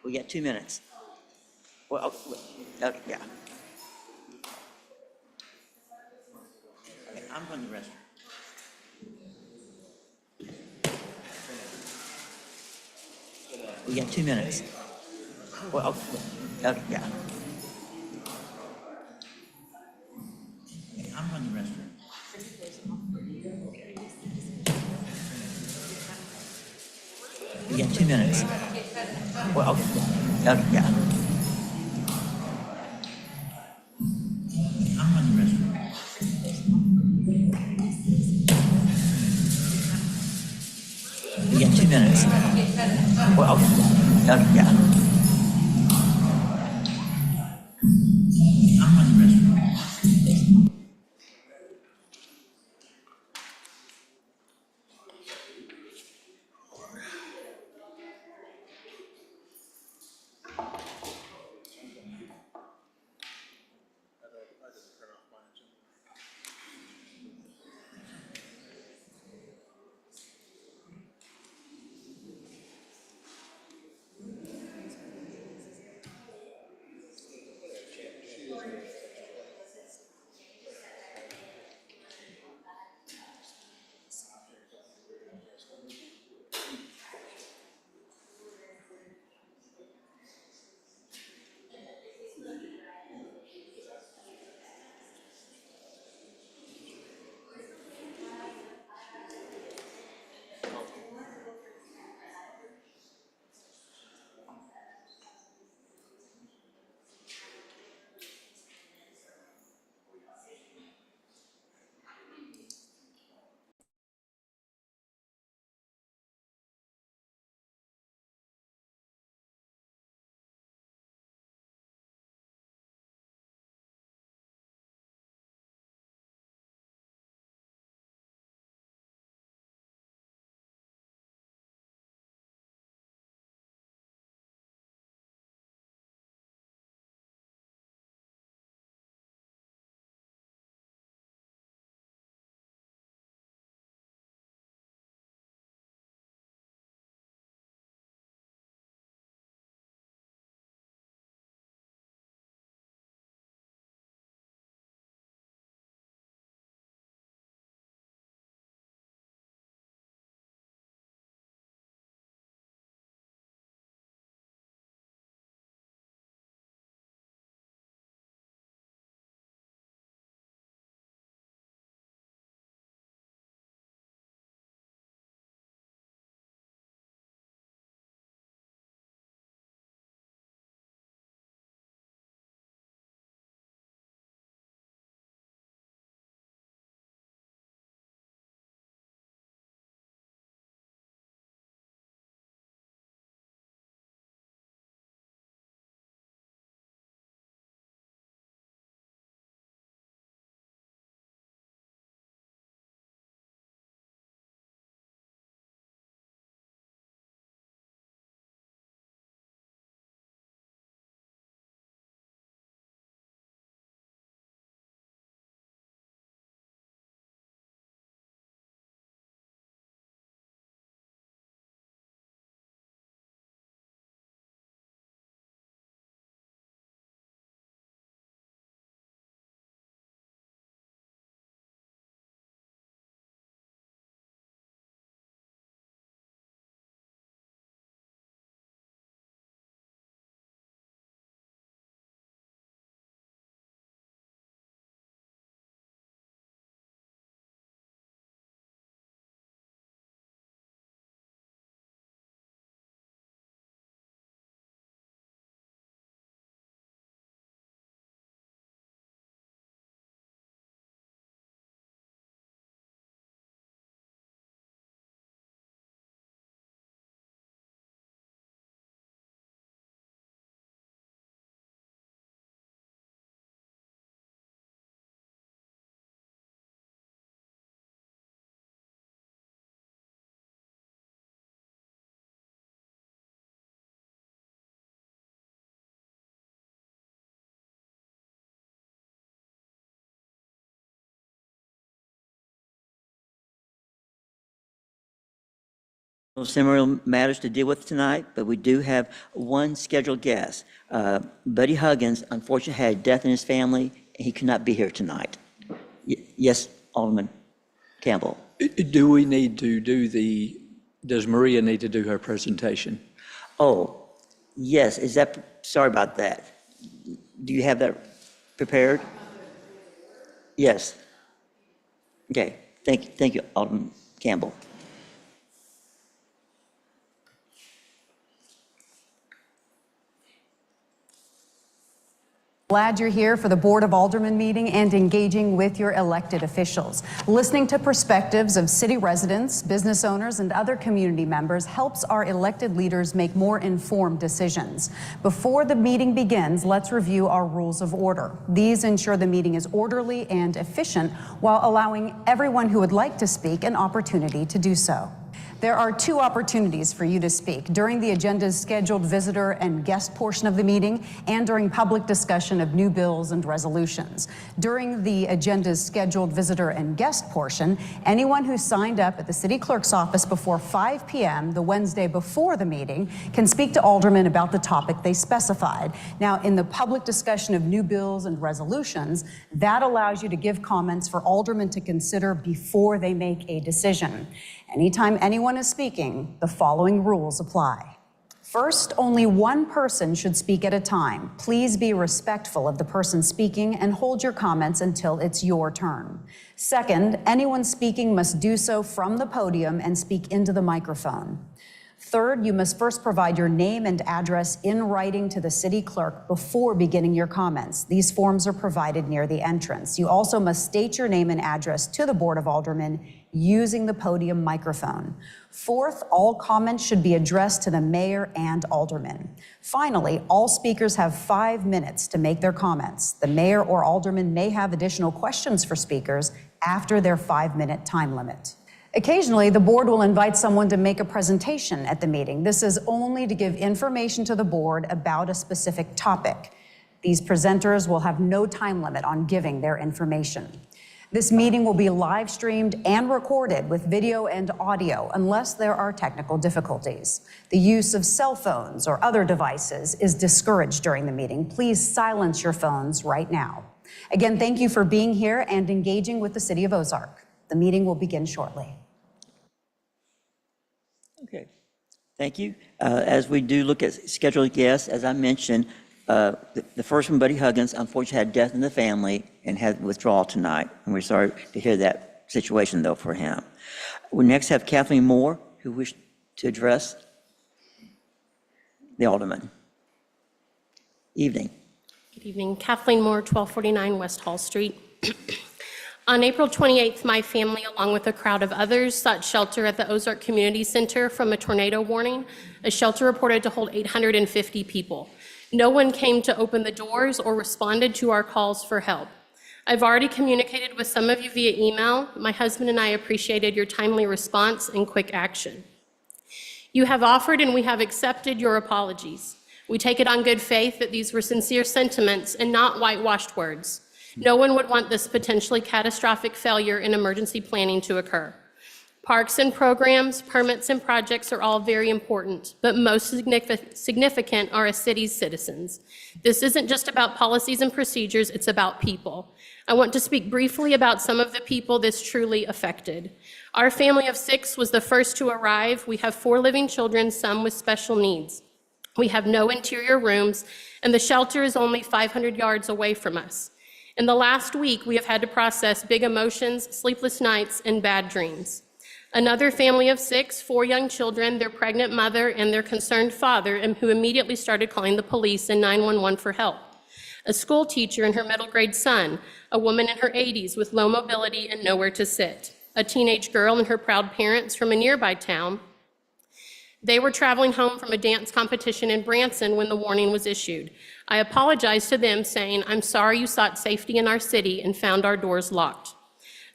We got 2 minutes. Well, okay, yeah. Okay, I'm going to the restroom. We got 2 minutes. Well, okay, yeah. Okay, I'm going to the restroom. We got 2 minutes. Well, okay, yeah. I'm going to the restroom. We got 2 minutes. Well, okay, yeah. I'm going to the restroom. Similar matters to deal with tonight, but we do have one scheduled guest. Buddy Huggins, unfortunately, had a death in his family, and he could not be here tonight. Yes, Alderman Campbell. Do we need to do does Maria need to do her presentation? Oh, yes, sorry about that. Do you have that prepared? Yes. Okay, thank you, Alderman Campbell. Glad you're here for the Board of Aldermen meeting and engaging with your elected officials. Listening to perspectives of city residents, business owners, and other community members helps our elected leaders make more informed decisions. Before the meeting begins, let's review our rules of order. These ensure the meeting is orderly and efficient while allowing everyone who would like to speak an opportunity to do so. There are 2 opportunities for you to speak: during the agenda's scheduled visitor and guest portion of the meeting, and during public discussion of new bills and resolutions. During the agenda's scheduled visitor and guest portion, anyone who signed up at the city clerk's office before 5 p.m. the Wednesday before the meeting can speak to aldermen about the topic they specified. Now, in the public discussion of new bills and resolutions, that allows you to give comments for aldermen to consider before they make a decision. Anytime anyone is speaking, the following rules apply. First, only one person should speak at a time. Please be respectful of the person speaking and hold your comments until it's your turn. Second, anyone speaking must do so from the podium and speak into the microphone. Third, you must first provide your name and address in writing to the city clerk before beginning your comments. These forms are provided near the entrance. You also must state your name and address to the Board of Aldermen using the podium microphone. Fourth, all comments should be addressed to the mayor and aldermen. Finally, all speakers have 5 minutes to make their comments. The mayor or alderman may have additional questions for speakers after their 5-minute time limit. Occasionally, the board will invite someone to make a presentation at the meeting. This is only to give information to the board about a specific topic. These presenters will have no time limit on giving their information. This meeting will be live streamed and recorded with video and audio unless there are technical difficulties. The use of cell phones or other devices is discouraged during the meeting. Please silence your phones right now. Again, thank you for being here and engaging with the City of Ozark. The meeting will begin shortly. Okay, thank you. As we do look at scheduled guests, as I mentioned, the first one, Buddy Huggins, unfortunately had death in the family and had withdrawal tonight. And we're sorry to hear that situation, though, for him. We next have Kathleen Moore, who wished to address the alderman. Evening. Good evening. Kathleen Moore, 1249 West Hall Street. On April 28th, my family, along with a crowd of others, sought shelter at the Ozark Community Center from a tornado warning, a shelter reported to hold 850 people. No one came to open the doors or responded to our calls for help. I've already communicated with some of you via email. My husband and I appreciated your timely response and quick action. You have offered and we have accepted your apologies. We take it on good faith that these were sincere sentiments and not whitewashed words. No one would want this potentially catastrophic failure in emergency planning to occur. Parks and programs, permits and projects are all very important, but most significant are a city's citizens. This isn't just about policies and procedures, it's about people. I want to speak briefly about some of the people this truly affected. Our family of 6 was the first to arrive. We have 4 living children, some with special needs. We have no interior rooms, and the shelter is only 500 yards away from us. In the last week, we have had to process big emotions, sleepless nights, and bad dreams. Another family of 6, 4 young children, their pregnant mother, and their concerned father, who immediately started calling the police and 911 for help. A school teacher and her middle grade son, a woman in her 80s with low mobility and nowhere to sit, a teenage girl and her proud parents from a nearby town. They were traveling home from a dance competition in Branson when the warning was issued. I apologized to them, saying, "I'm sorry you sought safety in our city and found our doors locked."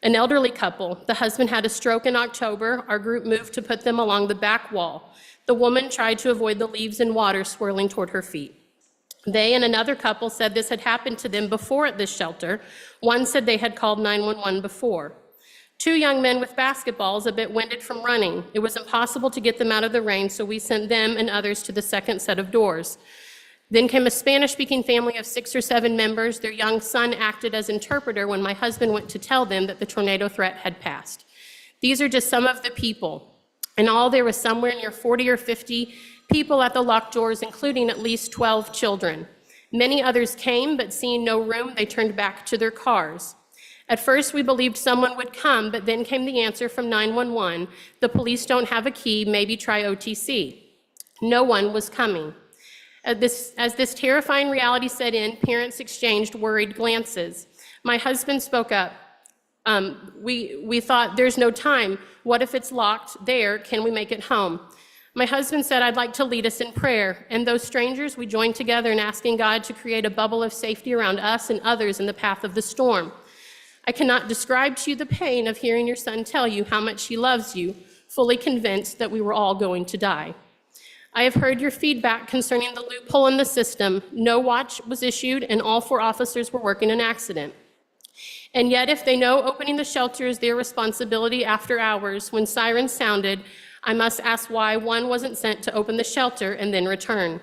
An elderly couple, the husband had a stroke in October. Our group moved to put them along the back wall. The woman tried to avoid the leaves and water swirling toward her feet. They and another couple said this had happened to them before at this shelter. One said they had called 911 before. 2 young men with basketballs, a bit winded from running. It was impossible to get them out of the rain, so we sent them and others to the second set of doors. Then came a Spanish-speaking family of 6 or 7 members. Their young son acted as interpreter when my husband went to tell them that the tornado threat had passed. These are just some of the people. In all, there was somewhere near 40 or 50 people at the locked doors, including at least 12 children. Many others came, but seeing no room, they turned back to their cars. At first, we believed someone would come, but then came the answer from 911, the police don't have a key, maybe try OTC. No one was coming. As this terrifying reality set in, parents exchanged worried glances. My husband spoke up. We thought, there's no time. What if it's locked there? Can we make it home? My husband said, I'd like to lead us in prayer. And those strangers, we joined together in asking God to create a bubble of safety around us and others in the path of the storm. I cannot describe to you the pain of hearing your son tell you how much he loves you, fully convinced that we were all going to die. I have heard your feedback concerning the loophole in the system. No watch was issued, and all 4 officers were working an accident. And yet, if they know opening the shelter is their responsibility after hours, when sirens sounded, I must ask why one wasn't sent to open the shelter and then return.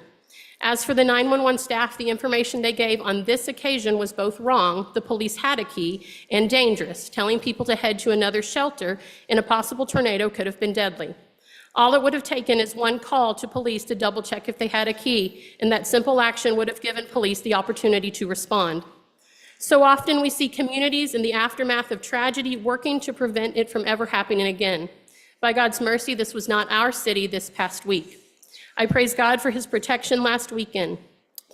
As for the 911 staff, the information they gave on this occasion was both wrong, the police had a key, and dangerous. Telling people to head to another shelter in a possible tornado could have been deadly. All it would have taken is one call to police to double check if they had a key, and that simple action would have given police the opportunity to respond. So often we see communities in the aftermath of tragedy working to prevent it from ever happening again. By God's mercy, this was not our city this past week. I praise God for his protection last weekend,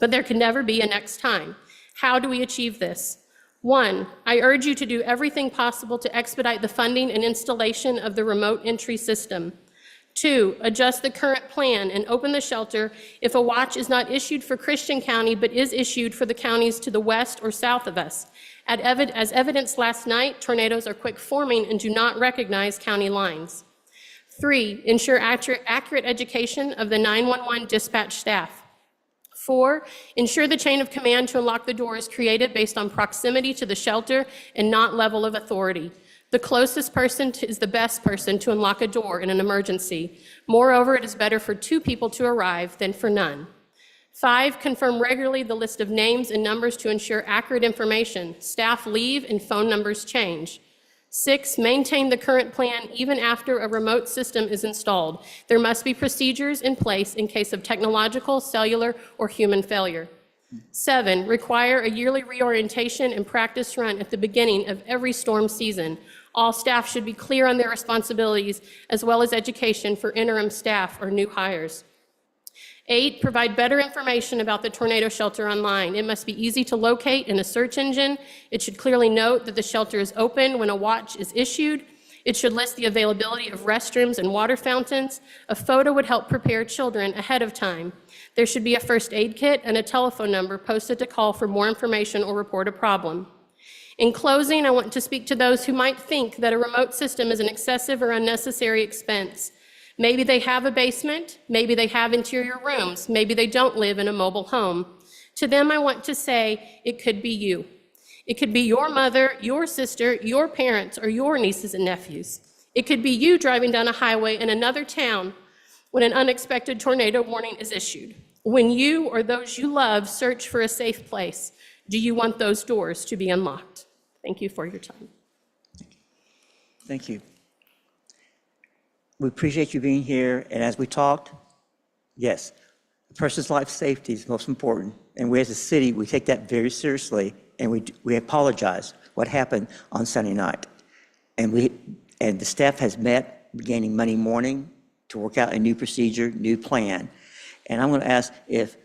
but there can never be a next time. How do we achieve this? 1, I urge you to do everything possible to expedite the funding and installation of the remote entry system. 2, adjust the current plan and open the shelter if a watch is not issued for Christian County but is issued for the counties to the west or south of us. As evidenced last night, tornadoes are quick forming and do not recognize county lines. 3, ensure accurate education of the 911 dispatch staff. 4, ensure the chain of command to unlock the door is created based on proximity to the shelter and not level of authority. The closest person is the best person to unlock a door in an emergency. Moreover, it is better for 2 people to arrive than for none. 5, confirm regularly the list of names and numbers to ensure accurate information. Staff leave and phone numbers change. 6, maintain the current plan even after a remote system is installed. There must be procedures in place in case of technological, cellular, or human failure. 7, require a yearly reorientation and practice run at the beginning of every storm season. All staff should be clear on their responsibilities, as well as education for interim staff or new hires. 8, provide better information about the tornado shelter online. It must be easy to locate in a search engine. It should clearly note that the shelter is open when a watch is issued. It should list the availability of restrooms and water fountains. A photo would help prepare children ahead of time. There should be a first aid kit and a telephone number posted to call for more information or report a problem. In closing, I want to speak to those who might think that a remote system is an excessive or unnecessary expense. Maybe they have a basement, maybe they have interior rooms, maybe they don't live in a mobile home. To them, I want to say, it could be you. It could be your mother, your sister, your parents, or your nieces and nephews. It could be you driving down a highway in another town when an unexpected tornado warning is issued. When you or those you love search for a safe place, do you want those doors to be unlocked? Thank you for your time. Thank you. We appreciate you being here, and as we talked, yes, a person's life safety is most important, and we as a city, we take that very seriously, and we apologize what happened on Sunday night. And the staff has met beginning Monday morning to work out a new procedure, new plan. And I'm going to ask if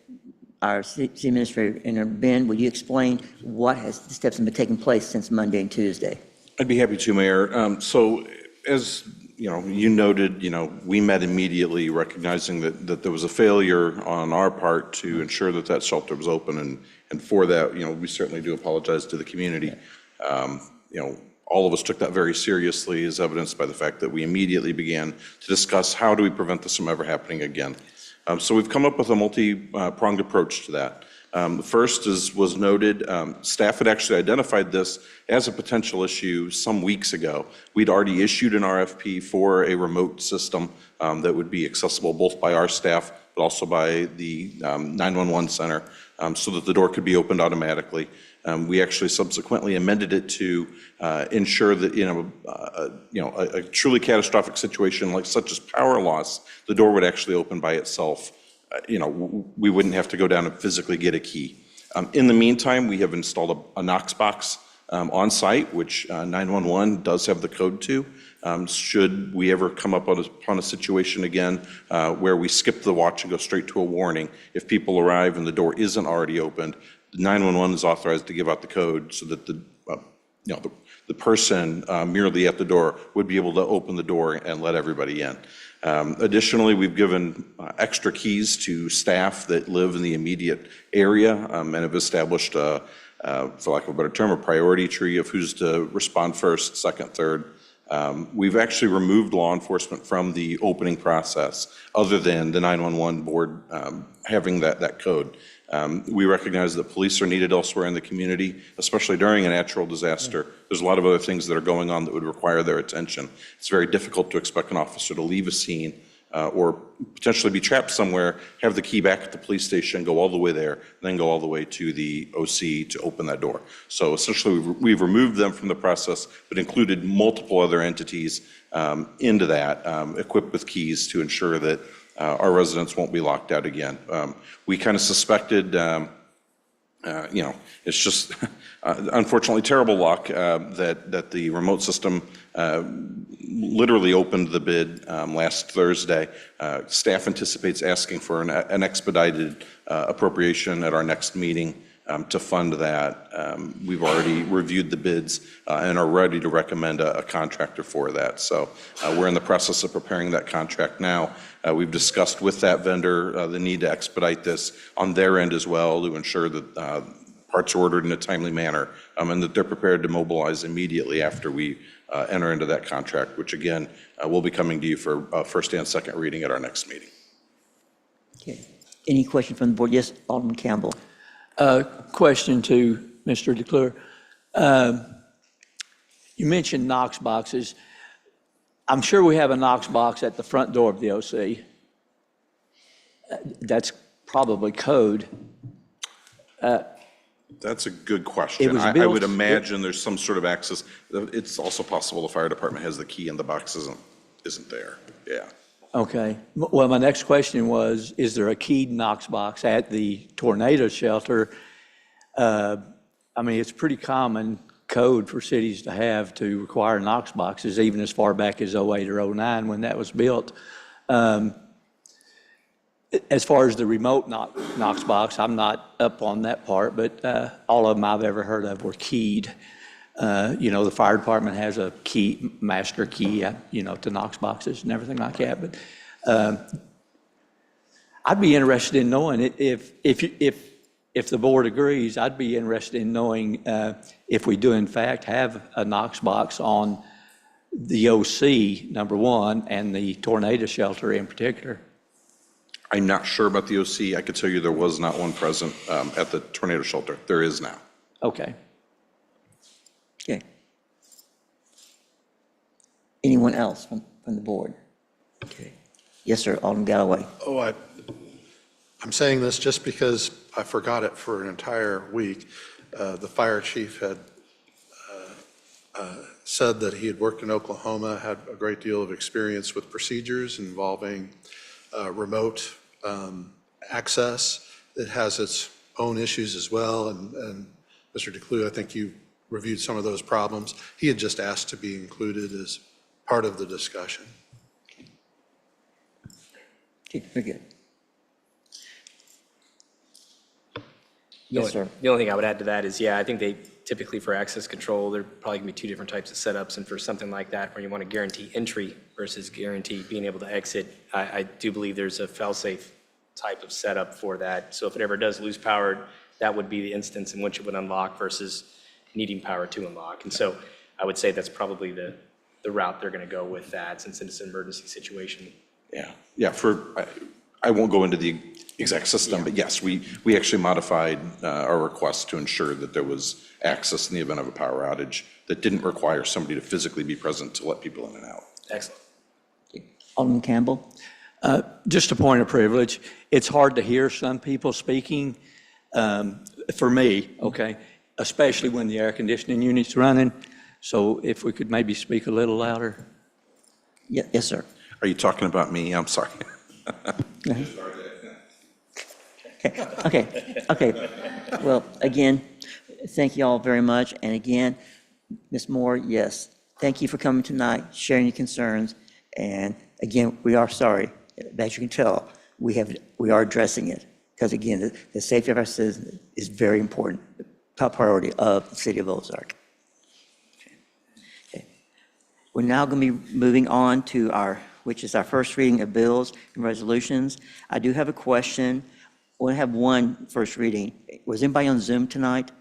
our city administrator, Ben, would you explain what the steps have been taking place since Monday and Tuesday? I'd be happy to, Mayor. So as you noted, we met immediately recognizing that there was a failure on our part to ensure that that shelter was open. And for that, we certainly do apologize to the community. All of us took that very seriously, as evidenced by the fact that we immediately began to discuss how do we prevent this from ever happening again. So we've come up with a multi-pronged approach to that. The first was noted, staff had actually identified this as a potential issue some weeks ago. We'd already issued an RFP for a remote system that would be accessible both by our staff, but also by the 911 center, so that the door could be opened automatically. We actually subsequently amended it to ensure that a truly catastrophic situation like such as power loss, the door would actually open by itself. We wouldn't have to go down and physically get a key. In the meantime, we have installed a Knox box on site, which 911 does have the code to. Should we ever come up upon a situation again where we skip the watch and go straight to a warning, if people arrive and the door isn't already opened, 911 is authorized to give out the code so that the person merely at the door would be able to open the door and let everybody in. Additionally, we've given extra keys to staff that live in the immediate area and have established, for lack of a better term, a priority tree of who's to respond first, second, third. We've actually removed law enforcement from the opening process, other than the 911 board having that code. We recognize that police are needed elsewhere in the community, especially during a natural disaster. There's a lot of other things that are going on that would require their attention. It's very difficult to expect an officer to leave a scene or potentially be trapped somewhere, have the key back at the police station, go all the way there, and then go all the way to the OC to open that door. So essentially, we've removed them from the process, but included multiple other entities into that, equipped with keys to ensure that our residents won't be locked out again. We kind of suspected, it's just unfortunately terrible luck that the remote system literally opened the bid last Thursday. Staff anticipates asking for an expedited appropriation at our next meeting to fund that. We've already reviewed the bids and are ready to recommend a contractor for that. So we're in the process of preparing that contract now. We've discussed with that vendor the need to expedite this on their end as well to ensure that parts are ordered in a timely manner and that they're prepared to mobilize immediately after we enter into that contract, which again, will be coming to you for first and second reading at our next meeting. Okay. Any question from the board? Yes, Alderman Campbell. Question to Mr. DeClure. You mentioned Knox boxes. I'm sure we have a Knox box at the front door of the OC. That's probably code. That's a good question. I would imagine there's some sort of access. It's also possible the fire department has the key and the box isn't there. Yeah. Okay. Well, my next question was, is there a keyed Knox box at the tornado shelter? I mean, it's pretty common code for cities to have to require Knox boxes, even as far back as 08 or 09 when that was built. As far as the remote Knox box, I'm not up on that part, but all of them I've ever heard of were keyed. The fire department has a key, master key, to Knox boxes and everything like that. But I'd be interested in knowing if the board agrees. I'd be interested in knowing if we do in fact have a Knox box on the OC, number one, and the tornado shelter in particular. I'm not sure about the OC. I could tell you there was not one present at the tornado shelter. There is now. Okay. Okay. Anyone else from the board? Okay. Yes, sir, Alderman Galloway. Oh, I'm saying this just because I forgot it for an entire week. The fire chief had said that he had worked in Oklahoma, had a great deal of experience with procedures involving remote access. It has its own issues as well. And Mr. DeClue, I think you reviewed some of those problems. He had just asked to be included as part of the discussion. Okay, very good. The Yes, sir. only thing I would add to that is, I think they typically for access control, there probably can be two different types of setups. And for something like that, where you want to guarantee entry versus guarantee being able to exit, I do believe there's a fail-safe type of setup for that. So if it ever does lose power, that would be the instance in which it would unlock versus needing power to unlock. And so I would say that's probably the route they're going to go with that, since it's an emergency situation. Yeah. I won't go into the exact system, but yes, we actually modified our request to ensure that there was access in the event of a power outage that didn't require somebody to physically be present to let people in and out. Excellent. Alderman Campbell? Just a point of privilege. It's hard to hear some people speaking, for me, okay, especially when the air conditioning unit's running. So if we could maybe speak a little louder. Yes, sir. Are you talking about me? I'm sorry. Okay. Well, again, thank you all very much. And again, Ms. Moore, yes, thank you for coming tonight, sharing your concerns. And again, we are sorry. As you can tell, we are addressing it. Because again, the safety of our citizens is very important, top priority of the city of Ozark. Okay. We're now going to be moving on to which is our first reading of bills and resolutions. I do have a question. We'll have one first reading. Was anybody on Zoom tonight?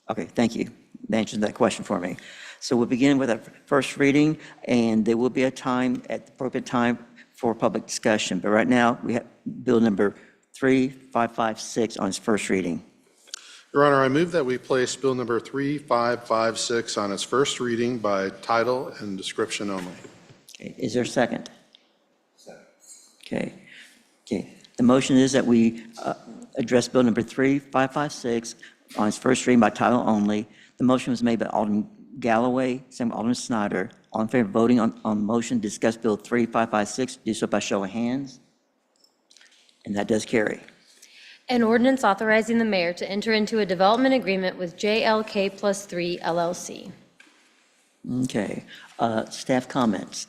Okay, thank you. That answered that question for me. So we'll begin with our first reading, and there will be a time at the appropriate time for public discussion. But right now, we have bill number 3556 on its first reading. Your Honor, I move that we place Bill number 3556 on its first reading by title and description only. Okay, is there a second? Okay. The motion is that we address bill number 3556 on its first reading by title only. The motion was made by Alderman Galloway, second by Alderman Snyder. All in favor of voting on the motion, discuss bill 3556, do so by show of hands. And that does carry. An ordinance authorizing the mayor to enter into a development agreement with JLK Plus 3 LLC. Okay. Staff comments.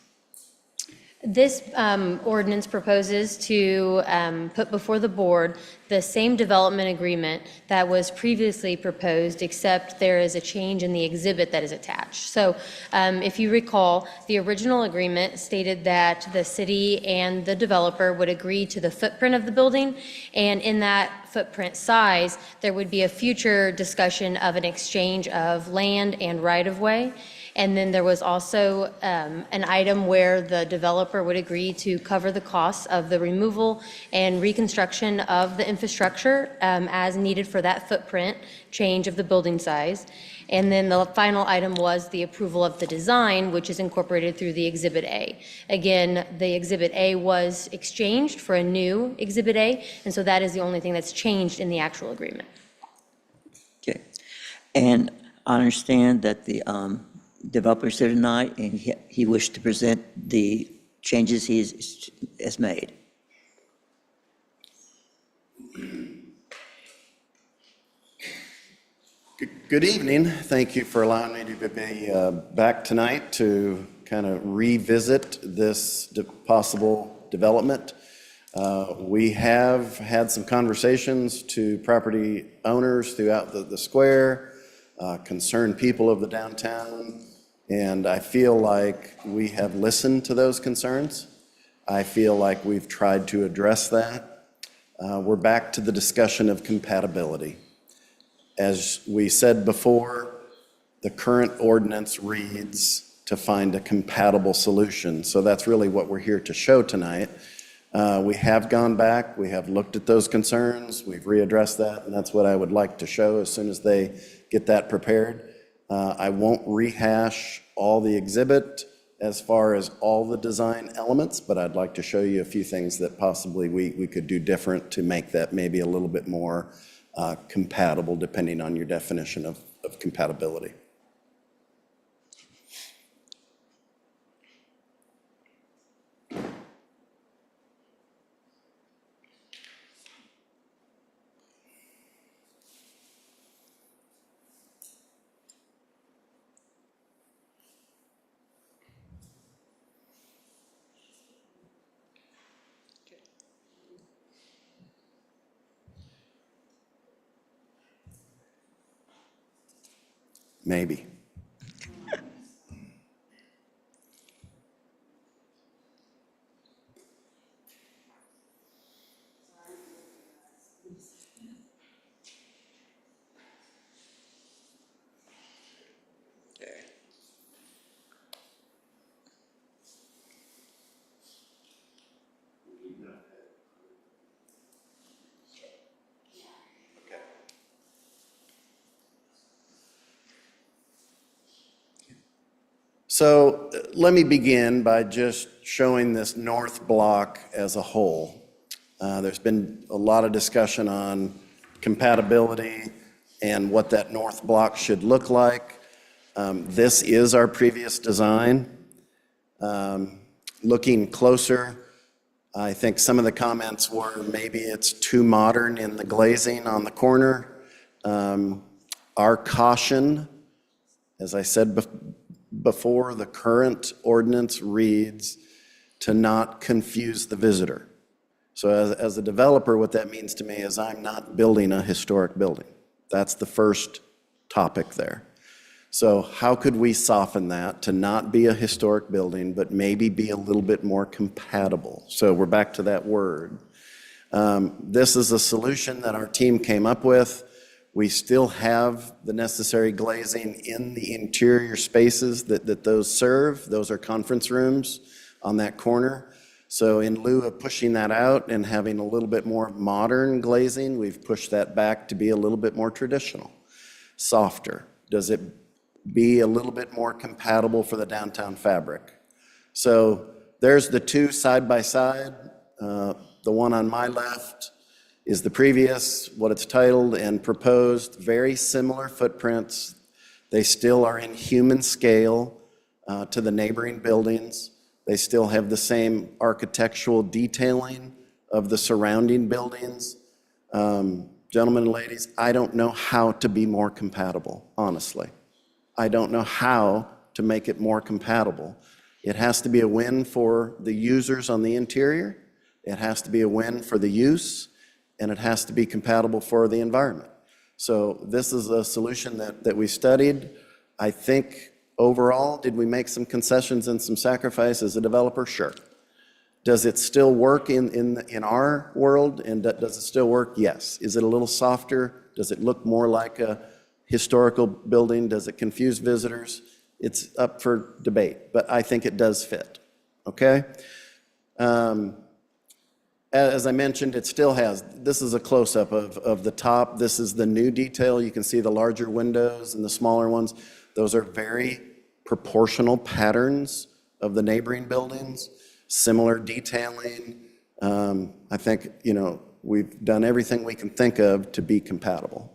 This ordinance proposes to put before the board the same development agreement that was previously proposed, except there is a change in the exhibit that is attached. So if you recall, the original agreement stated that the city and the developer would agree to the footprint of the building, and in that footprint size, there would be a future discussion of an exchange of land and right-of-way. And then there was also an item where the developer would agree to cover the costs of the removal and reconstruction of the infrastructure as needed for that footprint change of the building size. And then the final item was the approval of the design, which is incorporated through the Exhibit A. Again, the Exhibit A was exchanged for a new Exhibit A, and so that is the only thing that's changed in the actual agreement. Okay. And I understand that the developer is here tonight, and he wished to present the changes he has made. Good evening. Thank you for allowing me to be back tonight to kind of revisit this possible development. We have had some conversations to property owners throughout the square, concerned people of the downtown, and I feel like we have listened to those concerns. I feel like we've tried to address that. We're back to the discussion of compatibility. As we said before, the current ordinance reads to find a compatible solution. So that's really what we're here to show tonight. We have gone back, we have looked at those concerns, we've readdressed that, and that's what I would like to show as soon as they get that prepared. I won't rehash all the exhibit as far as all the design elements, but I'd like to show you a few things that possibly we could do different to make that maybe a little bit more compatible, depending on your definition of compatibility. Maybe. So let me begin by just showing this north block as a whole. There's been a lot of discussion on compatibility and what that north block should look like. This is our previous design. Looking closer, I think some of the comments were maybe it's too modern in the glazing on the corner. Our caution, as I said before, the current ordinance reads to not confuse the visitor. So as a developer, what that means to me is I'm not building a historic building. That's the first topic there. So how could we soften that to not be a historic building, but maybe be a little bit more compatible? So we're back to that word. This is a solution that our team came up with. We still have the necessary glazing in the interior spaces that those serve. Those are conference rooms on that corner. So in lieu of pushing that out and having a little bit more modern glazing, we've pushed that back to be a little bit more traditional, softer. Does it be a little bit more compatible for the downtown fabric? So there's the two side by side. The one on my left is the previous, what it's titled and proposed, very similar footprints. They still are in human scale to the neighboring buildings. They still have the same architectural detailing of the surrounding buildings. Gentlemen and ladies, I don't know how to be more compatible, honestly. I don't know how to make it more compatible. It has to be a win for the users on the interior. It has to be a win for the use, and it has to be compatible for the environment. So this is a solution that we studied. I think overall, did we make some concessions and some sacrifice as a developer? Sure. Does it still work in our world, and does it still work? Yes. Is it a little softer? Does it look more like a historical building? Does it confuse visitors? It's up for debate, but I think it does fit, okay? As I mentioned, it still has, this is a close-up of the top. This is the new detail. You can see the larger windows and the smaller ones. Those are very proportional patterns of the neighboring buildings, similar detailing. I think, we've done everything we can think of to be compatible.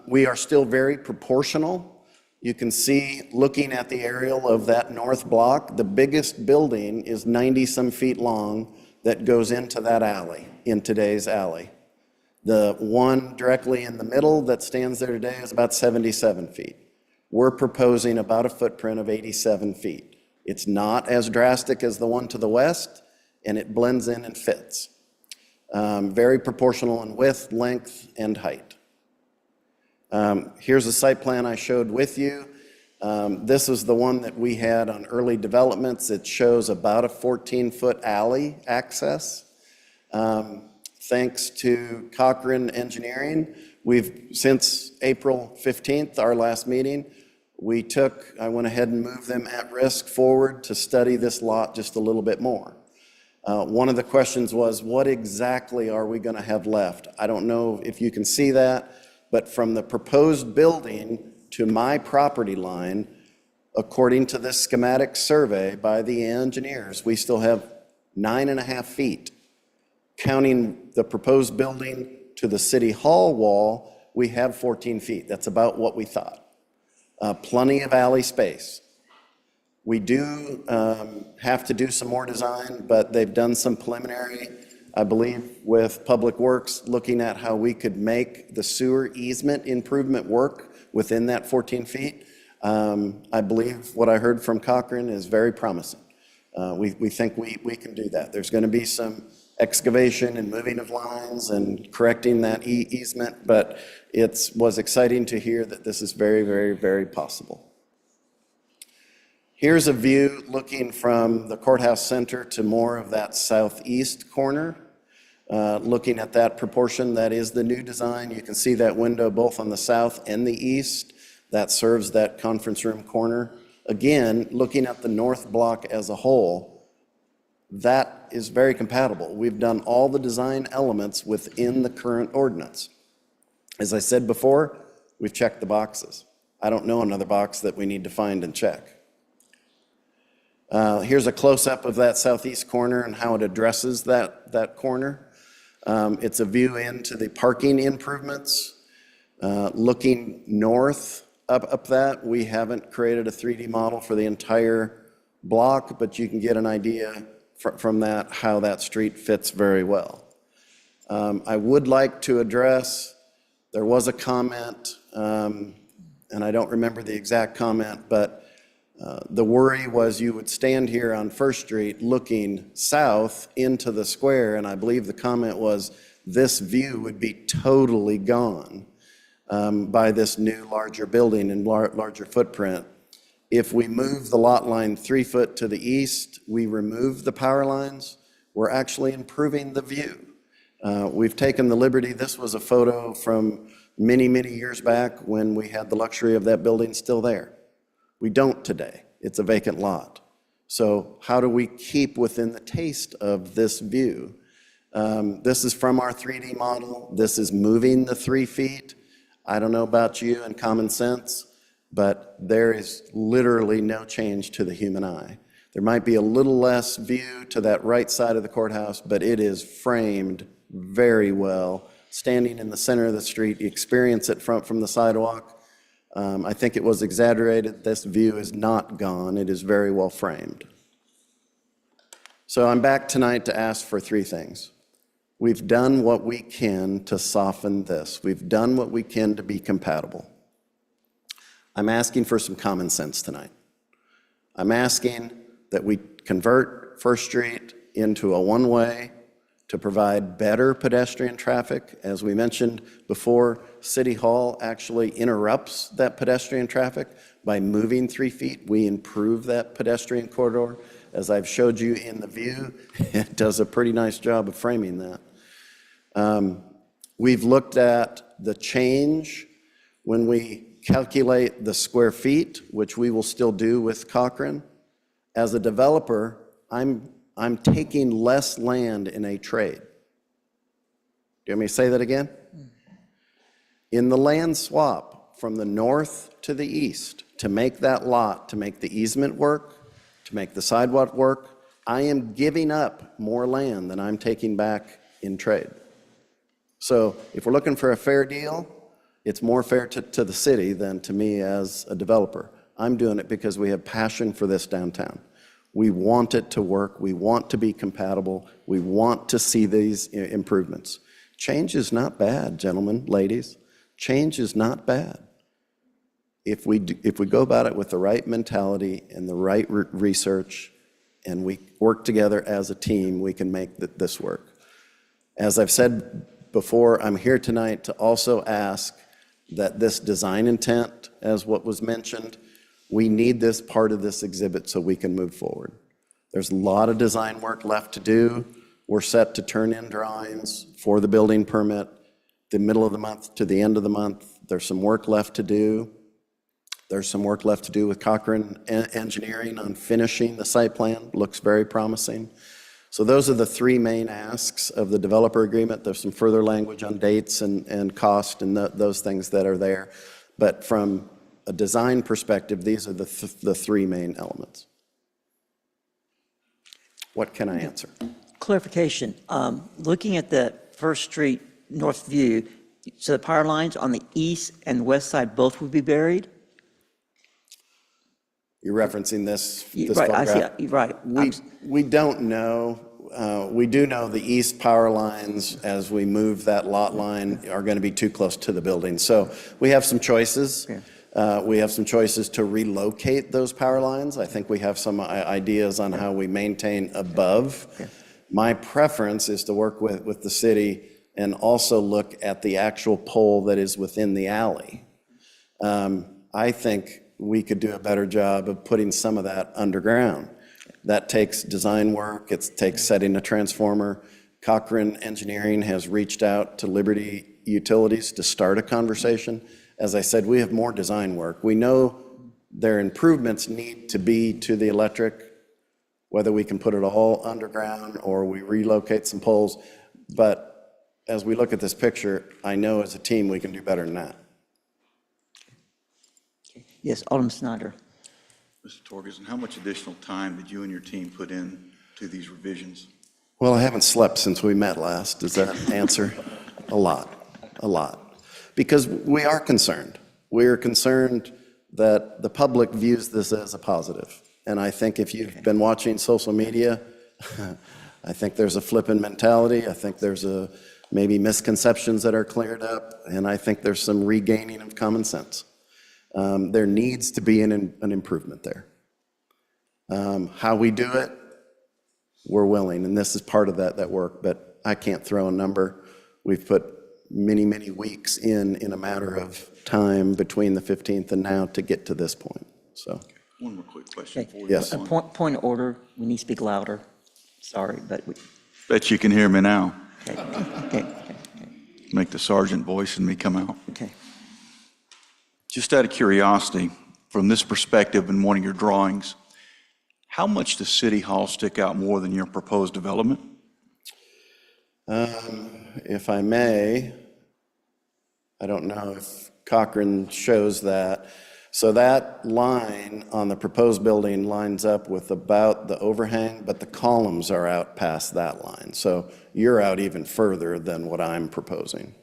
We are still very proportional. You can see, looking at the aerial of that north block, the biggest building is 90-some feet long that goes into that alley, in today's alley. The one directly in the middle that stands there today is about 77 feet. We're proposing about a footprint of 87 feet. It's not as drastic as the one to the west, and it blends in and fits. Very proportional in width, length, and height. Here's a site plan I showed with you. This is the one that we had on early developments. It shows about a 14-foot alley access. Thanks to Cochran Engineering, since April 15th, our last meeting, I went ahead and moved them at risk forward to study this lot just a little bit more. One of the questions was, what exactly are we going to have left? I don't know if you can see that, but from the proposed building to my property line, according to this schematic survey by the engineers, we still have 9.5 feet. Counting the proposed building to the city hall wall, we have 14 feet. That's about what we thought. Plenty of alley space. We do have to do some more design, but they've done some preliminary, I believe, with Public Works, looking at how we could make the sewer easement improvement work within that 14 feet. I believe what I heard from Cochran is very promising. We think we can do that. There's going to be some excavation and moving of lines and correcting that easement, but it was exciting to hear that this is very, very, very possible. Here's a view looking from the courthouse center to more of that southeast corner. Looking at that proportion, that is the new design. You can see that window both on the south and the east. That serves that conference room corner. Again, looking at the north block as a whole, that is very compatible. We've done all the design elements within the current ordinance. As I said before, we've checked the boxes. I don't know another box that we need to find and check. Here's a close-up of that southeast corner and how it addresses that corner. It's a view into the parking improvements. Looking north up that, we haven't created a 3D model for the entire block, but you can get an idea from that how that street fits very well. I would like to address, there was a comment, and I don't remember the exact comment, but the worry was you would stand here on First Street looking south into the square, and I believe the comment was this view would be totally gone by this new larger building and larger footprint. If we move the lot line 3 foot to the east, we remove the power lines, we're actually improving the view. We've taken the liberty, this was a photo from many, many years back when we had the luxury of that building still there. We don't today. It's a vacant lot. So how do we keep within the taste of this view? This is from our 3D model. This is moving the 3 feet. I don't know about you and common sense, but there is literally no change to the human eye. There might be a little less view to that right side of the courthouse, but it is framed very well. Standing in the center of the street, you experience it from the sidewalk. I think it was exaggerated. This view is not gone. It is very well framed. So I'm back tonight to ask for 3 things. We've done what we can to soften this. We've done what we can to be compatible. I'm asking for some common sense tonight. I'm asking that we convert First Street into a one-way to provide better pedestrian traffic. As we mentioned before, City Hall actually interrupts that pedestrian traffic. By moving 3 feet, we improve that pedestrian corridor. As I've showed you in the view, it does a pretty nice job of framing that. We've looked at the change when we calculate the square feet, which we will still do with Cochrane. As a developer, I'm taking less land in a trade. Do you want me to say that again? In the land swap from the north to the east, to make that lot, to make the easement work, to make the sidewalk work, I am giving up more land than I'm taking back in trade. So if we're looking for a fair deal, it's more fair to the city than to me as a developer. I'm doing it because we have passion for this downtown. We want it to work. We want to be compatible. We want to see these improvements. Change is not bad, gentlemen, ladies. Change is not bad. If we go about it with the right mentality and the right research, and we work together as a team, we can make this work. As I've said before, I'm here tonight to also ask that this design intent, as what was mentioned, we need this part of this exhibit so we can move forward. There's a lot of design work left to do. We're set to turn in drawings for the building permit the middle of the month to the end of the month. There's some work left to do. There's some work left to do with Cochrane Engineering on finishing the site plan. Looks very promising. So those are the 3 main asks of the developer agreement. There's some further language on dates and cost and those things that are there. But from a design perspective, these are the 3 main elements. What can I answer? Clarification, looking at the First Street north view, so the power lines on the east and west side both would be buried? You're referencing this Right, I photograph? see, right. We don't know. We do know the east power lines, as we move that lot line, are going to be too close to the building. So we have some choices. We have some choices to relocate those power lines. I think we have some ideas on how we maintain above. My preference is to work with the city and also look at the actual pole that is within the alley. I think we could do a better job of putting some of that underground. That takes design work. It takes setting a transformer. Cochrane Engineering has reached out to Liberty Utilities to start a conversation. As I said, we have more design work. We know their improvements need to be to the electric, whether we can put it all underground or we relocate some poles. But as we look at this picture, I know as a team we can do better than that. Yes, Alderman Snyder. Mr. Torgerson, how much additional time did you and your team put in to these revisions? Well, I haven't slept since we met last. Does that answer? A lot, a lot. Because we are concerned. We are concerned that the public views this as a positive. And I think if you've been watching social media, I think there's a flippant mentality. I think there's maybe misconceptions that are cleared up. And I think there's some regaining of common sense. There needs to be an improvement there. How we do it, we're willing, and this is part of that work, but I can't throw a number. We've put many, many weeks in a matter of time between the 15th and now to get to this point, so. One more quick question Okay. for you. Yes. A point of order, we need to speak louder. Sorry, but we, Bet you can hear me now. okay. Make the sergeant voice in me come out. Okay. Just out of curiosity, from this perspective in one of your drawings, how much does City Hall stick out more than your proposed development? If I may, I don't know if Cochran shows that. So that line on the proposed building lines up with about the overhang, but the columns are out past that line. So you're out even further than what I'm proposing.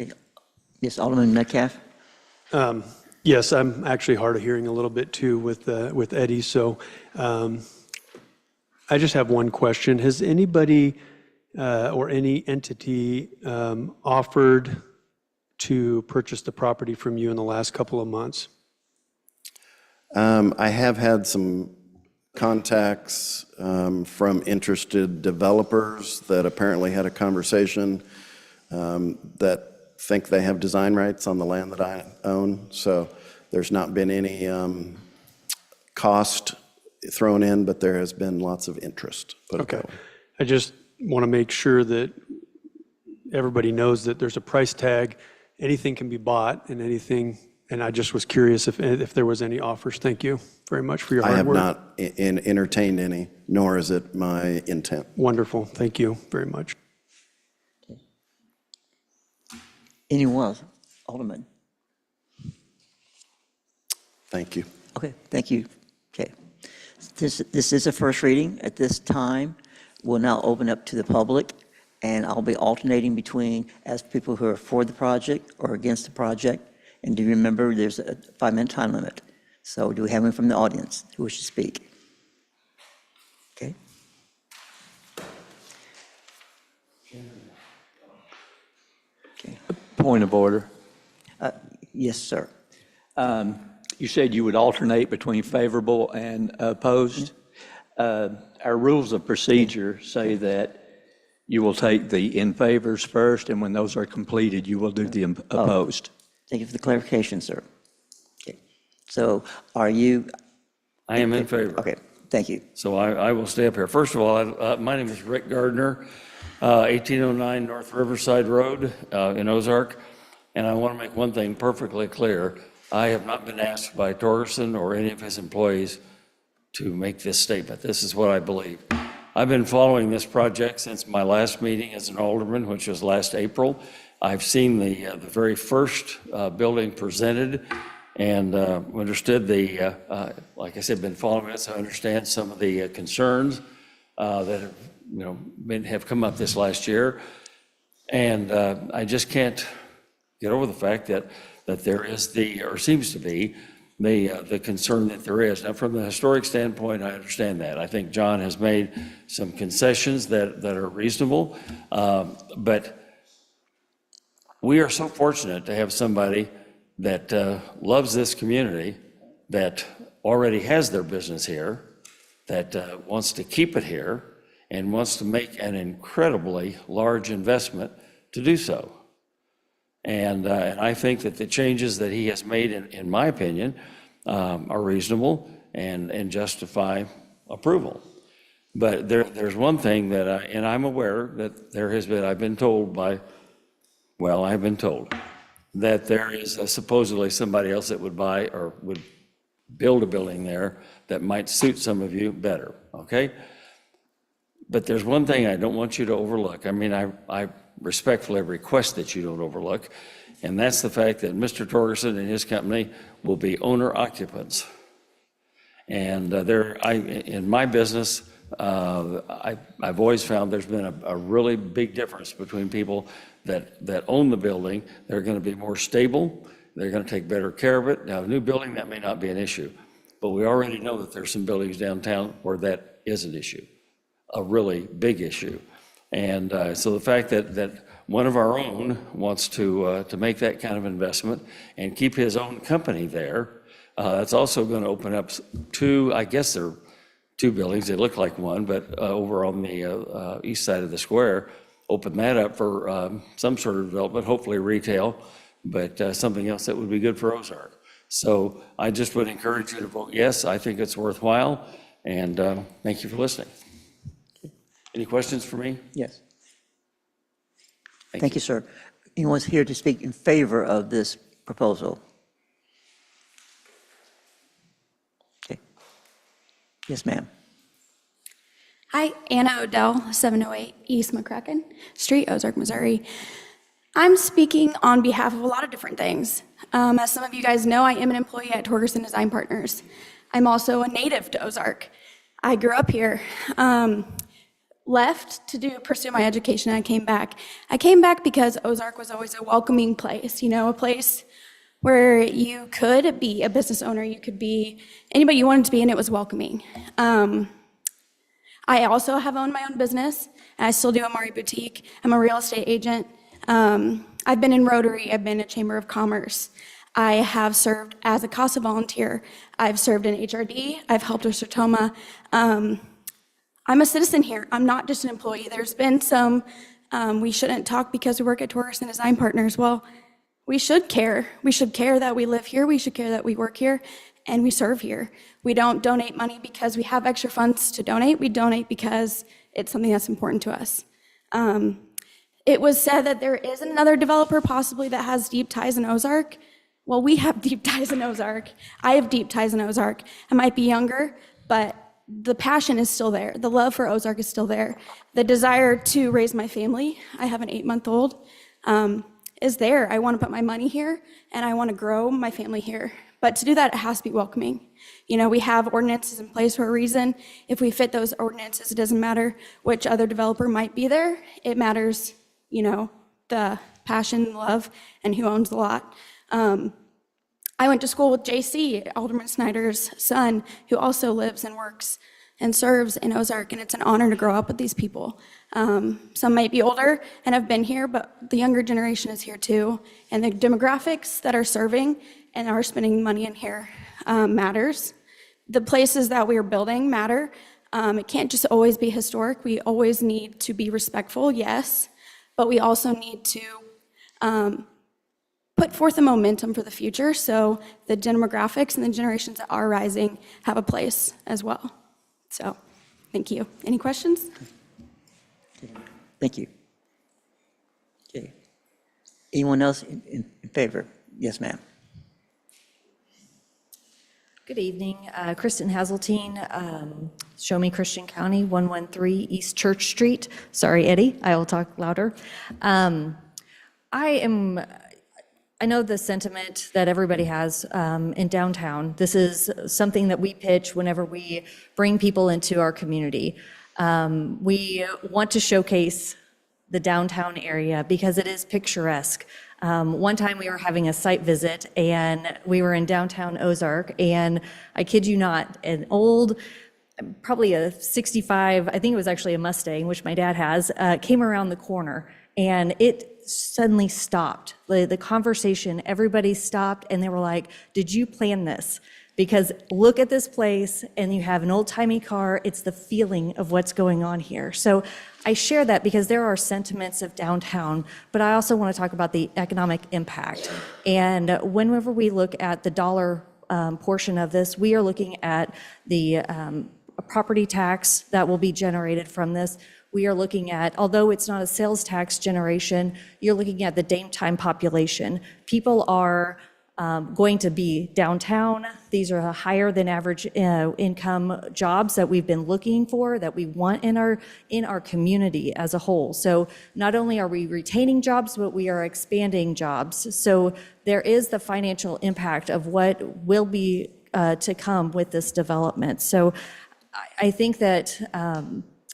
Okay. Yes, Alderman Metcalf? Yes, I'm actually hard of hearing a little bit too with Eddie. So I just have one question. Has anybody or any entity offered to purchase the property from you in the last couple of months? I have had some contacts from interested developers that apparently had a conversation that think they have design rights on the land that I own. So there's not been any cost thrown in, but there has been lots of interest. Okay. I just want to make sure that everybody knows that there's a price tag. Anything can be bought and anything, and I just was curious if there was any offers. Thank you very much for your I hard have work. not entertained any, nor is it my intent. Wonderful. Thank you very much. Anyone else? Alderman? Thank you. Okay, thank you. Okay. This is a first reading. At this time, we'll now open up to the public, and I'll be alternating between as people who are for the project or against the project. And do remember, there's a 5-minute time limit. So do we have anyone from the audience who wishes to speak? Okay. Okay. Point of order. Yes, sir. You said you would alternate between favorable and opposed. Our rules of procedure say that you will take the in favors first, and when those are completed, you will do the opposed. Thank you for the clarification, sir. Okay. So are you? I am in favor. Okay, thank you. So I will stay up here. First of all, my name is Rick Gardner, 1809 North Riverside Road in Ozark. And I want to make one thing perfectly clear. I have not been asked by Torgerson or any of his employees to make this statement. This is what I believe. I've been following this project since my last meeting as an alderman, which was last April. I've seen the very first building presented and understood like I said, been following it, so I understand some of the concerns that have come up this last year. And I just can't get over the fact that there is or seems to be the concern that there is. Now, from the historic standpoint, I understand that. I think John has made some concessions that are reasonable, but we are so fortunate to have somebody that loves this community, that already has their business here, that wants to keep it here, and wants to make an incredibly large investment to do so. And I think that the changes that he has made, in my opinion, are reasonable and justify approval. But there's one thing that, and I'm aware that there has been, I've been told that there is supposedly somebody else that would buy or would build a building there that might suit some of you better, okay? But there's one thing I don't want you to overlook. I mean, I respectfully request that you don't overlook, and that's the fact that Mr. Torgerson and his company will be owner occupants. And in my business, I've always found there's been a really big difference between people that own the building. They're going to be more stable. They're going to take better care of it. Now, a new building, that may not be an issue, but we already know that there's some buildings downtown where that is an issue, a really big issue. And so the fact that one of our own wants to make that kind of investment and keep his own company there, that's also going to open up two, I guess they're two buildings, they look like one, but over on the east side of the square, open that up for some sort of development, hopefully retail, but something else that would be good for Ozark. So I just would encourage you to vote yes. I think it's worthwhile, and thank you for listening. Any questions for me? Yes. Thank you, sir. Anyone's here to speak in favor of this proposal? Okay. Yes, ma'am. Hi, Anna Odell, 708 East McCracken Street, Ozark, Missouri. I'm speaking on behalf of a lot of different things. As some of you guys know, I am an employee at Torgerson Design Partners. I'm also a native to Ozark. I grew up here. Left to pursue my education, and I came back. I came back because Ozark was always a welcoming place, a place where you could be a business owner, you could be anybody you wanted to be, and it was welcoming. I also have owned my own business, and I still do a Mari Boutique. I'm a real estate agent. I've been in Rotary, I've been a Chamber of Commerce. I have served as a CASA volunteer. I've served in HRD, I've helped with Sertoma. I'm a citizen here. I'm not just an employee. There's been some, we shouldn't talk because we work at Torgerson Design Partners. Well, we should care. We should care that we live here. We should care that we work here and we serve here. We don't donate money because we have extra funds to donate. We donate because it's something that's important to us. It was said that there is another developer possibly that has deep ties in Ozark. Well, we have deep ties in Ozark. I have deep ties in Ozark. I might be younger, but the passion is still there. The love for Ozark is still there. The desire to raise my family, I have an 8-month-old, is there. I want to put my money here, and I want to grow my family here. But to do that, it has to be welcoming. We have ordinances in place for a reason. If we fit those ordinances, it doesn't matter which other developer might be there. It matters, the passion, love, and who owns the lot. I went to school with JC, Alderman Snyder's son, who also lives and works and serves in Ozark, and it's an honor to grow up with these people. Some might be older and have been here, but the younger generation is here too, and the demographics that are serving and are spending money in here matters. The places that we are building matter. It can't just always be historic. We always need to be respectful, yes, but we also need to put forth a momentum for the future so the demographics and the generations that are rising have a place as well. So, thank you. Any questions? Thank you. Okay. Anyone else in favor? Yes, ma'am. Good evening. Kristen Hazeltine, Show Me Christian County, 113 East Church Street. Sorry, Eddie, I will talk louder. I know the sentiment that everybody has in downtown. This is something that we pitch whenever we bring people into our community. We want to showcase the downtown area because it is picturesque. One time we were having a site visit and we were in downtown Ozark, and I kid you not, an old, probably a 65, I think it was actually a Mustang, which my dad has, came around the corner, and it suddenly stopped. The conversation, everybody stopped and they were like, did you plan this? Because look at this place and you have an old-timey car. It's the feeling of what's going on here. So I share that because there are sentiments of downtown, but I also want to talk about the economic impact. And whenever we look at the dollar portion of this, we are looking at the property tax that will be generated from this. We are looking at, although it's not a sales tax generation, you're looking at the daytime population. People are going to be downtown. These are higher than average income jobs that we've been looking for, that we want in our community as a whole. So not only are we retaining jobs, but we are expanding jobs. So there is the financial impact of what will be to come with this development. So I think that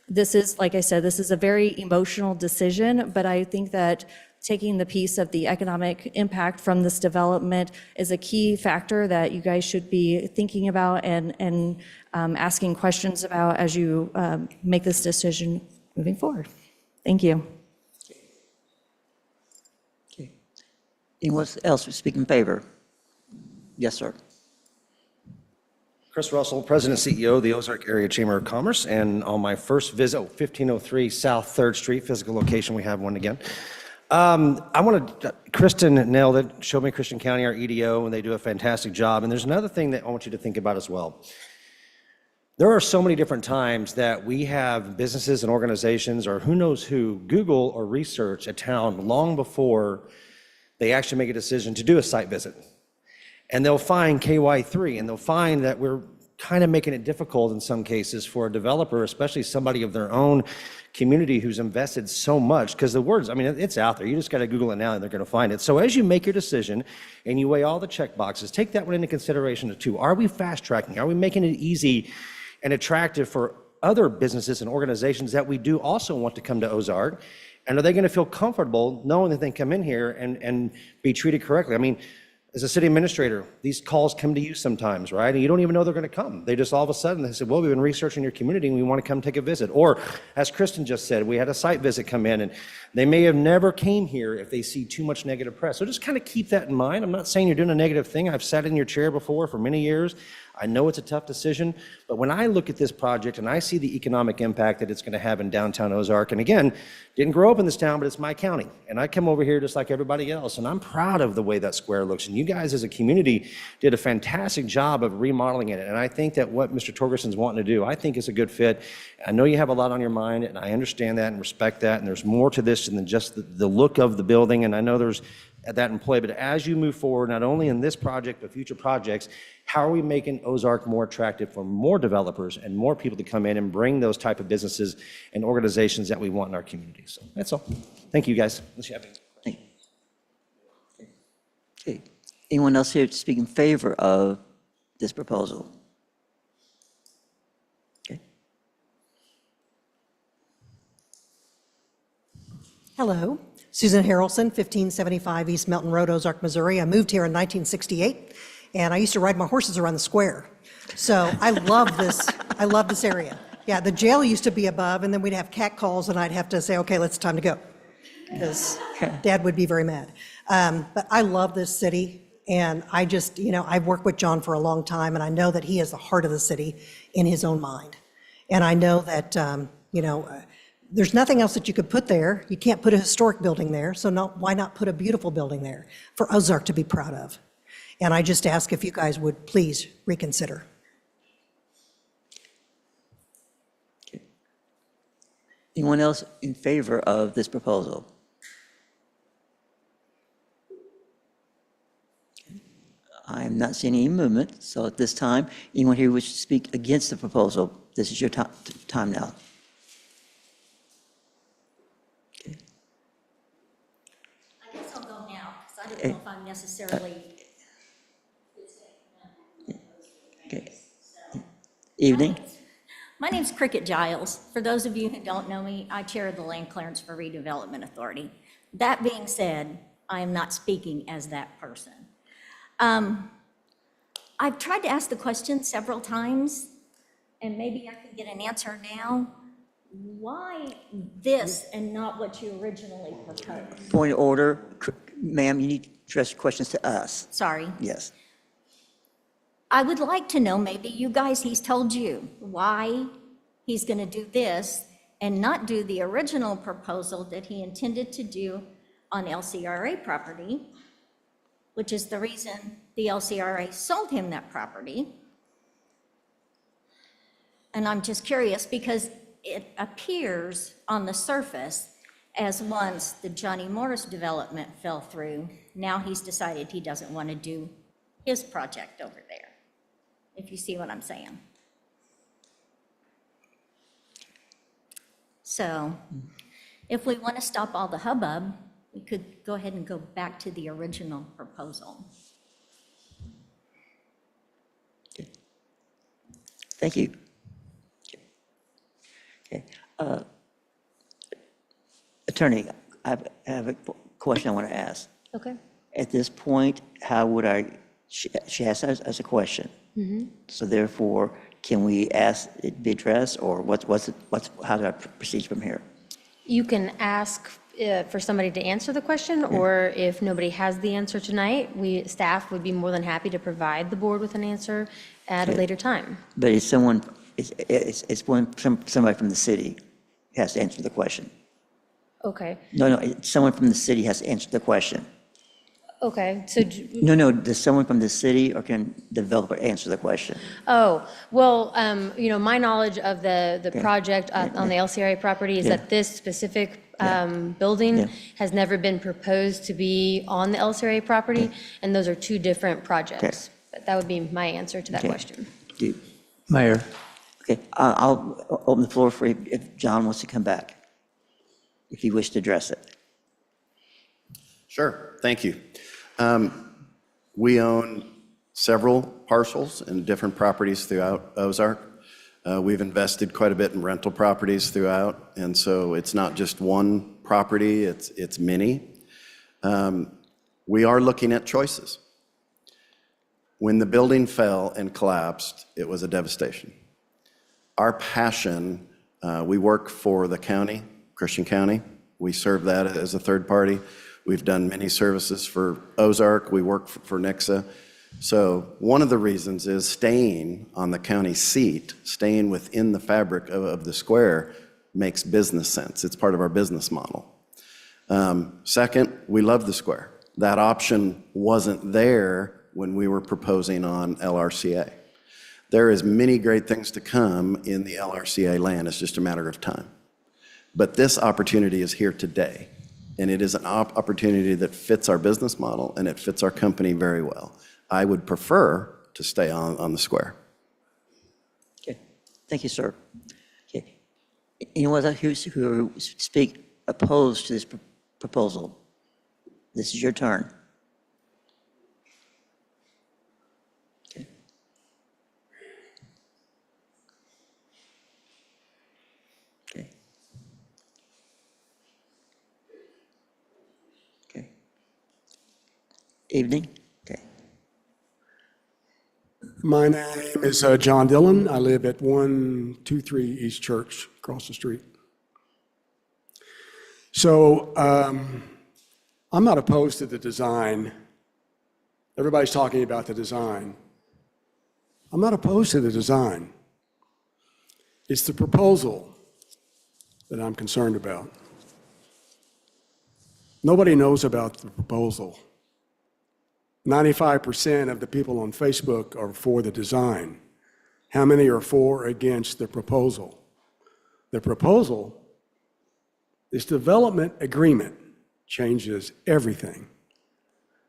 this is, like I said, this is a very emotional decision, but I think that taking the piece of the economic impact from this development is a key factor that you guys should be thinking about and asking questions about as you make this decision moving forward. Thank you. Okay. Anyone else to speak in favor? Yes, sir. Chris Russell, President and CEO of the Ozark Area Chamber of Commerce, and on my first visit, 1503 South 3rd Street, physical location, we have one again. Kristen nailed it, showed me Christian County, our EDO, and they do a fantastic job. And there's another thing that I want you to think about as well. There are so many different times that we have businesses and organizations, or who knows who, Google or research a town long before they actually make a decision to do a site visit. And they'll find KY3, and they'll find that we're kind of making it difficult in some cases for a developer, especially somebody of their own community who's invested so much, because the words, I mean, it's out there. You just got to Google it now and they're going to find it. So as you make your decision and you weigh all the check boxes, take that one into consideration too. Are we fast tracking? Are we making it easy and attractive for other businesses and organizations that we do also want to come to Ozark? And are they going to feel comfortable knowing that they can come in here and be treated correctly? I mean, as a city administrator, these calls come to you sometimes, right? And you don't even know they're going to come. They just all of a sudden, they said, well, we've been researching your community and we want to come take a visit. Or as Kristen just said, we had a site visit come in and they may have never came here if they see too much negative press. So just kind of keep that in mind. I'm not saying you're doing a negative thing. I've sat in your chair before for many years. I know it's a tough decision, but when I look at this project and I see the economic impact that it's going to have in downtown Ozark, and again, didn't grow up in this town, but it's my county, and I come over here just like everybody else, and I'm proud of the way that square looks, and you guys as a community did a fantastic job of remodeling it, and I think that what Mr. Torgerson's wanting to do, I think is a good fit. I know you have a lot on your mind, and I understand that and respect that, and there's more to this than just the look of the building, and I know there's that in play, but as you move forward, not only in this project, but future projects, how are we making Ozark more attractive for more developers and more people to come in and bring those type of businesses and organizations that we want in our community? So that's all. Thank you, guys. Okay. Anyone else here to speak in favor of this proposal? Okay. Hello, Susan Harrelson, 1575 East Mountain Road, Ozark, Missouri. I moved here in 1968, and I used to ride my horses around the square. So I love this. I love this area. Yeah, the jail used to be above, and then we'd have cat calls, and I'd have to say, okay, it's time to go, because Dad would be very mad. But I love this city, and I just, I've worked with John for a long time, and I know that he has the heart of the city in his own mind. And I know that, there's nothing else that you could put there. You can't put a historic building there, so why not put a beautiful building there for Ozark to be proud of? And I just ask if you guys would please reconsider. Okay. Anyone else in favor of this proposal? I'm not seeing any movement, so at this time, anyone here wish to speak against the proposal, this is your time now. I guess I'll go now, because I don't know if I'm necessarily. Okay. Evening. My name's Cricket Giles. For those of you who don't know me, I chair the Land Clearance for Redevelopment Authority. That being said, I am not speaking as that person. I've tried to ask the question several times, and maybe I can get an answer now. Why this and not what you originally proposed? Point of order, ma'am, you need to address your questions to us. Sorry. Yes. I would like to know, maybe you guys, he's told you why he's going to do this and not do the original proposal that he intended to do on LCRA property, which is the reason the LCRA sold him that property. And I'm just curious because it appears on the surface as once the Johnny Morris development fell through, now he's decided he doesn't want to do his project over there, if you see what I'm saying. So if we want to stop all the hubbub, we could go ahead and go back to the original proposal. Thank you. Okay. Attorney, I have a question I want to ask. Okay. At this point, how would she asked us a question. So therefore, can we ask it be addressed, or how do I proceed from here? You can ask for somebody to answer the question, or if nobody has the answer tonight, staff would be more than happy to provide the board with an answer at a later time. But it's somebody from the city has to answer the question. Okay, No, someone from the city has to answer the question. okay, so, No, does someone from the city or can the developer answer the question? well, my knowledge of the project on the LCRA property is that this specific building has never been proposed to be on the LCRA property, and those are two different projects. But that would be my answer to that question. Mayor. Okay, I'll open the floor for if John wants to come back, if you wish to address it. Sure, thank you. We own several parcels and different properties throughout Ozark. We've invested quite a bit in rental properties throughout, and so it's not just one property, it's many. We are looking at choices. When the building fell and collapsed, it was a devastation. Our passion, we work for the county, Christian County. We serve that as a third party. We've done many services for Ozark. We work for Nixa. So one of the reasons is staying on the county seat, staying within the fabric of the square makes business sense. It's part of our business model. Second, we love the square. That option wasn't there when we were proposing on LRCA. There is many great things to come in the LRCA land. It's just a matter of time. But this opportunity is here today. And it is an opportunity that fits our business model and it fits our company very well. I would prefer to stay on the square. Okay, thank you, sir. Okay, anyone else who speak opposed to this proposal? This is your turn. Okay. Okay. Okay. Evening. Okay. My name is John Dillon. I live at 123 East Church, across the street. So I'm not opposed to the design. Everybody's talking about the design. I'm not opposed to the design. It's the proposal that I'm concerned about. Nobody knows about the proposal. 95% of the people on Facebook are for the design. How many are for or against the proposal? The proposal, this development agreement, changes everything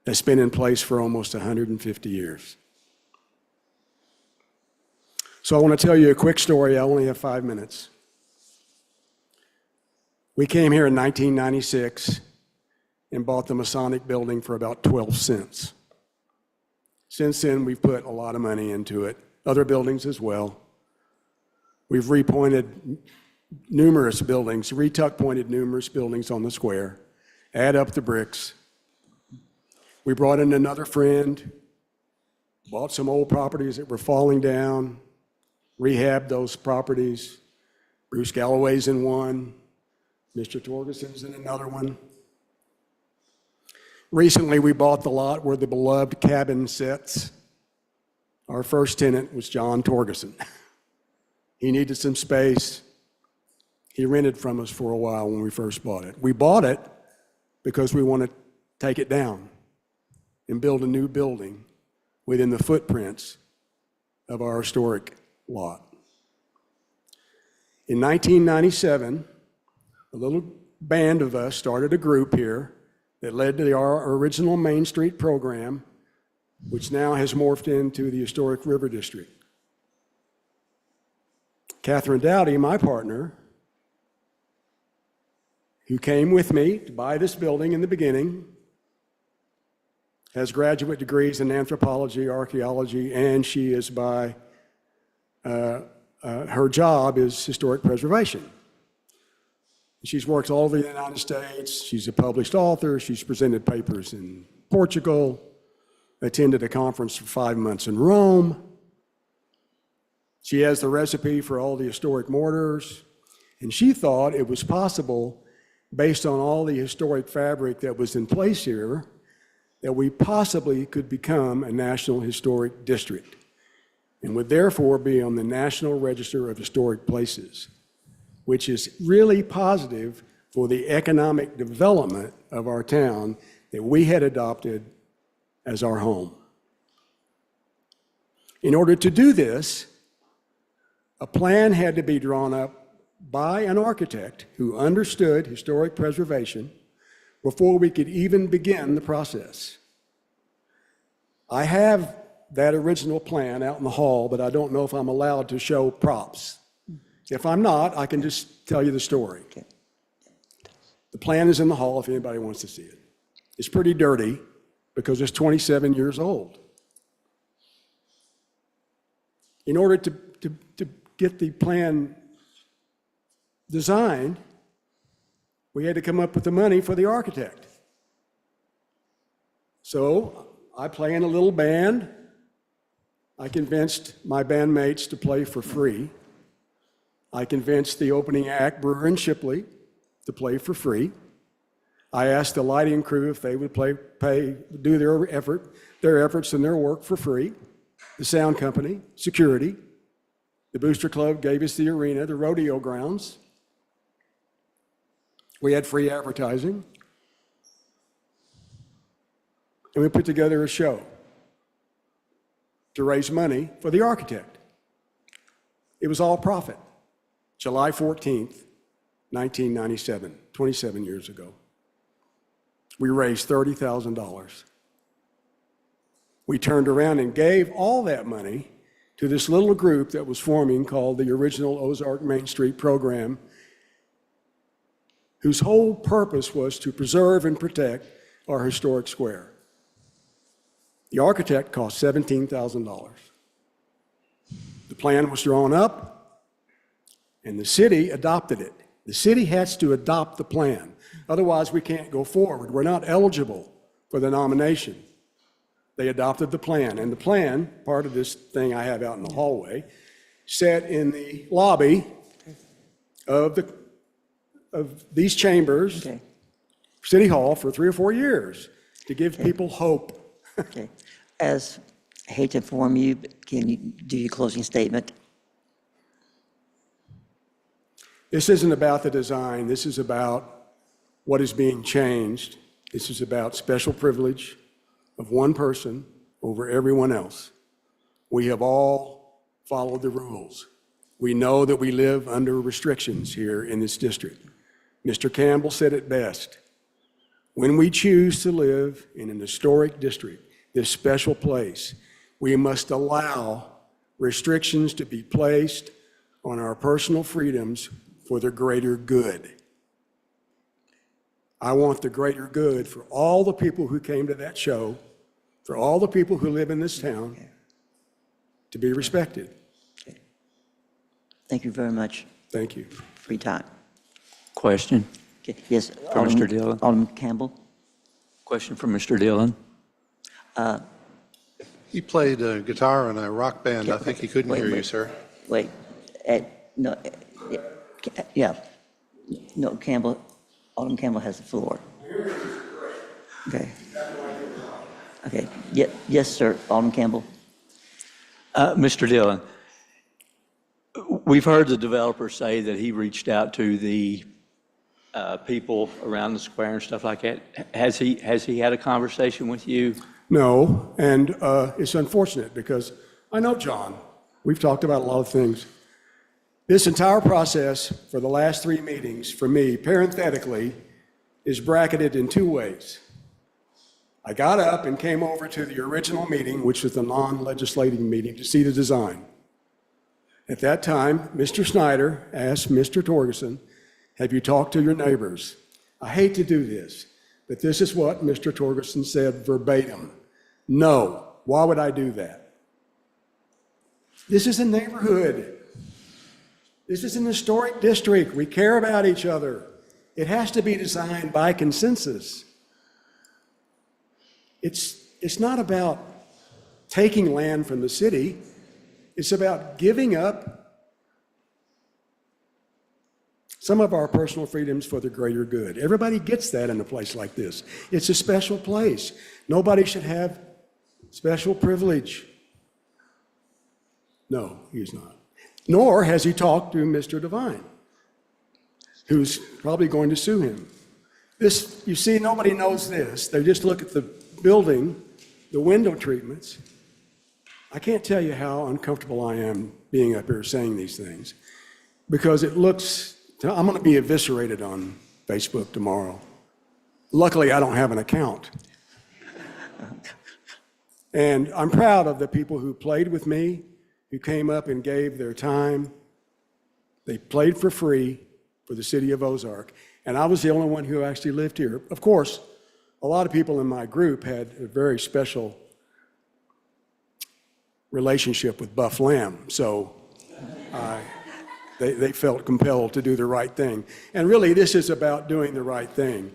that's been in place for almost 150 years. So I want to tell you a quick story. I only have 5 minutes. We came here in 1996 and bought the Masonic building for about 12 cents. Since then, we've put a lot of money into it, other buildings as well. We've repointed numerous buildings, retuck pointed numerous buildings on the square, add up the bricks. We brought in another friend, bought some old properties that were falling down, rehabbed those properties. Bruce Galloway's in one, Mr. Torgerson's in another one. Recently, we bought the lot where the beloved cabin sits. Our first tenant was John Torgerson. He needed some space. He rented from us for a while when we first bought it. We bought it because we want to take it down and build a new building within the footprints of our historic lot. In 1997, a little band of us started a group here that led to our original Main Street program, which now has morphed into the Historic River District. Catherine Dowdy, my partner, who came with me to buy this building in the beginning, has graduate degrees in anthropology, archaeology, and she is her job is historic preservation. She's worked all over the United States. She's a published author. She's presented papers in Portugal, attended a conference for 5 months in Rome. She has the recipe for all the historic mortars, and she thought it was possible, based on all the historic fabric that was in place here, that we possibly could become a National Historic District and would therefore be on the National Register of Historic Places, which is really positive for the economic development of our town that we had adopted as our home. In order to do this, a plan had to be drawn up by an architect who understood historic preservation before we could even begin the process. I have that original plan out in the hall, but I don't know if I'm allowed to show props. If I'm not, I can just tell you the story. The plan is in the hall if anybody wants to see it. It's pretty dirty because it's 27 years old. In order to get the plan designed, we had to come up with the money for the architect. So I play in a little band. I convinced my bandmates to play for free. I convinced the opening act, Brewer and Shipley, to play for free. I asked the lighting crew if they would do their efforts and their work for free. The sound company, security. The Booster Club gave us the arena, the rodeo grounds. We had free advertising. And we put together a show to raise money for the architect. It was all profit. July 14th, 1997, 27 years ago. We raised $30,000. We turned around and gave all that money to this little group that was forming called the original Ozark Main Street Program, whose whole purpose was to preserve and protect our historic square. The architect cost $17,000. The plan was drawn up, and the city adopted it. The city has to adopt the plan. Otherwise, we can't go forward. We're not eligible for the nomination. They adopted the plan, and the plan, part of this thing I have out in the hallway, sat in the lobby of these chambers, City Hall, for 3 or 4 years to give people hope. Okay. I hate to inform you, but can you do your closing statement? This isn't about the design. This is about what is being changed. This is about special privilege of one person over everyone else. We have all followed the rules. We know that we live under restrictions here in this district. Mr. Campbell said it best. When we choose to live in an historic district, this special place, we must allow restrictions to be placed on our personal freedoms for the greater good. I want the greater good for all the people who came to that show, for all the people who live in this town, to be respected. Thank you very much. Thank you. For your time. Question Okay. Yes. for Mr. Dillon. Alderman Campbell. Question for Mr. Dillon. He played guitar in a rock band. I think he couldn't hear you, sir. Wait. No. Yeah. No, Campbell. Alderman Campbell has the floor. Okay. Okay. Yes, sir. Alderman Campbell. Mr. Dillon, we've heard the developer say that he reached out to the people around the square and stuff like that. Has he had a conversation with you? No, and it's unfortunate because I know John. We've talked about a lot of things. This entire process for the last 3 meetings, for me, parenthetically, is bracketed in 2 ways. I got up and came over to the original meeting, which was the non-legislative meeting, to see the design. At that time, Mr. Snyder asked Mr. Torgerson, have you talked to your neighbors? I hate to do this, but this is what Mr. Torgerson said verbatim. No, why would I do that? This is a neighborhood. This is an historic district. We care about each other. It has to be designed by consensus. It's not about taking land from the city. It's about giving up some of our personal freedoms for the greater good. Everybody gets that in a place like this. It's a special place. Nobody should have special privilege. No, he's not. Nor has he talked to Mr. Devine, who's probably going to sue him. This, you see, nobody knows this. They just look at the building, the window treatments. I can't tell you how uncomfortable I am being up here saying these things, because it looks, I'm going to be eviscerated on Facebook tomorrow. Luckily, I don't have an account. And I'm proud of the people who played with me, who came up and gave their time. They played for free for the city of Ozark. And I was the only one who actually lived here. Of course, a lot of people in my group had a very special relationship with Buff Lamb, so they felt compelled to do the right thing. And really, this is about doing the right thing.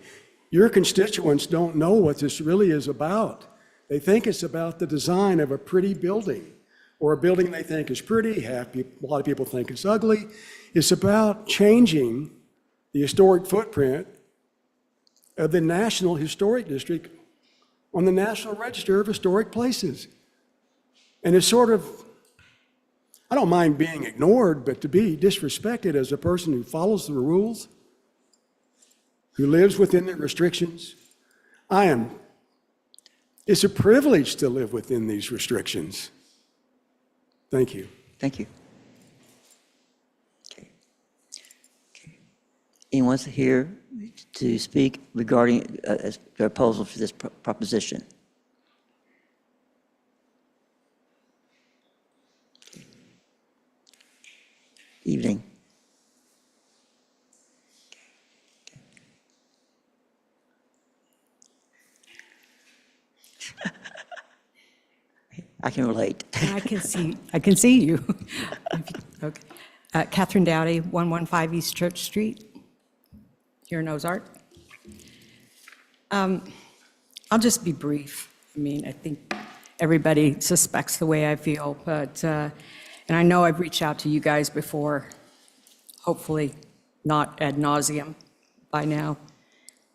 Your constituents don't know what this really is about. They think it's about the design of a pretty building, or a building they think is pretty. A lot of people think it's ugly. It's about changing the historic footprint of the National Historic District on the National Register of Historic Places. And it's sort of, I don't mind being ignored, but to be disrespected as a person who follows the rules, who lives within the restrictions, it's a privilege to live within these restrictions. Thank you. Thank you. Okay. Anyone else here to speak regarding the proposal for this proposition? Evening. I can relate. I can see you. Okay. Catherine Dowdy, 115 East Church Street, here in Ozark. I'll just be brief. I mean, I think everybody suspects the way I feel, but, and I know I've reached out to you guys before, hopefully not ad nauseum by now,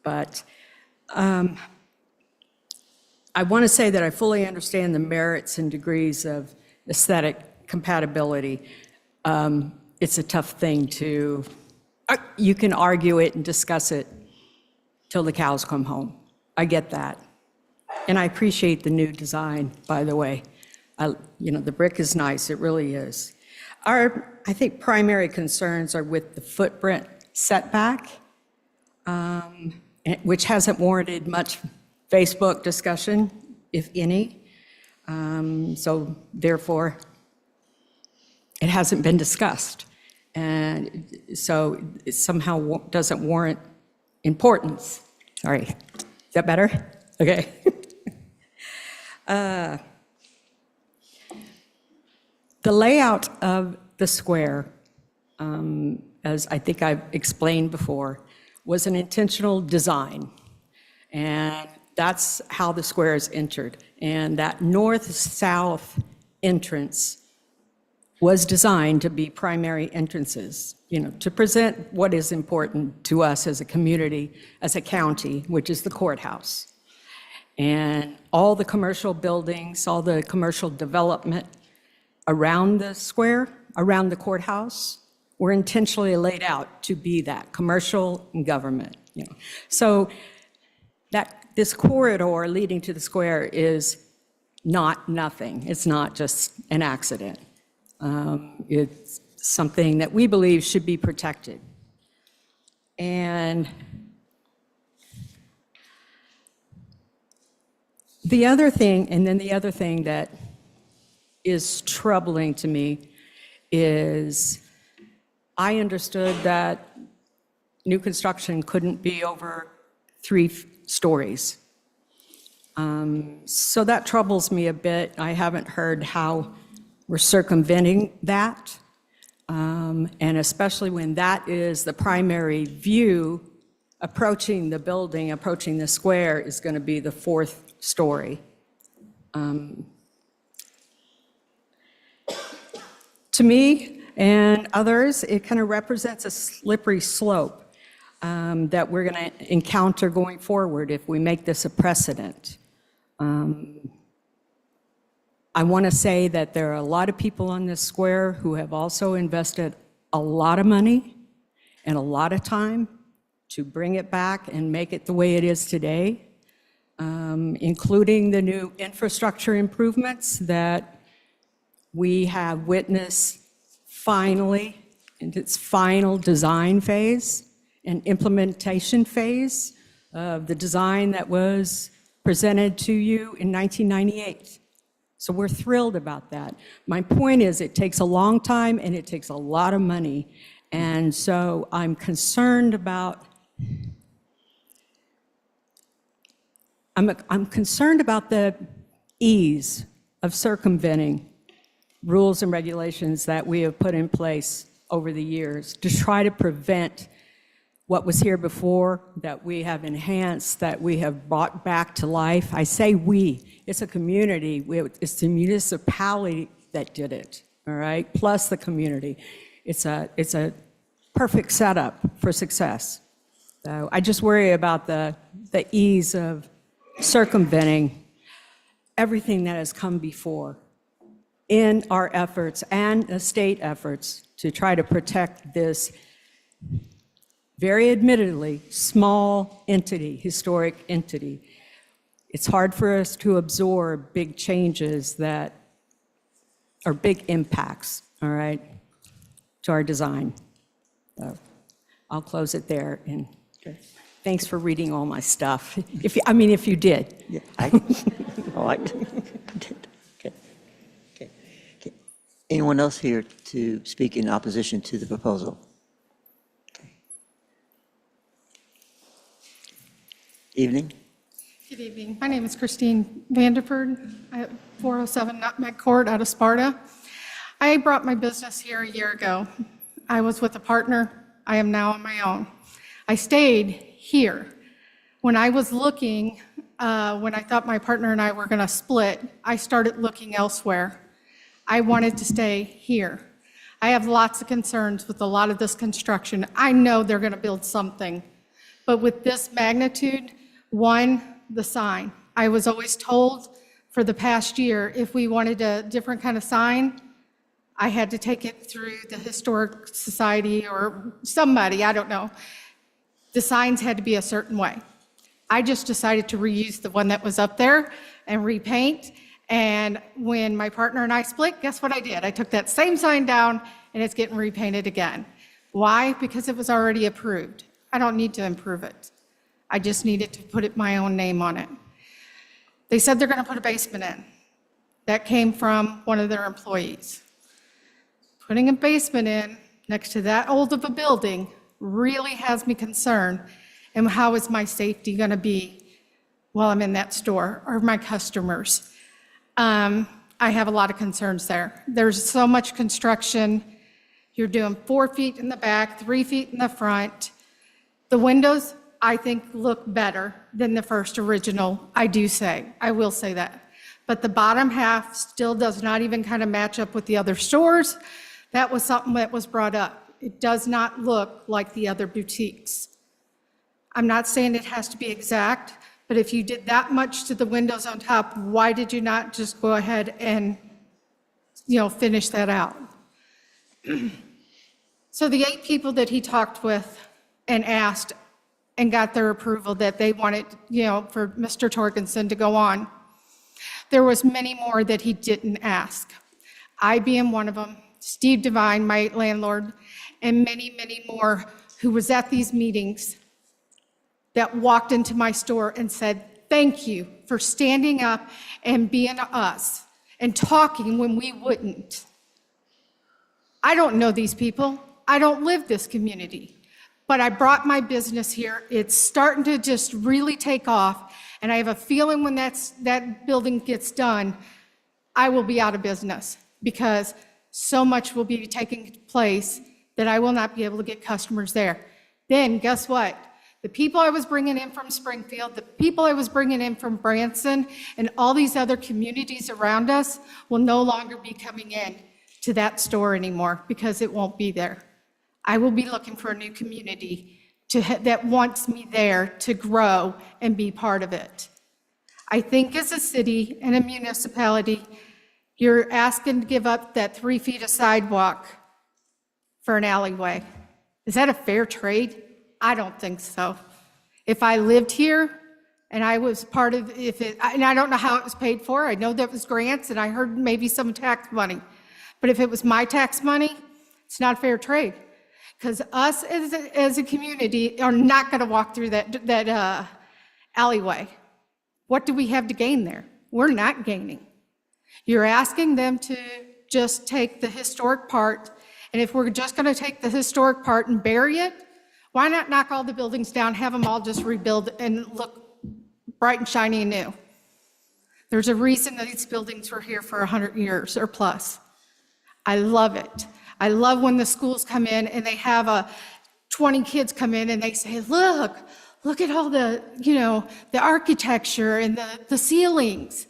but I want to say that I fully understand the merits and degrees of aesthetic compatibility. It's a tough thing to, you can argue it and discuss it till the cows come home. I get that. And I appreciate the new design, by the way. The brick is nice, it really is. Our, I think, primary concerns are with the footprint setback, which hasn't warranted much Facebook discussion, if any. So therefore, it hasn't been discussed. And so it somehow doesn't warrant importance. Sorry, is that better? Okay. The layout of the square, as I think I've explained before, was an intentional design. And that's how the square is entered. And that north-south entrance was designed to be primary entrances, to present what is important to us as a community, as a county, which is the courthouse. And all the commercial buildings, all the commercial development around the square, around the courthouse, were intentionally laid out to be that, commercial and government. So this corridor leading to the square is not nothing. It's not just an accident. something that we believe should be protected. And the other thing that is troubling to me is I understood that new construction couldn't be over 3 stories. So that troubles me a bit. I haven't heard how we're circumventing that. And especially when that is the primary view, approaching the building, approaching the square is going to be the 4th story. To me and others, it kind of represents a slippery slope that we're going to encounter going forward if we make this a precedent. I want to say that there are a lot of people on this square who have also invested a lot of money and a lot of time to bring it back and make it the way it is today, including the new infrastructure improvements that we have witnessed finally in its final design phase and implementation phase of the design that was presented to you in 1998. So we're thrilled about that. My point is it takes a long time and it takes a lot of money. And so I'm concerned about I'm concerned about the ease of circumventing rules and regulations that we have put in place over the years to try to prevent what was here before, that we have enhanced, that we have brought back to life. I say we, it's a community, it's the municipality that did it, all right? Plus the community. It's a perfect setup for success. So I just worry about the ease of circumventing everything that has come before in our efforts and the state efforts to try to protect this very admittedly small entity, historic entity. It's hard for us to absorb big changes that are big impacts, all right, to our design. So I'll close it there, and thanks for reading all my stuff. If you did. Yeah, all right. Okay. Anyone else here to speak in opposition to the proposal? Evening. Good evening. My name is Christine Vanderford at 407 Nutmeg Court out of Sparta. I brought my business here a year ago. I was with a partner. I am now on my own. I stayed here. When I was looking, when I thought my partner and I were going to split, I started looking elsewhere. I wanted to stay here. I have lots of concerns with a lot of this construction. I know they're going to build something, but with this magnitude, one, the sign. I was always told for the past year, if we wanted a different kind of sign, I had to take it through the Historic Society or somebody, I don't know. The signs had to be a certain way. I just decided to reuse the one that was up there and repaint. And when my partner and I split, guess what I did? I took that same sign down and it's getting repainted again. Why? Because it was already approved. I don't need to improve it. I just needed to put my own name on it. They said they're going to put a basement in. That came from one of their employees. Putting a basement in next to that old of a building really has me concerned. And how is my safety going to be while I'm in that store, or my customers? I have a lot of concerns there. There's so much construction. You're doing 4 feet in the back, 3 feet in the front. The windows, I think, look better than the first original, I will say that. But the bottom half still does not even kind of match up with the other stores. That was something that was brought up. It does not look like the other boutiques. I'm not saying it has to be exact, but if you did that much to the windows on top, why did you not just go ahead and, finish that out? So the 8 people that he talked with and asked and got their approval that they wanted, for Mr. Torgensen to go on, there was many more that he didn't ask. I being one of them, Steve Devine, my landlord, and many, many more who was at these meetings that walked into my store and said, thank you for standing up and being us and talking when we wouldn't. I don't know these people. I don't live this community, but I brought my business here. It's starting to just really take off, and I have a feeling when that building gets done, I will be out of business because so much will be taking place that I will not be able to get customers there. Then guess what? The people I was bringing in from Springfield, the people I was bringing in from Branson, and all these other communities around us will no longer be coming in to that store anymore because it won't be there. I will be looking for a new community that wants me there to grow and be part of it. I think as a city and a municipality, you're asking to give up that 3 feet of sidewalk for an alleyway. Is that a fair trade? I don't think so. If I lived here and I was part of, and I don't know how it was paid for, I know there was grants and I heard maybe some tax money, but if it was my tax money, it's not a fair trade. Because us as a community are not gonna walk through that alleyway. What do we have to gain there? We're not gaining. You're asking them to just take the historic part, and if we're just gonna take the historic part and bury it, why not knock all the buildings down, have them all just rebuild and look bright and shiny and new? There's a reason that these buildings were here for 100 years or plus. I love it. I love when the schools come in and they have 20 kids come in and they say, look at all the, the architecture and the ceilings.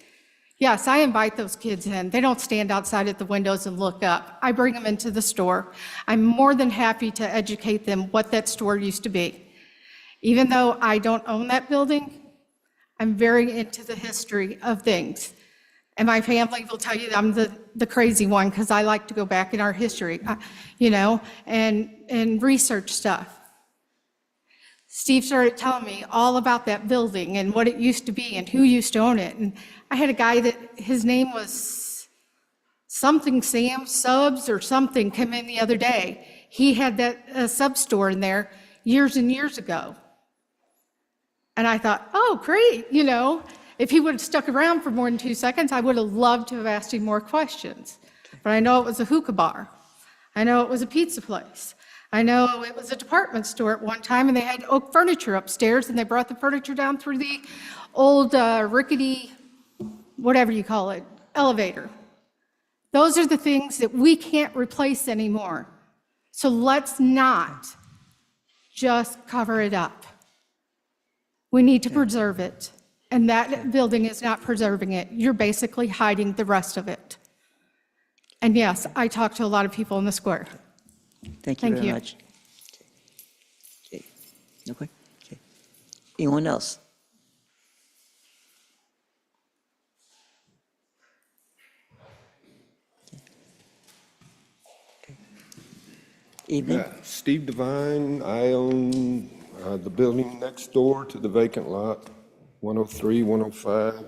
Yes, I invite those kids in. They don't stand outside at the windows and look up. I bring them into the store. I'm more than happy to educate them what that store used to be. Even though I don't own that building, I'm very into the history of things. And my family will tell you that I'm the crazy one because I like to go back in our history, and research stuff. Steve started telling me all about that building and what it used to be and who used to own it. And I had a guy that his name was something Sam Subs or something come in the other day. He had that sub store in there years and years ago. And I thought, oh, great, If he would have stuck around for more than 2 seconds, I would have loved to have asked him more questions. But I know it was a hookah bar. I know it was a pizza place. I know it was a department store at one time, and they had oak furniture upstairs, and they brought the furniture down through the old rickety, whatever you call it, elevator. Those are the things that we can't replace anymore. So let's not just cover it up. We need to preserve it. And that building is not preserving it. You're basically hiding the rest of it. And yes, I talked to a lot of people in the square. Thank you very much. Okay. Okay. Anyone else? Evening. Yeah, Steve Devine, I own the building next door to the vacant lot, 103, 105.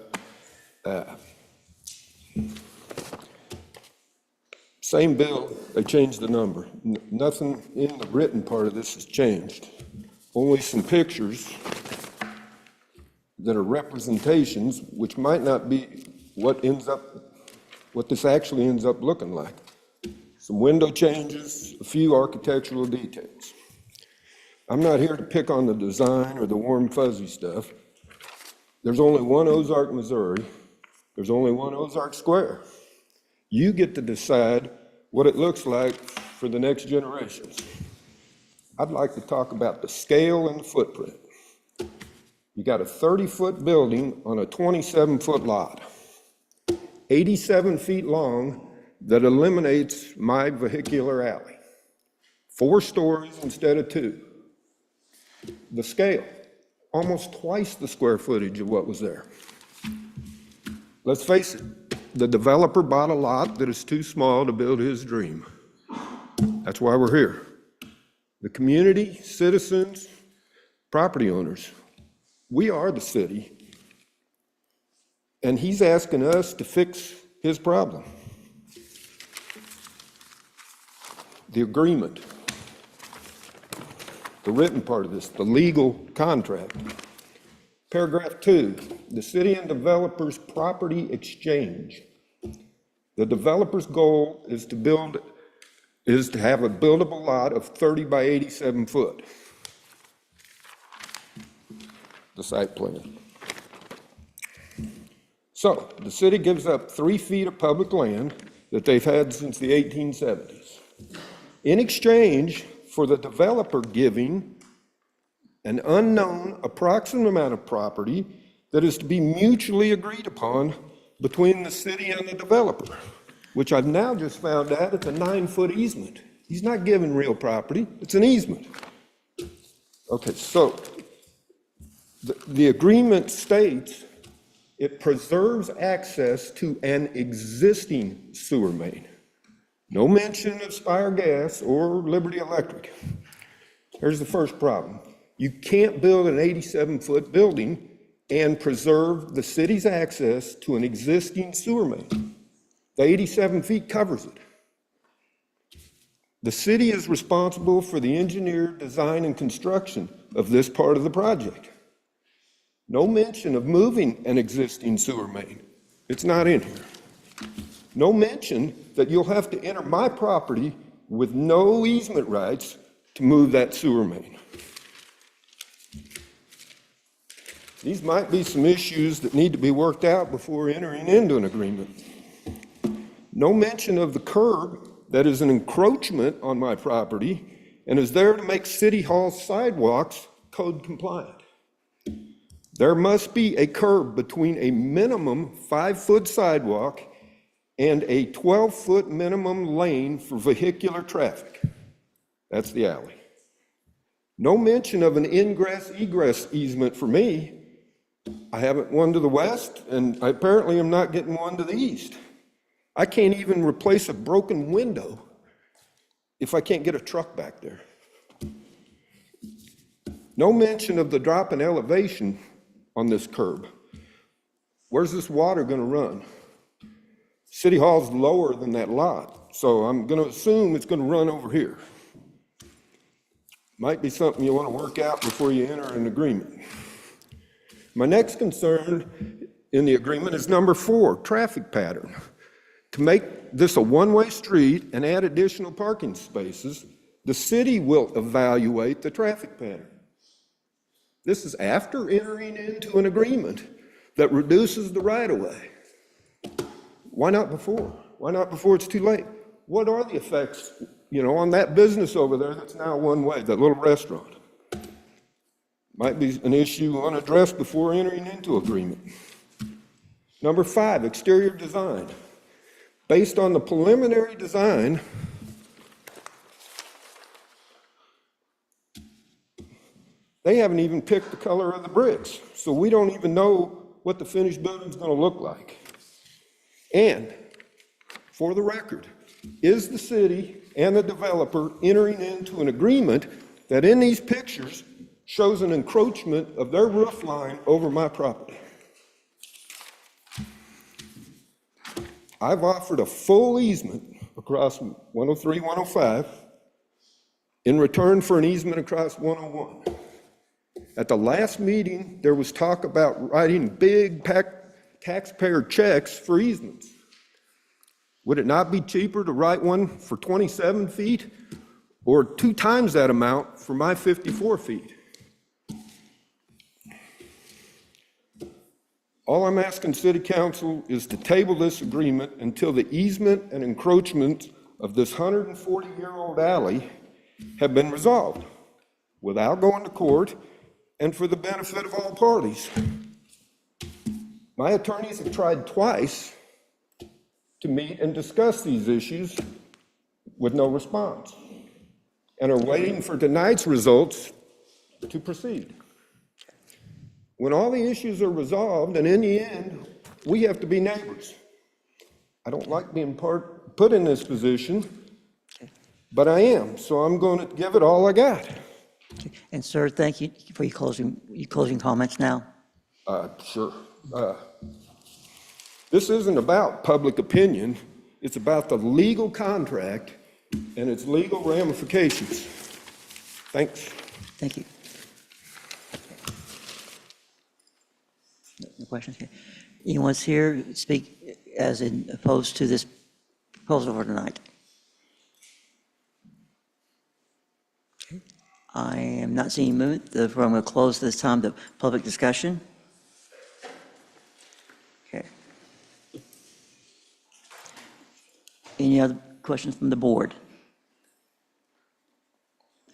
Same bill, they changed the number. Nothing in the written part of this has changed. Only some pictures that are representations, which might not be what this actually ends up looking like. Some window changes, a few architectural details. I'm not here to pick on the design or the warm fuzzy stuff. There's only one Ozark, Missouri. There's only one Ozark Square. You get to decide what it looks like for the next generations. I'd like to talk about the scale and the footprint. You got a 30-foot building on a 27-foot lot, 87 feet long, that eliminates my vehicular alley. 4 stories instead of 2. The scale, almost twice the square footage of what was there. Let's face it, the developer bought a lot that is too small to build his dream. That's why we're here. The community, citizens, property owners, we are the city, and he's asking us to fix his problem. the agreement, the written part of this, the legal contract. Paragraph 2, the city and developer's property exchange. The developer's goal is to have a buildable lot of 30 by 87 foot. The site plan. So the city gives up 3 feet of public land that they've had since the 1870s in exchange for the developer giving an unknown approximate amount of property that is to be mutually agreed upon between the city and the developer, which I've now just found out it's a 9-foot easement. He's not giving real property, it's an easement. Okay, so the agreement states it preserves access to an existing sewer main. No mention of Spire Gas or Liberty Electric. Here's the first problem. You can't build an 87-foot building and preserve the city's access to an existing sewer main. The 87 feet covers it. The city is responsible for the engineer, design, and construction of this part of the project. No mention of moving an existing sewer main. It's not in here. No mention that you'll have to enter my property with no easement rights to move that sewer main. These might be some issues that need to be worked out before entering into an agreement. No mention of the curb that is an encroachment on my property and is there to make City Hall sidewalks code compliant. There must be a curb between a minimum 5-foot sidewalk and a 12-foot minimum lane for vehicular traffic. That's the alley. No mention of an ingress-egress easement for me. I haven't one to the west, and I apparently am not getting one to the east. I can't even replace a broken window if I can't get a truck back there. No mention of the drop in elevation on this curb. Where's this water going to run? City Hall's lower than that lot, so I'm going to assume it's going to run over here. Might be something you want to work out before you enter an agreement. My next concern in the agreement is number 4, traffic pattern. To make this a one-way street and add additional parking spaces, the city will evaluate the traffic pattern. This is after entering into an agreement that reduces the right-of-way. Why not before? Why not before it's too late? What are the effects, on that business over there that's now one way, that little restaurant? Might be an issue unaddressed before entering into agreement. Number 5, exterior design. Based on the preliminary design, they haven't even picked the color of the bricks, so we don't even know what the finished building's going to look like. And for the record, is the city and the developer entering into an agreement that in these pictures shows an encroachment of their roof line over my property? I've offered a full easement across 103, 105 in return for an easement across 101. At the last meeting, there was talk about writing big taxpayer checks for easements. Would it not be cheaper to write one for 27 feet or 2 times that amount for my 54 feet? All I'm asking City Council is to table this agreement until the easement and encroachment of this 140-year-old alley have been resolved without going to court and for the benefit of all parties. My attorneys have tried twice to meet and discuss these issues with no response and are waiting for tonight's results to proceed. When all the issues are resolved, and in the end, we have to be neighbors. I don't like being put in this position, but I am, so I'm going to give it all I got. And sir, thank you for your closing comments now. Sure. This isn't about public opinion. It's about the legal contract and its legal ramifications. Thanks. Thank you. No questions? Okay. Anyone's here to speak as in opposed to this proposal for tonight? Okay. I am not seeing movement, therefore I'm going to close this time the public discussion. Okay. Any other questions from the board?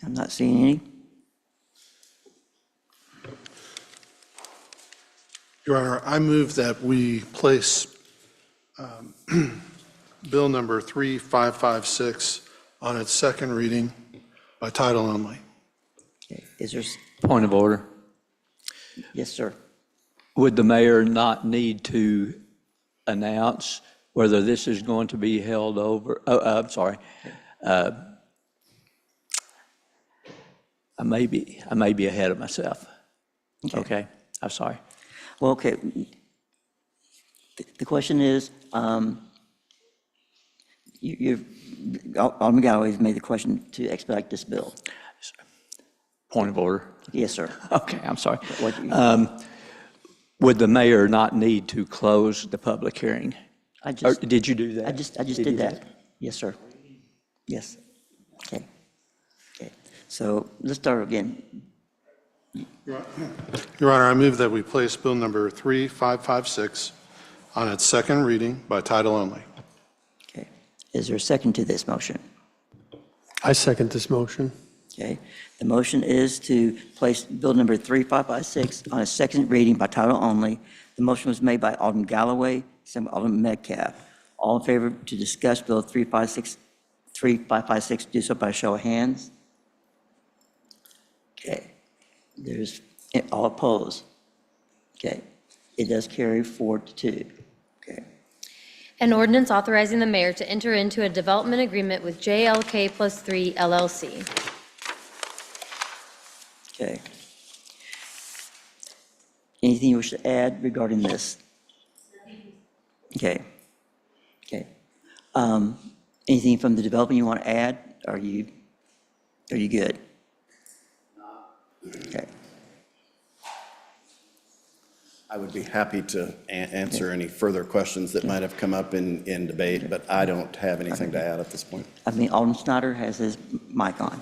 I'm not seeing any. Your Honor, I move that we place Bill number 3556 on its second reading by title only. Okay. Is there, Point of order. yes, sir. Would the mayor not need to announce whether this is going to be held over? I'm sorry. I may be ahead of myself. Okay, I'm sorry. Well, okay. The question is, Alderman Galloway's made the question to expedite this bill. Point of order. Yes, sir. Okay, I'm sorry. Would the mayor not need to close the public hearing? Or did you do that? I just did that. Yes, sir. Yes. Okay. Okay. So let's start again. Your Honor, I move that we place Bill number 3556 on its second reading by title only. Okay. Is there a second to this motion? I second this motion. Okay. The motion is to place Bill number 3556 on its second reading by title only. The motion was made by Alderman Galloway, second by Alderman Metcalf. All in favor to discuss Bill 3556, do so by show of hands. Okay. There's, all opposed. Okay. It does carry 4-2. Okay. An ordinance authorizing the mayor to enter into a development agreement with JLK+3 LLC. Okay. Anything you wish to add regarding this? Okay. Okay. Anything from the development you want to add? Are you good? Okay. I would be happy to answer any further questions that might have come up in debate, but I don't have anything to add at this point. I mean, Alderman Snyder has his mic on.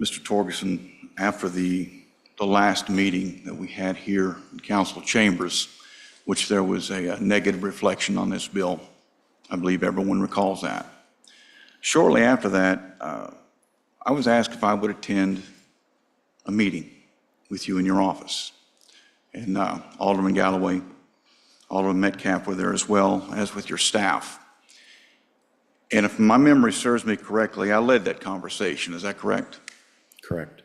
Mr. Torgerson, after the last meeting that we had here in council chambers, which there was a negative reflection on this bill, I believe everyone recalls that. Shortly after that, I was asked if I would attend a meeting with you in your office. And Alderman Galloway, Alderman Metcalf were there as well as with your staff. And if my memory serves me correctly, I led that conversation. Is that correct? Correct.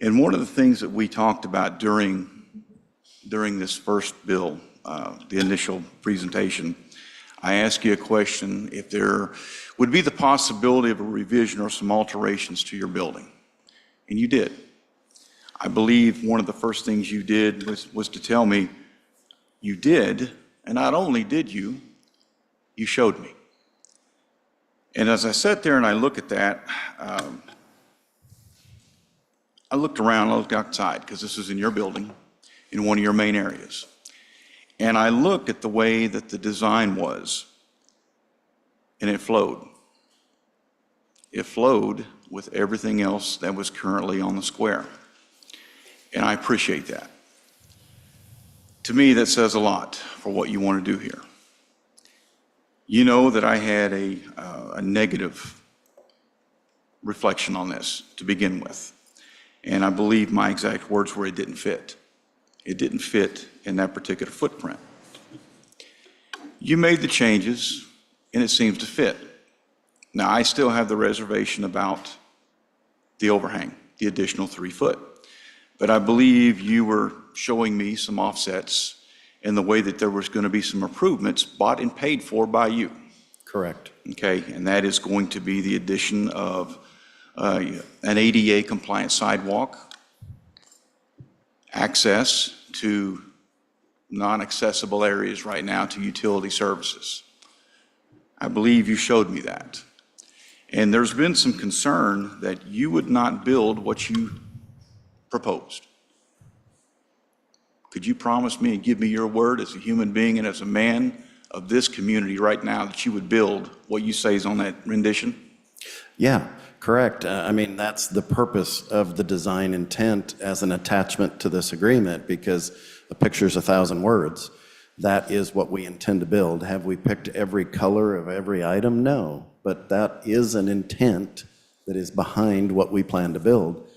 And one of the things that we talked about during this first bill, the initial presentation, I asked you a question if there would be the possibility of a revision or some alterations to your building. And you did. I believe one of the first things you did was to tell me you did, and not only did you showed me. And as I sat there and I look at that, I looked around, I looked outside, because this is in your building, in one of your main areas. And I looked at the way that the design was, and it flowed. It flowed with everything else that was currently on the square. And I appreciate that. To me, that says a lot for what you want to do here. You know that I had a negative reflection on this to begin with. And I believe my exact words were it didn't fit. It didn't fit in that particular footprint. You made the changes, and it seems to fit. Now, I still have the reservation about the overhang, the additional 3 foot. But I believe you were showing me some offsets in the way that there was going to be some improvements bought and paid for by you. Correct. Okay, and that is going to be the addition of an ADA compliant sidewalk, access to non-accessible areas right now to utility services. I believe you showed me that. And there's been some concern that you would not build what you proposed. Could you promise me and give me your word as a human being and as a man of this community right now that you would build what you say is on that rendition? Yeah, correct. I mean, that's the purpose of the design intent as an attachment to this agreement, because a picture's 1,000 words. That is what we intend to build. Have we picked every color of every item? No, but that is an intent that is behind what we plan to build.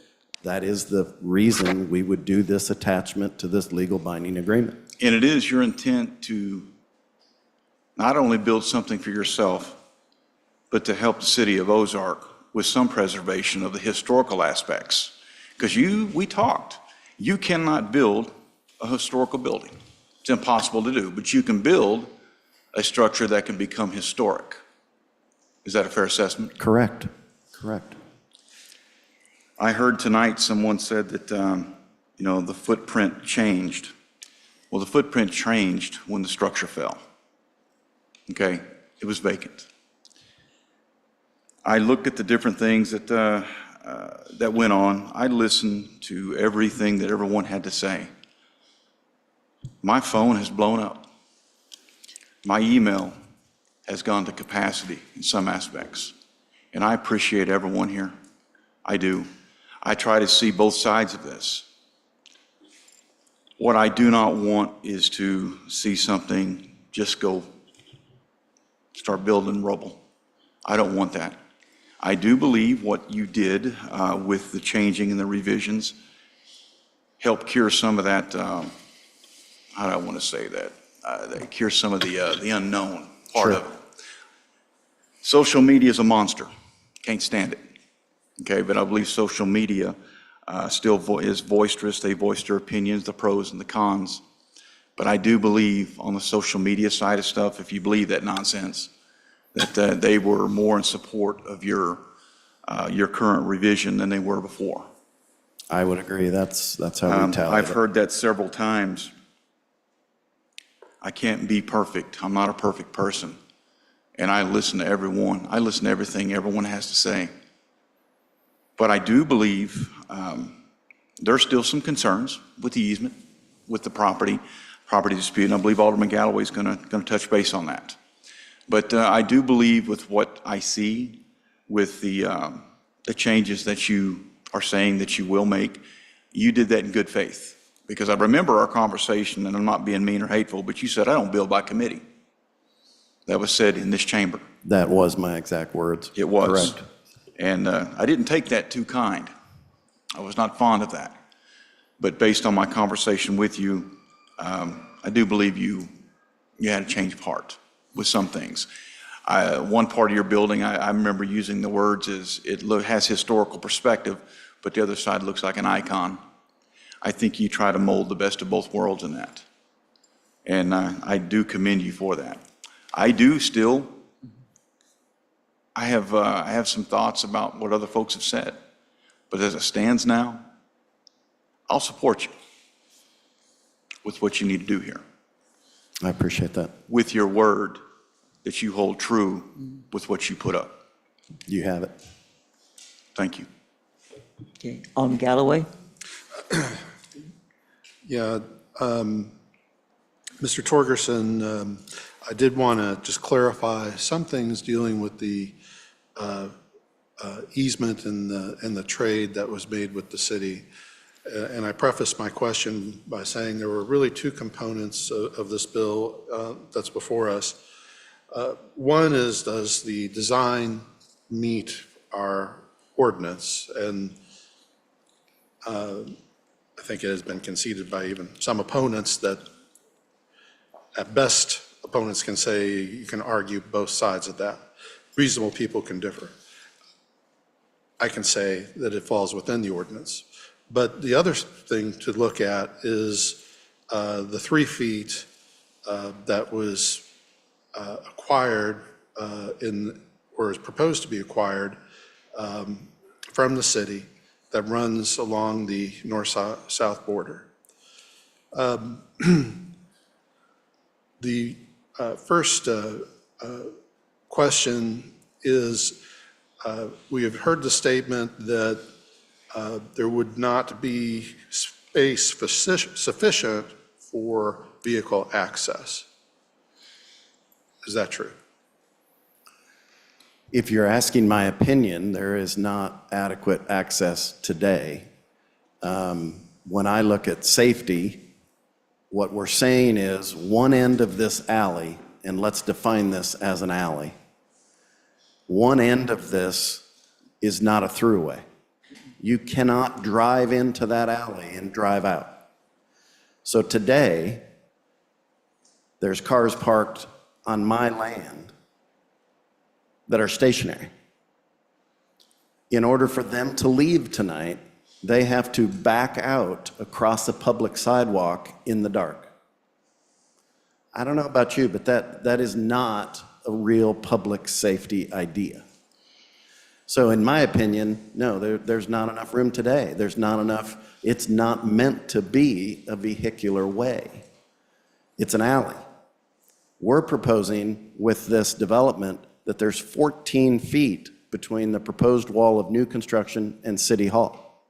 That is the reason we would do this attachment to this legal binding agreement. And it is your intent to not only build something for yourself, but to help the city of Ozark with some preservation of the historical aspects. Because we talked, you cannot build a historical building. It's impossible to do, but you can build a structure that can become historic. Is that a fair assessment? Correct, correct. I heard tonight someone said that, the footprint changed. Well, the footprint changed when the structure fell. Okay, it was vacant. I looked at the different things that went on. I listened to everything that everyone had to say. My phone has blown up. My email has gone to capacity in some aspects. And I appreciate everyone here. I do. I try to see both sides of this. What I do not want is to see something just go start building rubble. I don't want that. I do believe what you did with the changing and the revisions helped cure some of that, how do I want to say that? That cure some of the unknown part of it. Social media is a monster. Can't stand it. Okay, but I believe social media still is boisterous. They voice their opinions, the pros and the cons. But I do believe on the social media side of stuff, if you believe that nonsense, that they were more in support of your current revision than they were before. I would agree. That's how we tally I've heard that several times. I can't be perfect. I'm not a perfect person. And I listen to everyone. I listen to everything everyone has to say. But I do believe there's still some concerns with the easement, with the property dispute, and I believe Alderman Galloway is going to touch base on that. But I do believe with what I see, with the changes that you are saying that you will make, you did that in good faith. Because I remember our conversation, and I'm not being mean or hateful, but you said, I don't build by committee. That was said in this chamber. That was my exact words. It was. Correct. And I didn't take that too kind. I was not fond of that. But based on my conversation with you, I do believe you had to change part with some things. One part of your building, I remember using the words is has historical perspective, but the other side looks like an icon. I think you try to mold the best of both worlds in that. And I do commend you for that. I do still, I have some thoughts about what other folks have said, but as it stands now, I'll support you with what you need to do here. I appreciate that. With your word that you hold true with what you put up. You have it. Thank you. Okay, Alderman Galloway? Yeah, Mr. Torgerson, I did want to just clarify some things dealing with the easement and the trade that was made with the city. And I prefaced my question by saying there were really two components of this bill that's before us. One is, does the design meet our ordinance? And I think it has been conceded by even some opponents that at best, opponents can say you can argue both sides of that. Reasonable people can differ. I can say that it falls within the ordinance. But the other thing to look at is the 3 feet that was acquired or is proposed to be acquired from the city that runs along the north-south border. The first question is, we have heard the statement that there would not be space sufficient for vehicle access. Is that true? If you're asking my opinion, there is not adequate access today. When I look at safety, what we're saying is one end of this alley, and let's define this as an alley, one end of this is not a throughway. You cannot drive into that alley and drive out. So today, there's cars parked on my land that are stationary. In order for them to leave tonight, they have to back out across a public sidewalk in the dark. I don't know about you, but that is not a real public safety idea. So in my opinion, no, there's not enough room today. There's not enough, it's not meant to be a vehicular way. It's an alley. We're proposing with this development that there's 14 feet between the proposed wall of new construction and City Hall.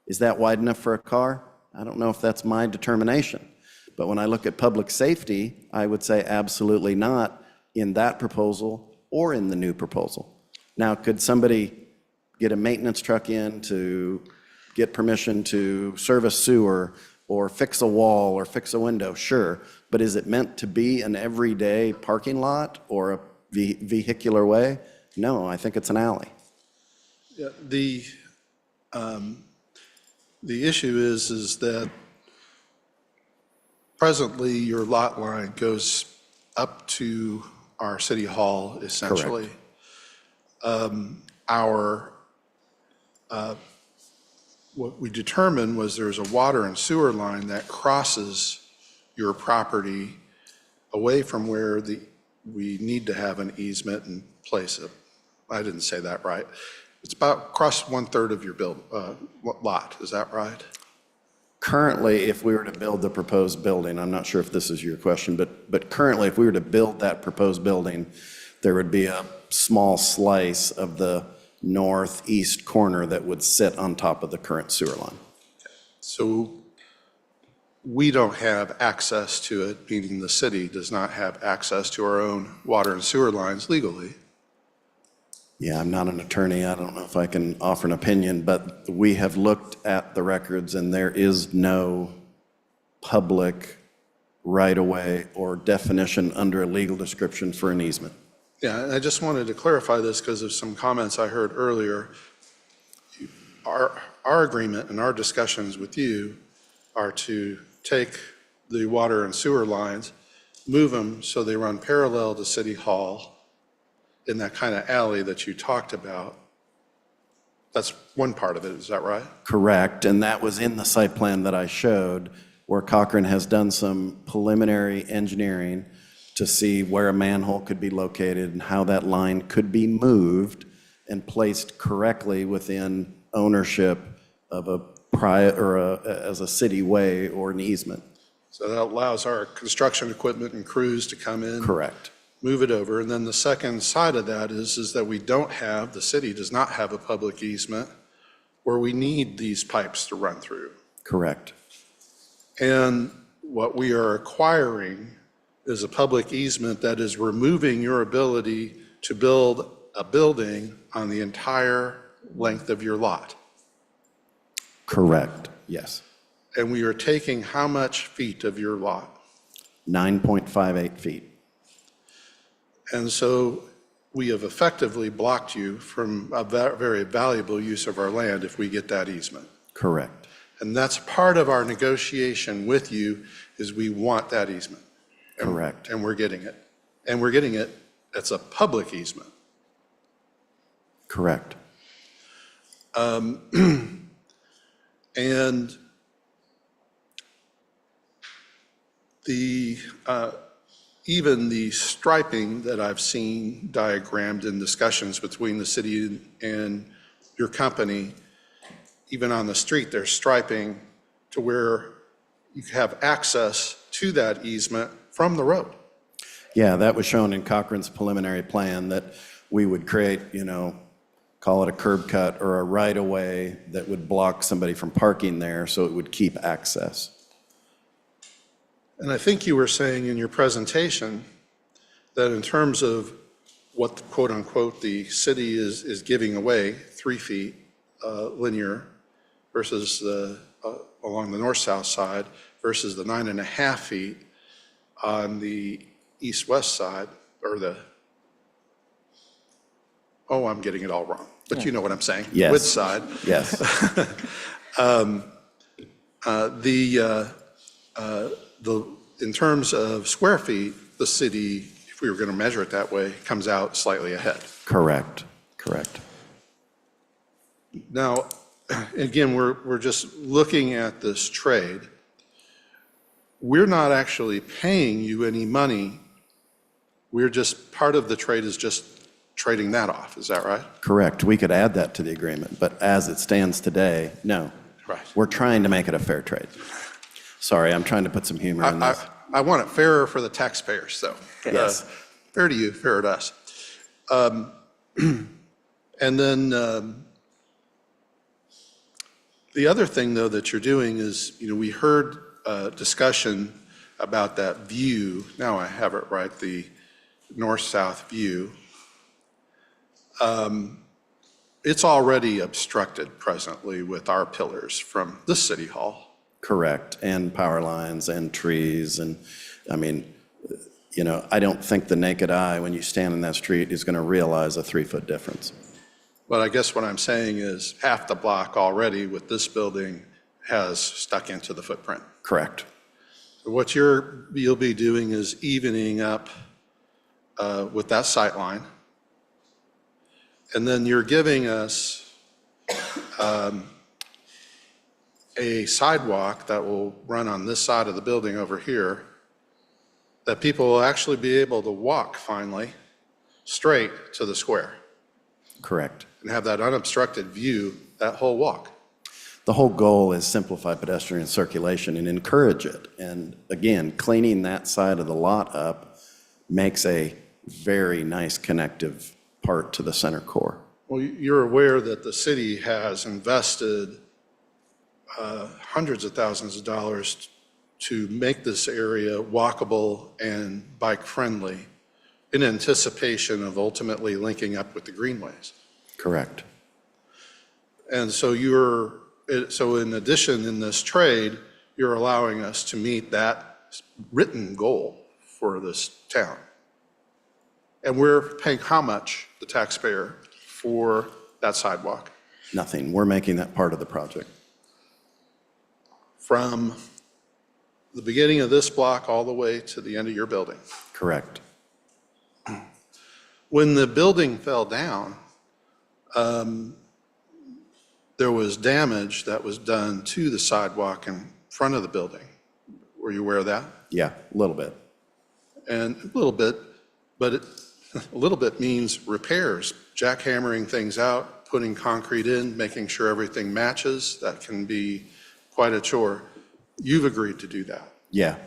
Is that wide enough for a car? I don't know if that's my determination. But when I look at public safety, I would say absolutely not in that proposal or in the new proposal. Now, could somebody get a maintenance truck in to get permission to service sewer or fix a wall or fix a window? Sure. But is it meant to be an everyday parking lot or a vehicular way? No, I think it's an alley. Yeah, the issue is that presently your lot line goes up to our City Hall, essentially. What we determined was there's a water and sewer line that crosses your property away from where we need to have an easement and place it. I didn't say that right. It's about across 1/3 of your lot, is that right? Currently, if we were to build the proposed building, I'm not sure if this is your question, but currently, if we were to build that proposed building, there would be a small slice of the northeast corner that would sit on top of the current sewer line. So we don't have access to it, meaning the city does not have access to our own water and sewer lines legally. Yeah, I'm not an attorney. I don't know if I can offer an opinion, but we have looked at the records and there is no public right-of-way or definition under a legal description for an easement. Yeah, and I just wanted to clarify this because of some comments I heard earlier. Our agreement and our discussions with you are to take the water and sewer lines, move them so they run parallel to City Hall in that kind of alley that you talked about. That's one part of it, is that right? Correct, and that was in the site plan that I showed, where Cochran has done some preliminary engineering to see where a manhole could be located and how that line could be moved and placed correctly within ownership of a as a city way or an easement. So that allows our construction equipment and crews to come in. Correct. Move it over. And then the second side of that is that the city does not have a public easement where we need these pipes to run through. Correct. And what we are acquiring is a public easement that is removing your ability to build a building on the entire length of your lot. Correct, yes. And we are taking how much feet of your lot? 9.58 feet. And so we have effectively blocked you from a very valuable use of our land if we get that easement. Correct. And that's part of our negotiation with you, is we want that easement. Correct. And we're getting it. And we're getting it, it's a public easement. Correct. And even the striping that I've seen diagrammed in discussions between the city and your company, even on the street, there's striping to where you have access to that easement from the road. Yeah, that was shown in Cochran's preliminary plan, that we would create, call it a curb cut or a right-of-way that would block somebody from parking there, so it would keep access. And I think you were saying in your presentation that in terms of what, quote unquote, the city is giving away, 3 feet linear versus along the north-south side versus the 9.5 feet on the east-west side, or I'm getting it all wrong, but you know what I'm saying. Yes. Width side. Yes. In terms of square feet, the city, if we were going to measure it that way, comes out slightly ahead. Correct. Now, again, we're just looking at this trade. We're not actually paying you any money. We're just, part of the trade is just trading that off. Is that right? Correct. We could add that to the agreement, but as it stands today, no. Right. We're trying to make it a fair trade. Sorry, I'm trying to put some humor in this. I want it fairer for the taxpayers, though. Yes. Fair to you, fair to us. And then the other thing, though, that you're doing is, we heard discussion about that view. Now I have it right, the north-south view. It's already obstructed presently with our pillars from the city hall. Correct, and power lines and trees, and, I don't think the naked eye, when you stand in that street, is going to realize a 3-foot difference. But I guess what I'm saying is half the block already with this building has stuck into the footprint. Correct. So what you'll be doing is evening up with that sight line. And then you're giving us a sidewalk that will run on this side of the building over here, that people will actually be able to walk finally straight to the square. Correct. And have that unobstructed view that whole walk. The whole goal is simplify pedestrian circulation and encourage it. And again, cleaning that side of the lot up makes a very nice connective part to the center core. Well, you're aware that the city has invested hundreds of thousands of dollars to make this area walkable and bike-friendly in anticipation of ultimately linking up with the greenways. Correct. And so so in addition, in this trade, you're allowing us to meet that written goal for this town. And we're paying how much, the taxpayer, for that sidewalk? Nothing. We're making that part of the project. From the beginning of this block all the way to the end of your building. Correct. When the building fell down, there was damage that was done to the sidewalk in front of the building. Were you aware of that? Yeah, a little bit. And a little bit, but a little bit means repairs, jackhammering things out, putting concrete in, making sure everything matches. That can be quite a chore. You've agreed to do that. Yeah.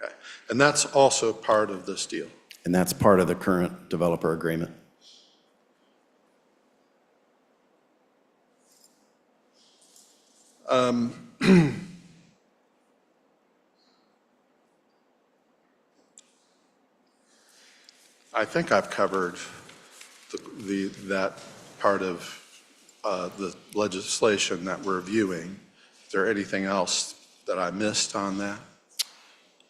Okay. And that's also part of this deal. And that's part of the current developer agreement. I think I've covered that part of the legislation that we're viewing. Is there anything else that I missed on that?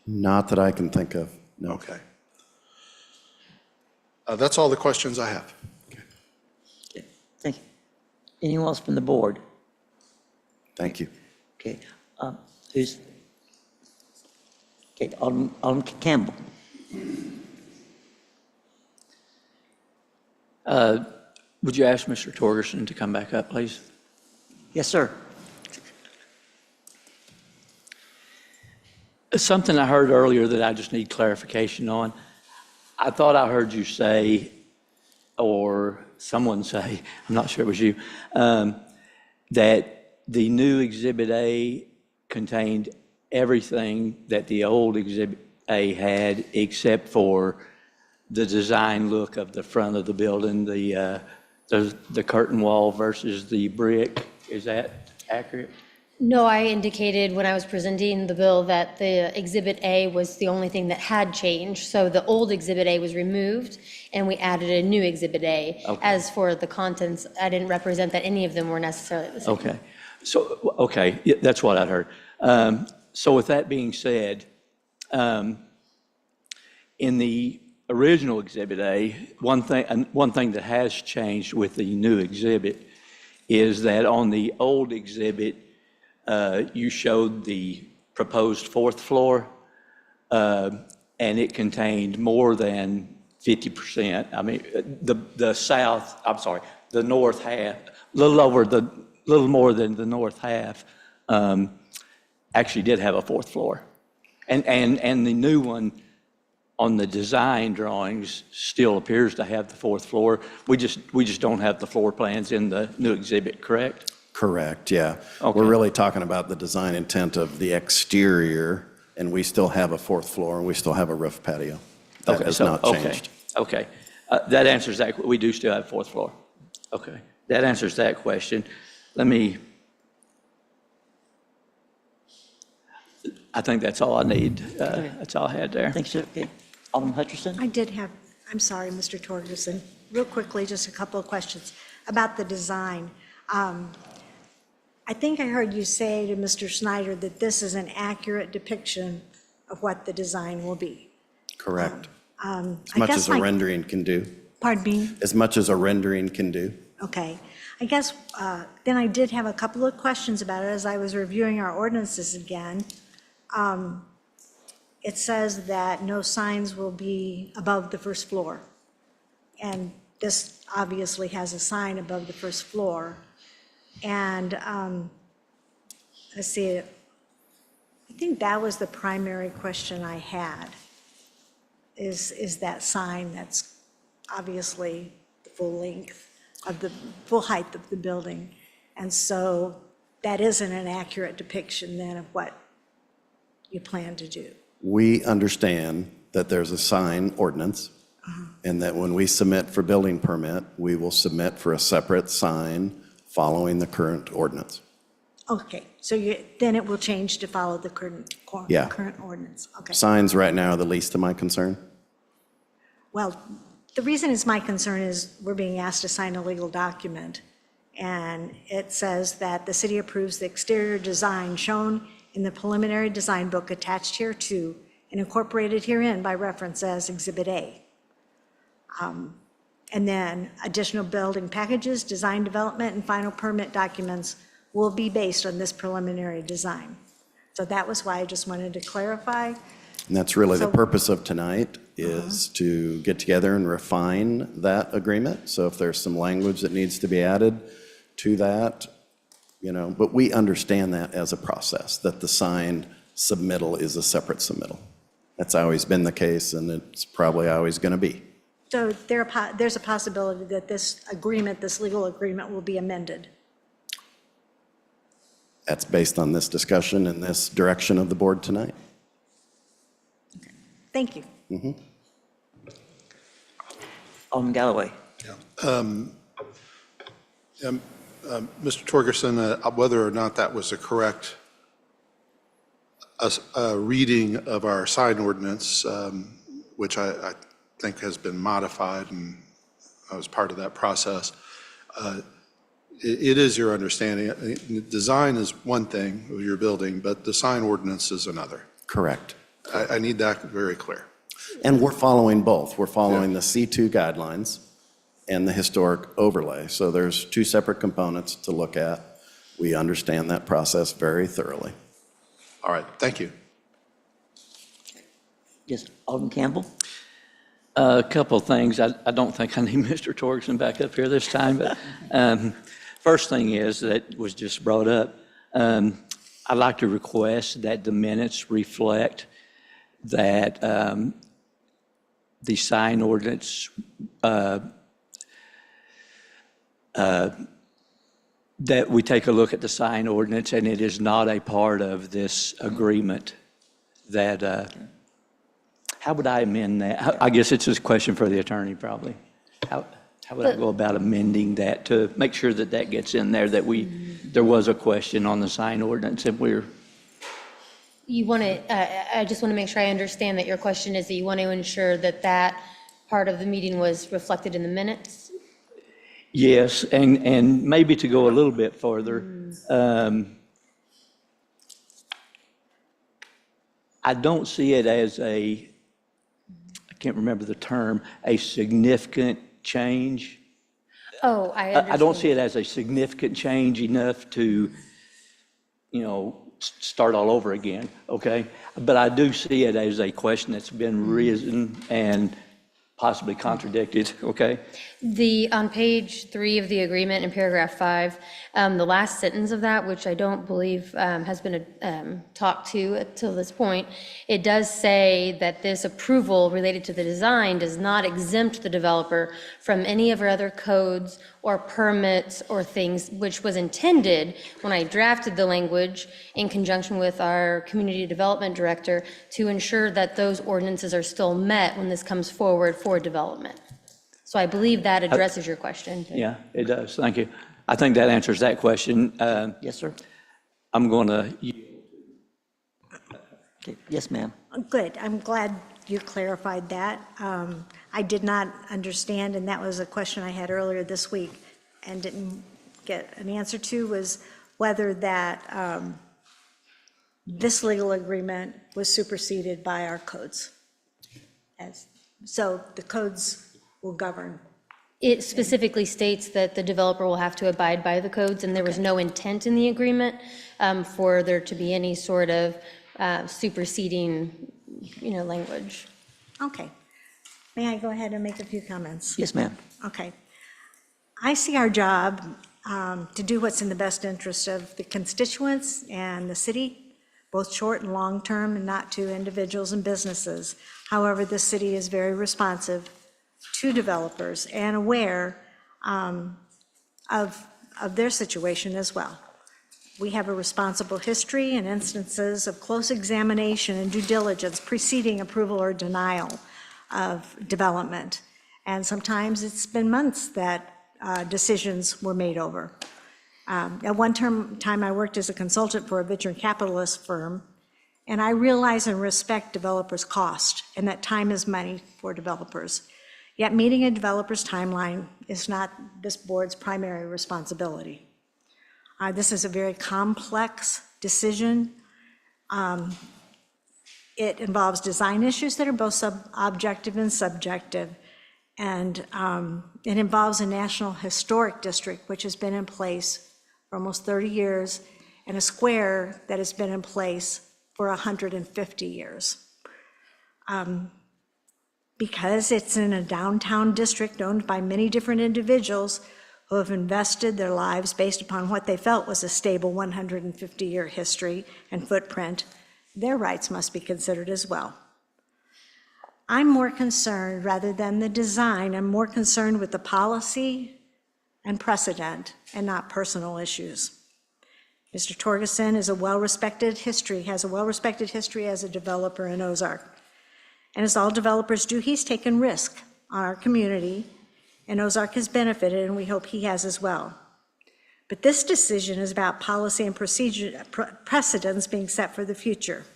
Not that I can think of, no. Okay. That's all the questions I have. Okay, thank you. Anyone else from the board? Thank you. Okay, Alderman Campbell. Would you ask Mr. Torgerson to come back up, please? Yes, sir. Something I heard earlier that I just need clarification on. I thought I heard you say, or someone say, I'm not sure it was you, that the new Exhibit A contained everything that the old Exhibit A had, except for the design look of the front of the building, the curtain wall versus the brick. Is that accurate? No, I indicated when I was presenting the bill that the Exhibit A was the only thing that had changed. So the old Exhibit A was removed, and we added a new Exhibit A. Okay. As for the contents, I didn't represent that any of them were necessarily the same. Okay. So, okay, yeah, that's what I'd heard. So with that being said, in the original Exhibit A, one thing that has changed with the new exhibit is that on the old exhibit, you showed the proposed fourth floor, and it contained more than 50%. I mean, the north half, little more than the north half, actually did have a fourth floor. And the new one on the design drawings still appears to have the fourth floor. We just don't have the floor plans in the new exhibit, correct? Correct, yeah. Okay. We're really talking about the design intent of the exterior, and we still have a fourth floor, and we still have a roof patio. That has not changed. Okay, that answers that. We do still have fourth floor. Okay, that answers that question. I think that's all I need. That's all I had there. Thanks, sir. Okay. Alderman Hutcherson? I did have, I'm sorry, Mr. Torgerson, real quickly, just a couple of questions about the design. I think I heard you say to Mr. Snyder that this is an accurate depiction of what the design will be. Correct. I As much guess as a rendering can do. Pardon me? As much as a rendering can do. Okay. I guess then I did have a couple of questions about it as I was reviewing our ordinances again. It says that no signs will be above the first floor. And this obviously has a sign above the first floor. And let's see, I think that was the primary question I had, is that sign that's obviously the full length of the full height of the building. And so that isn't an accurate depiction then of what you plan to do. We understand that there's a sign ordinance, and that when we submit for building permit, we will submit for a separate sign following the current ordinance. Okay, so then it will change to follow the current Yeah. current ordinance. Okay. Signs right now are the least of my concern. Well, the reason it's my concern is we're being asked to sign a legal document, and it says that the city approves the exterior design shown in the preliminary design book attached here to and incorporated herein by reference as Exhibit A. And then additional building packages, design development, and final permit documents will be based on this preliminary design. So that was why I just wanted to clarify. And that's really the So- purpose of tonight, is to get together and refine that agreement. So if there's some language that needs to be added to that, but we understand that as a process, that the sign submittal is a separate submittal. That's always been the case, and it's probably always going to be. So there's a possibility that this agreement, this legal agreement, will be amended. That's based on this discussion and this direction of the board tonight. Thank you. Alderman Galloway? Mr. Torgerson, whether or not that was a correct reading of our sign ordinance, which I think has been modified, and I was part of that process. It is your understanding, design is one thing of your building, but the sign ordinance is another. Correct. I need that very clear. And we're following both. We're following the C2 guidelines and the historic overlay. So there's two separate components to look at. We understand that process very thoroughly. All right, thank you. Yes, Alderman Campbell? A couple of things. I don't think I need Mr. Torgerson back up here this time, but first thing is that was just brought up. I'd like to request that the minutes reflect that the sign ordinance that we take a look at the sign ordinance, and it is not a part of this agreement that How would I amend that? I guess it's just a question for the attorney, probably. How would I go about amending that to make sure that that gets in there, that there was a question on the sign ordinance, and we're, You want to, I just want to make sure I understand that your question is that you want to ensure that that part of the meeting was reflected in the minutes? yes, and maybe to go a little bit further, I don't see it as I can't remember the term, a significant change. Oh, I understand. I don't see it as a significant change enough to, start all over again, okay? But I do see it as a question that's been risen and possibly contradicted, okay? On page 3 of the agreement in paragraph 5, the last sentence of that, which I don't believe has been talked to till this point, it does say that this approval related to the design does not exempt the developer from any of our other codes or permits or things, which was intended when I drafted the language in conjunction with our community development director to ensure that those ordinances are still met when this comes forward for development. So I believe that addresses your question. Yeah, it does, thank you. I think that answers that question. Yes, sir. I'm going to, Okay. Yes, ma'am. Good, I'm glad you clarified that. I did not understand, and that was a question I had earlier this week and didn't get an answer to, was whether that this legal agreement was superseded by our codes. So the codes will govern. It specifically states that the developer will have to abide by the codes, and there was no intent in the agreement for there to be any sort of superseding, language. Okay. May I go ahead and make a few comments? Yes, ma'am. Okay. I see our job to do what's in the best interest of the constituents and the city, both short and long term, and not to individuals and businesses. However, the city is very responsive to developers and aware of their situation as well. We have a responsible history and instances of close examination and due diligence preceding approval or denial of development. And sometimes it's been months that decisions were made over. At one time, I worked as a consultant for a venture capitalist firm, and I realize and respect developers' cost, and that time is money for developers. Yet meeting a developer's timeline is not this board's primary responsibility. This is a very complex decision. It involves design issues that are both objective and subjective, and it involves a National Historic District, which has been in place for almost 30 years, and a square that has been in place for 150 years. Because it's in a downtown district owned by many different individuals who have invested their lives based upon what they felt was a stable 150-year history and footprint, their rights must be considered as well. I'm more concerned, rather than the design, I'm more concerned with the policy and precedent and not personal issues. Mr. Torgerson is has a well-respected history as a developer in Ozark. And as all developers do, he's taken risk on our community, and Ozark has benefited, and we hope he has as well. But this decision is about policy and precedents being set for the future.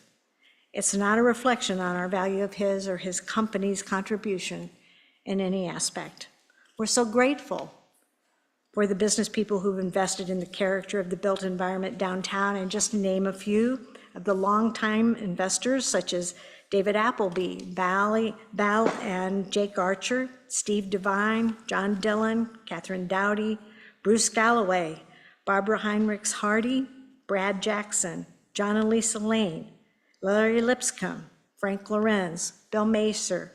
It's not a reflection on our value of his or his company's contribution in any aspect. We're so grateful for the business people who've invested in the character of the built environment downtown, and just to name a few of the longtime investors, such as David Appleby, Val and Jake Archer, Steve Devine, John Dillon, Catherine Dowdy, Bruce Galloway, Barbara Heinrichs Hardy, Brad Jackson, John and Lisa Lane, Larry Lipscomb, Frank Lorenz, Bill Macer,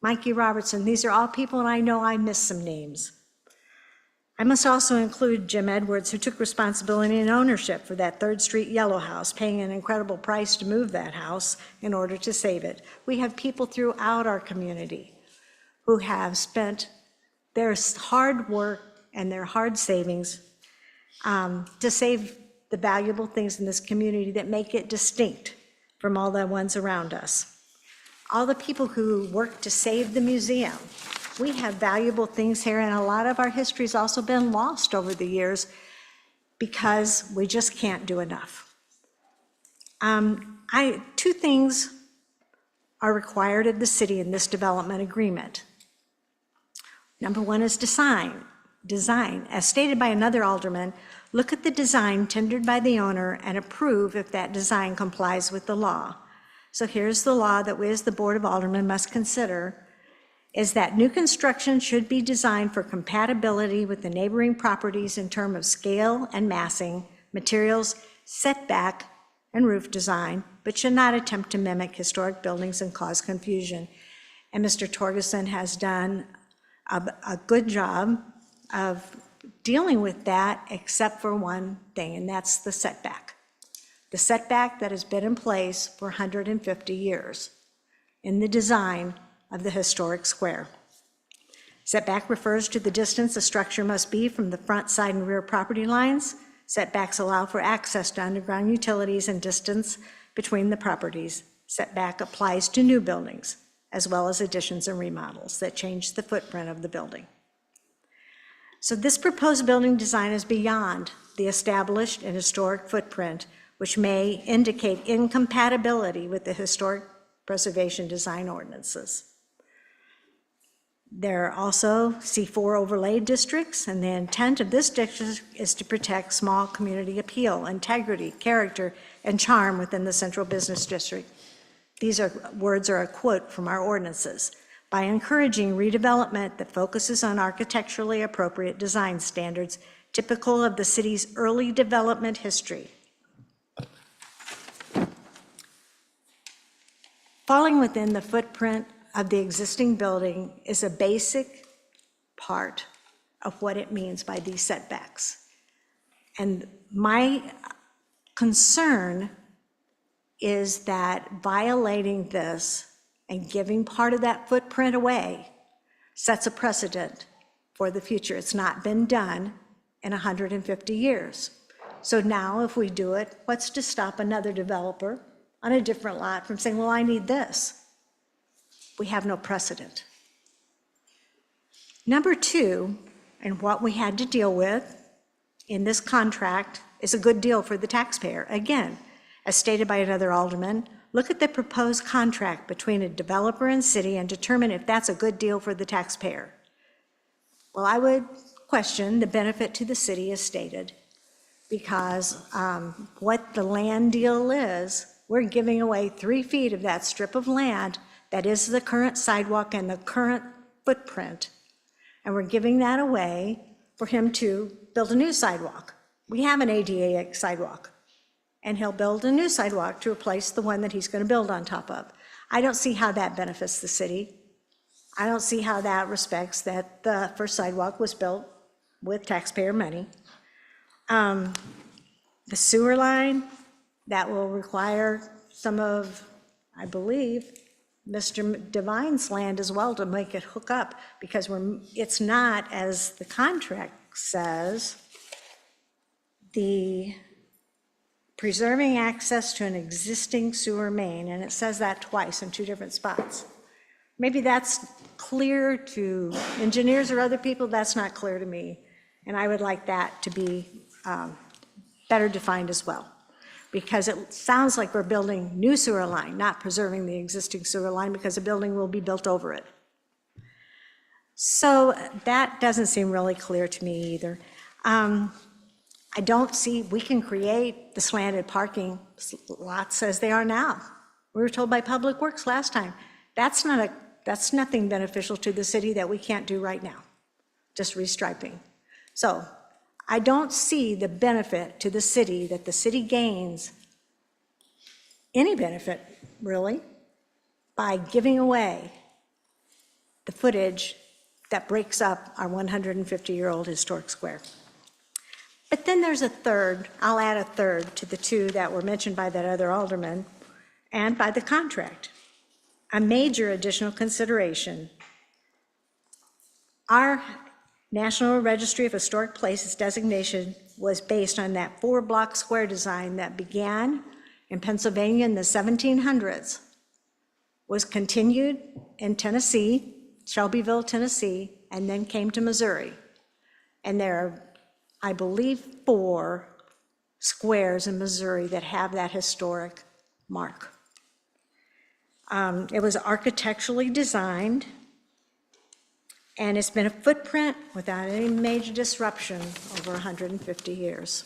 Mikey Robertson. These are all people, and I know I missed some names. I must also include Jim Edwards, who took responsibility and ownership for that 3rd Street Yellow House, paying an incredible price to move that house in order to save it. We have people throughout our community who have spent their hard work and their hard savings to save the valuable things in this community that make it distinct from all the ones around us. all the people who work to save the museum. We have valuable things here, and a lot of our history's also been lost over the years because we just can't do enough. Two things are required of the city in this development agreement. Number one is design. As stated by another alderman, look at the design tendered by the owner and approve if that design complies with the law. So here's the law that we as the Board of Aldermen must consider, is that new construction should be designed for compatibility with the neighboring properties in terms of scale and massing, materials, setback, and roof design, but should not attempt to mimic historic buildings and cause confusion. And Mr. Torgerson has done a good job of dealing with that, except for one thing, and that's the setback. The setback that has been in place for 150 years in the design of the historic square. Setback refers to the distance a structure must be from the front, side, and rear property lines. Setbacks allow for access to underground utilities and distance between the properties. Setback applies to new buildings, as well as additions and remodels that change the footprint of the building. So this proposed building design is beyond the established and historic footprint, which may indicate incompatibility with the historic preservation design ordinances. There are also C4 overlay districts, and the intent of this district is to protect small community appeal, integrity, character, and charm within the central business district. These words are a quote from our ordinances. By encouraging redevelopment that focuses on architecturally appropriate design standards typical of the city's early development history. Falling within the footprint of the existing building is a basic part of what it means by these setbacks. And my concern is that violating this and giving part of that footprint away sets a precedent for the future. It's not been done in 150 years. So now if we do it, what's to stop another developer on a different lot from saying, well, I need this? We have no precedent. Number two, and what we had to deal with in this contract is a good deal for the taxpayer. Again, as stated by another alderman, look at the proposed contract between a developer and city and determine if that's a good deal for the taxpayer. Well, I would question the benefit to the city as stated, because what the land deal is, we're giving away 3 feet of that strip of land that is the current sidewalk and the current footprint, and we're giving that away for him to build a new sidewalk. We have an ADA sidewalk, and he'll build a new sidewalk to replace the one that he's going to build on top of. I don't see how that benefits the city. I don't see how that respects that the first sidewalk was built with taxpayer money. The sewer line, that will require some of, I believe, Mr. Devine's land as well to make it hook up, because it's not, as the contract says, the preserving access to an existing sewer main, and it says that twice in 2 different spots. Maybe that's clear to engineers or other people, that's not clear to me, and I would like that to be better defined as well, because it sounds like we're building new sewer line, not preserving the existing sewer line, because a building will be built over it. So that doesn't seem really clear to me either. I don't see, we can create the slanted parking lots as they are now. We were told by Public Works last time, that's nothing beneficial to the city that we can't do right now, just restriping. So I don't see the benefit to the city that the city gains, any benefit really, by giving away the footage that breaks up our 150-year-old historic square. But then there's a third, I'll add a third to the 2 that were mentioned by that other alderman and by the contract. A major additional consideration. Our National Registry of Historic Places designation was based on that 4-block square design that began in Pennsylvania in the 1700s was continued in Tennessee, Shelbyville, Tennessee, and then came to Missouri. And there are, I believe, 4 squares in Missouri that have that historic mark. It was architecturally designed, and it's been a footprint without any major disruption over 150 years.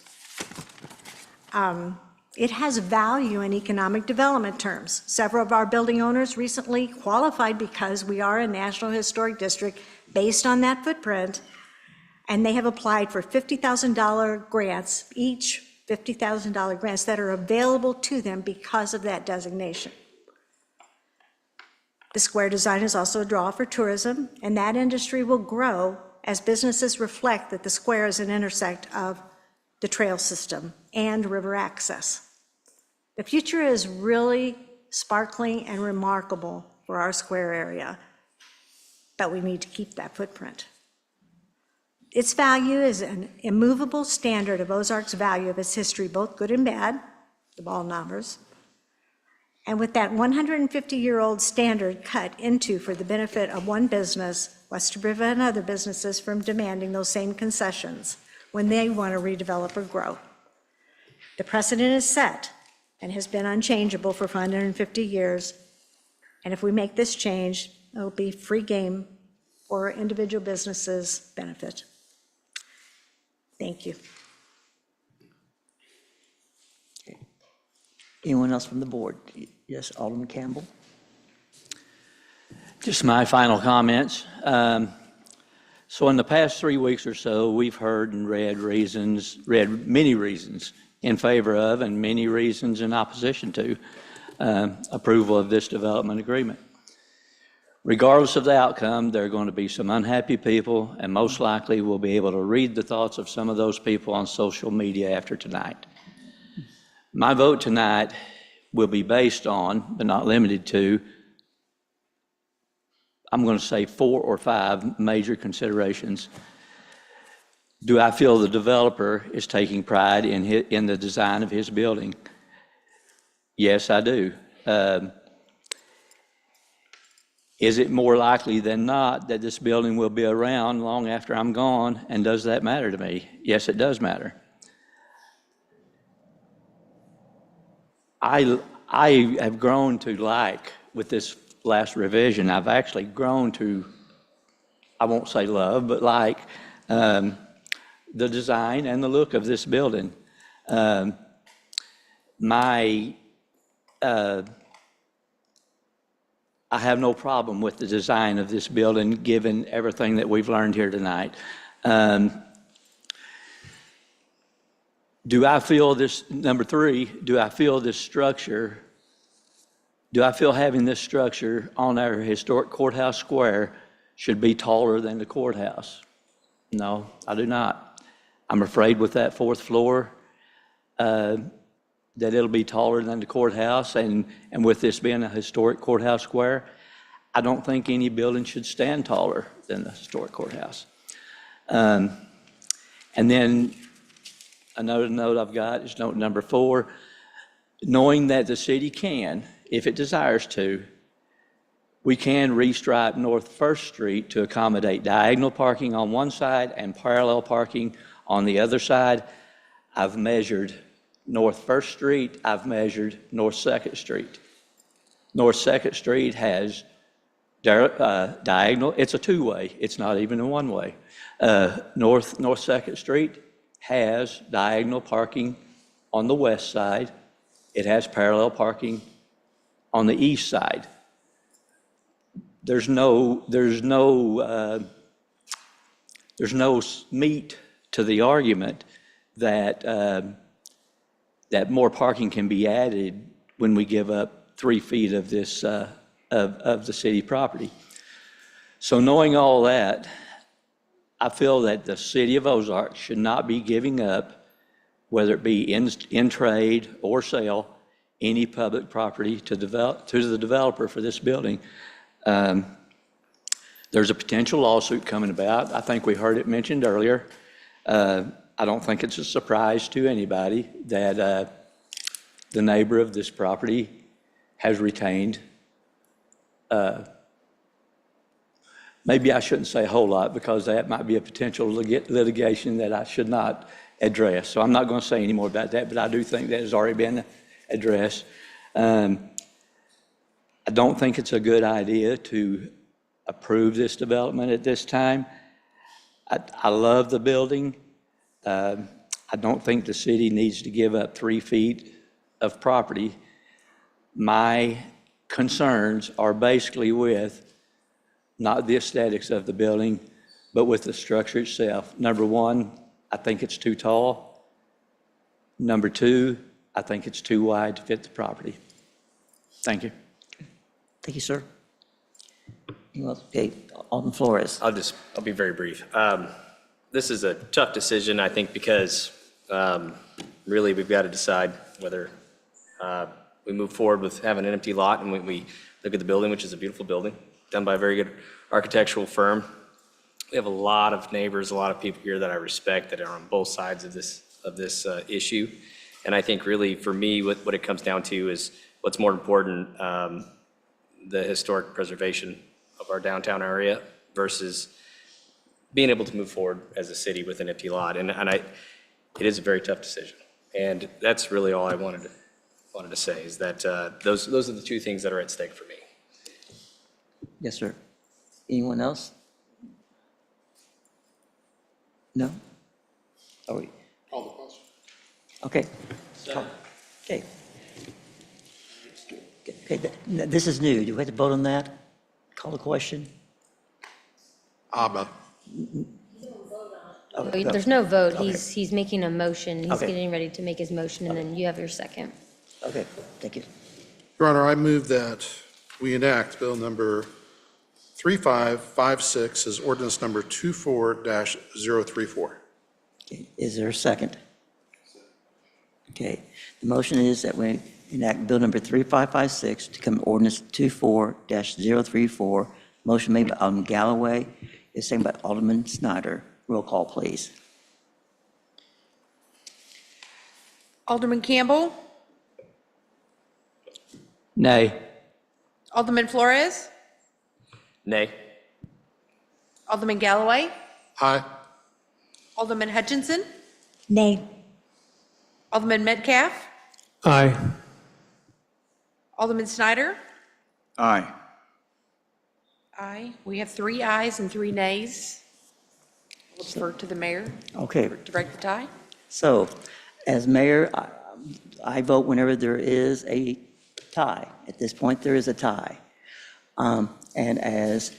It has value in economic development terms. Several of our building owners recently qualified because we are a National Historic District based on that footprint, and they have applied for $50,000 grants, each $50,000 grants that are available to them because of that designation. The square design is also a draw for tourism, and that industry will grow as businesses reflect that the square is an intersect of the trail system and river access. The future is really sparkling and remarkable for our square area, but we need to keep that footprint. Its value is an immovable standard of Ozark's value of its history, both good and bad, the ball numbers. And with that 150-year-old standard cut into for the benefit of one business, was to prevent other businesses from demanding those same concessions when they want to redevelop or grow. The precedent is set and has been unchangeable for 150 years. And if we make this change, it'll be free game for individual businesses' benefit. Thank you. Anyone else from the board? Yes, Alderman Campbell. Just my final comments. So in the past 3 weeks or so, we've heard and read many reasons in favor of and many reasons in opposition to approval of this development agreement. Regardless of the outcome, there are going to be some unhappy people, and most likely we'll be able to read the thoughts of some of those people on social media after tonight. My vote tonight will be based on, but not limited to, I'm going to say 4 or 5 major considerations. Do I feel the developer is taking pride in the design of his building? Yes, I do. Is it more likely than not that this building will be around long after I'm gone, and does that matter to me? Yes, it does matter. I have grown to like, with this last revision, I've actually grown to, I won't say love, but like the design and the look of this building. I have no problem with the design of this building, given everything that we've learned here tonight. Do I feel this, number 3, do I feel this structure, do I feel having this structure on our historic courthouse square should be taller than the courthouse? No, I do not. I'm afraid with that 4th floor that it'll be taller than the courthouse, and with this being a historic courthouse square, I don't think any building should stand taller than the historic courthouse. And then another note I've got is note number 4, knowing that the city can, if it desires to, we can restripe North 1st Street to accommodate diagonal parking on one side and parallel parking on the other side. I've measured North 1st Street, I've measured North 2nd Street. North 2nd Street has diagonal, it's a 2-way, it's not even a 1-way. North 2nd Street has diagonal parking on the west side. It has parallel parking on the east side. There's no meat to the argument that that more parking can be added when we give up 3 feet of this of the city property. So knowing all that, I feel that the city of Ozark should not be giving up, whether it be in trade or sale, any public property to the developer for this building. There's a potential lawsuit coming about. I think we heard it mentioned earlier. I don't think it's a surprise to anybody that the neighbor of this property has retained maybe I shouldn't say a whole lot because that might be a potential litigation that I should not address. So I'm not going to say any more about that, but I do think that has already been addressed. I don't think it's a good idea to approve this development at this time. I love the building. I don't think the city needs to give up 3 feet of property. My concerns are basically with not the aesthetics of the building, but with the structure itself. Number one, I think it's too tall. Number two, I think it's too wide to fit the property. Thank you. Thank you, sir. Anyone else? Okay, Alderman Flores. I'll be very brief. This is a tough decision, I think, because really we've got to decide whether we move forward with having an empty lot and we look at the building, which is a beautiful building, done by a very good architectural firm. We have a lot of neighbors, a lot of people here that I respect that are on both sides of this issue. And I think really for me, what it comes down to is what's more important, the historic preservation of our downtown area versus being able to move forward as a city with an empty lot. And it is a very tough decision. And that's really all I wanted to say is that those are the two things that are at stake for me. Yes, sir. Anyone else? No? Are we? Call the question. Okay. Okay. Okay, this is new. Do we have to vote on that? Call the question? There's no vote. Okay. He's making a motion. He's Okay. getting ready to make his motion, and then you have your second. Okay, thank you. Your Honor, I move that we enact Bill number 3556 as ordinance number 24-034. Okay, is there a second? Okay, the motion is that we enact Bill number 3556 to become ordinance 24-034. Motion made by Alderman Galloway, is seconded by Alderman Snyder. Roll call, please. Alderman Campbell, Nay. Alderman Flores, Nay. Alderman Galloway, Aye. Alderman Hutchinson, Nay. Alderman Metcalf, Aye. Alderman Snyder. Aye. Aye. We have 3 ayes and 3 nays. I'll defer to the mayor Okay. to break the tie. So, as mayor, I vote whenever there is a tie. At this point, there is a tie. And as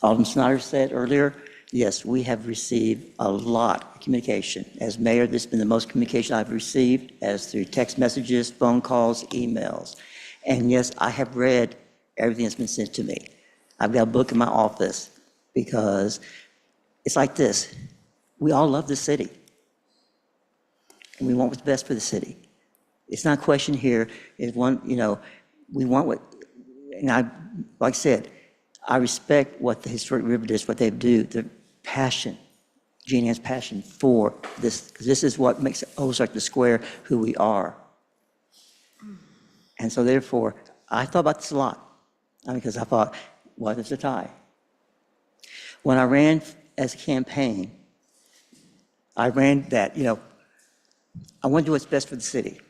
Alderman Snyder said earlier, yes, we have received a lot of communication. As mayor, this has been the most communication I've received, as through text messages, phone calls, emails. And yes, I have read everything that's been sent to me. I've got a book in my office because it's like this. We all love the city. And we want what's best for the city. It's not a question here, is one, we want what, and like I said, I respect what the Historic River District, what they do, the passion, Jean Ann's passion for this, because this is what makes Ozark the Square who we are. And so therefore, I thought about this a lot, because I thought, what if it's a tie? When I ran as a campaign, I ran that, I want to do what's best for the city.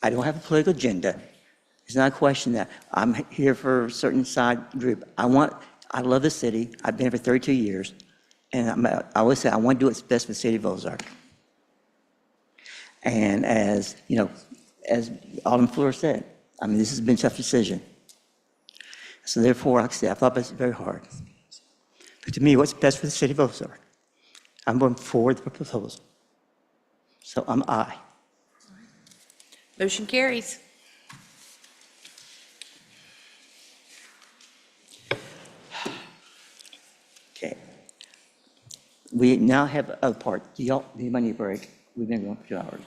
I don't have a political agenda. It's not a question that I'm here for a certain side group. I love the city. I've been here for 32 years. And I always say, I want to do what's best for the city of Ozark. And as Alderman Fleur said, this has been a tough decision. So therefore, like I said, I thought this was very hard. But to me, what's best for the city of Ozark? I'm going forward with the proposal. So I'm aye. Motion carries. Okay. We now have the other part. Anybody need a break? We've been going for 2 hours.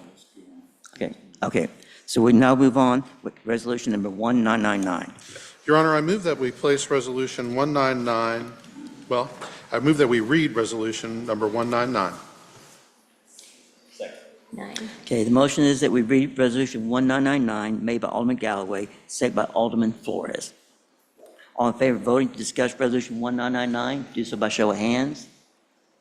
Okay. So we now move on with resolution number 1999. Your Honor, I move that we place resolution 199, I move that we read resolution number 199. Okay, the motion is that we read resolution 1999 made by Alderman Galloway, seconded by Alderman Flores. All in favor of voting to discuss Resolution 1999, do so by show of hands,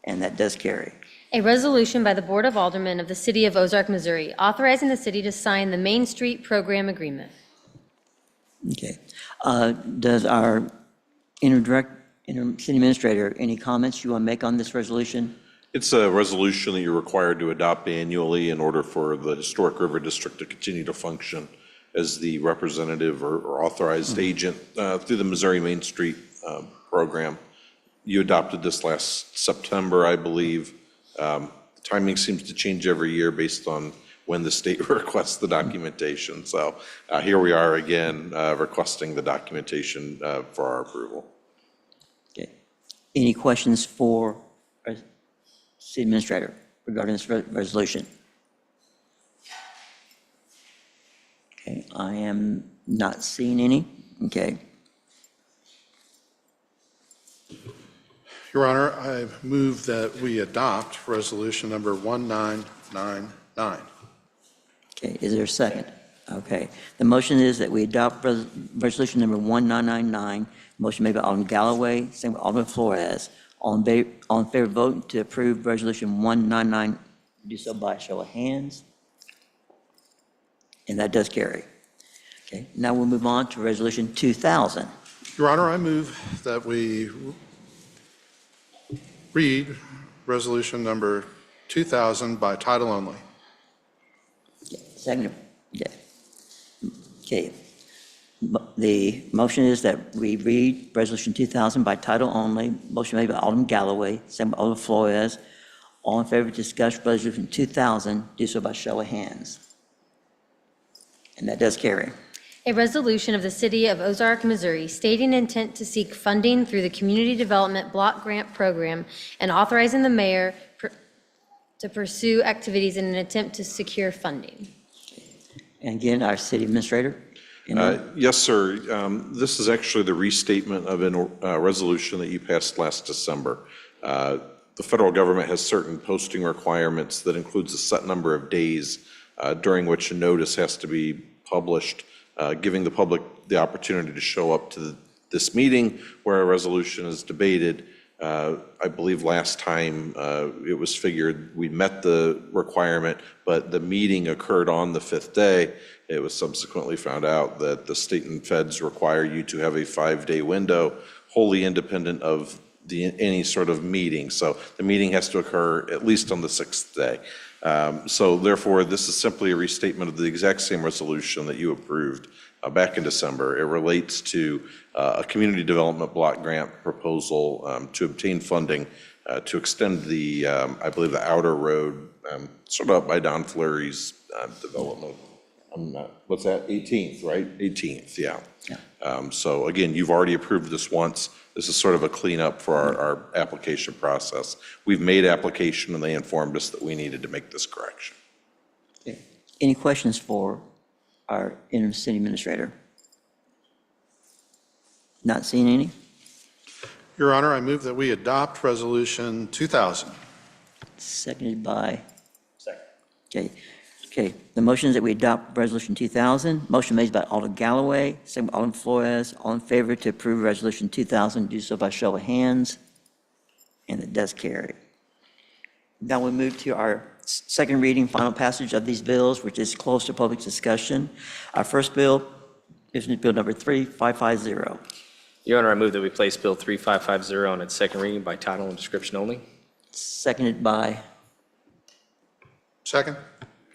and that does carry. A resolution by the Board of Aldermen of the City of Ozark, Missouri, authorizing the city to sign the Main Street Program Agreement. Okay. Does our city administrator, any comments you want to make on this resolution? It's a resolution that you're required to adopt annually in order for the Historic River District to continue to function as the representative or authorized agent through the Missouri Main Street program. You adopted this last September, I believe. The timing seems to change every year based on when the state requests the documentation. So here we are again requesting the documentation for our approval. Okay. Any questions for our city administrator regarding this resolution? Okay, I am not seeing any. Okay. Your Honor, I move that we adopt resolution number 1999. Okay, is there a second? Okay. The motion is that we adopt resolution number 1999. Motion made by Alderman Galloway, second by Alderman Flores. All in favor vote to approve resolution 199, do so by show of hands. And that does carry. Okay, now we'll move on to resolution 2000. Your Honor, I move that we read resolution number 2000 by title only. Second, yeah. Okay. The motion is that we read resolution 2000 by title only. Motion made by Alderman Galloway, second by Alderman Flores. All in favor to discuss resolution 2000, do so by show of hands. And that does carry. A resolution of the City of Ozark, Missouri, stating intent to seek funding through the Community Development Block Grant Program and authorizing the mayor to pursue activities in an attempt to secure funding. And again, our city administrator. Yes, sir. This is actually the restatement of a resolution that you passed last December. The federal government has certain posting requirements that includes a set number of days during which a notice has to be published, giving the public the opportunity to show up to this meeting where a resolution is debated. I believe last time it was figured we met the requirement, but the meeting occurred on the 5th day. It was subsequently found out that the state and feds require you to have a 5-day window, wholly independent of any sort of meeting. So the meeting has to occur at least on the 6th day. So therefore, this is simply a restatement of the exact same resolution that you approved back in December. It relates to a community development block grant proposal to obtain funding to extend the, I believe, the outer road, sort of up by Don Fleury's development. What's that, 18th, right? 18th, yeah. So again, you've already approved this once. This is sort of a cleanup for our application process. We've made application and they informed us that we needed to make this correction. Okay. Any questions for our interim city administrator? Not seeing any? Your Honor, I move that we adopt resolution 2000. Seconded by? Second. Okay. Okay, the motion is that we adopt resolution 2000. Motion made by Alderman Galloway, second by Alderman Flores. All in favor to approve resolution 2000, do so by show of hands. And it does carry. Now we move to our second reading, final passage of these bills, which is closed to public discussion. Our first bill is Bill number 3550. Your Honor, I move that we place Bill 3550 on its second reading by title and description only. Seconded by? Second.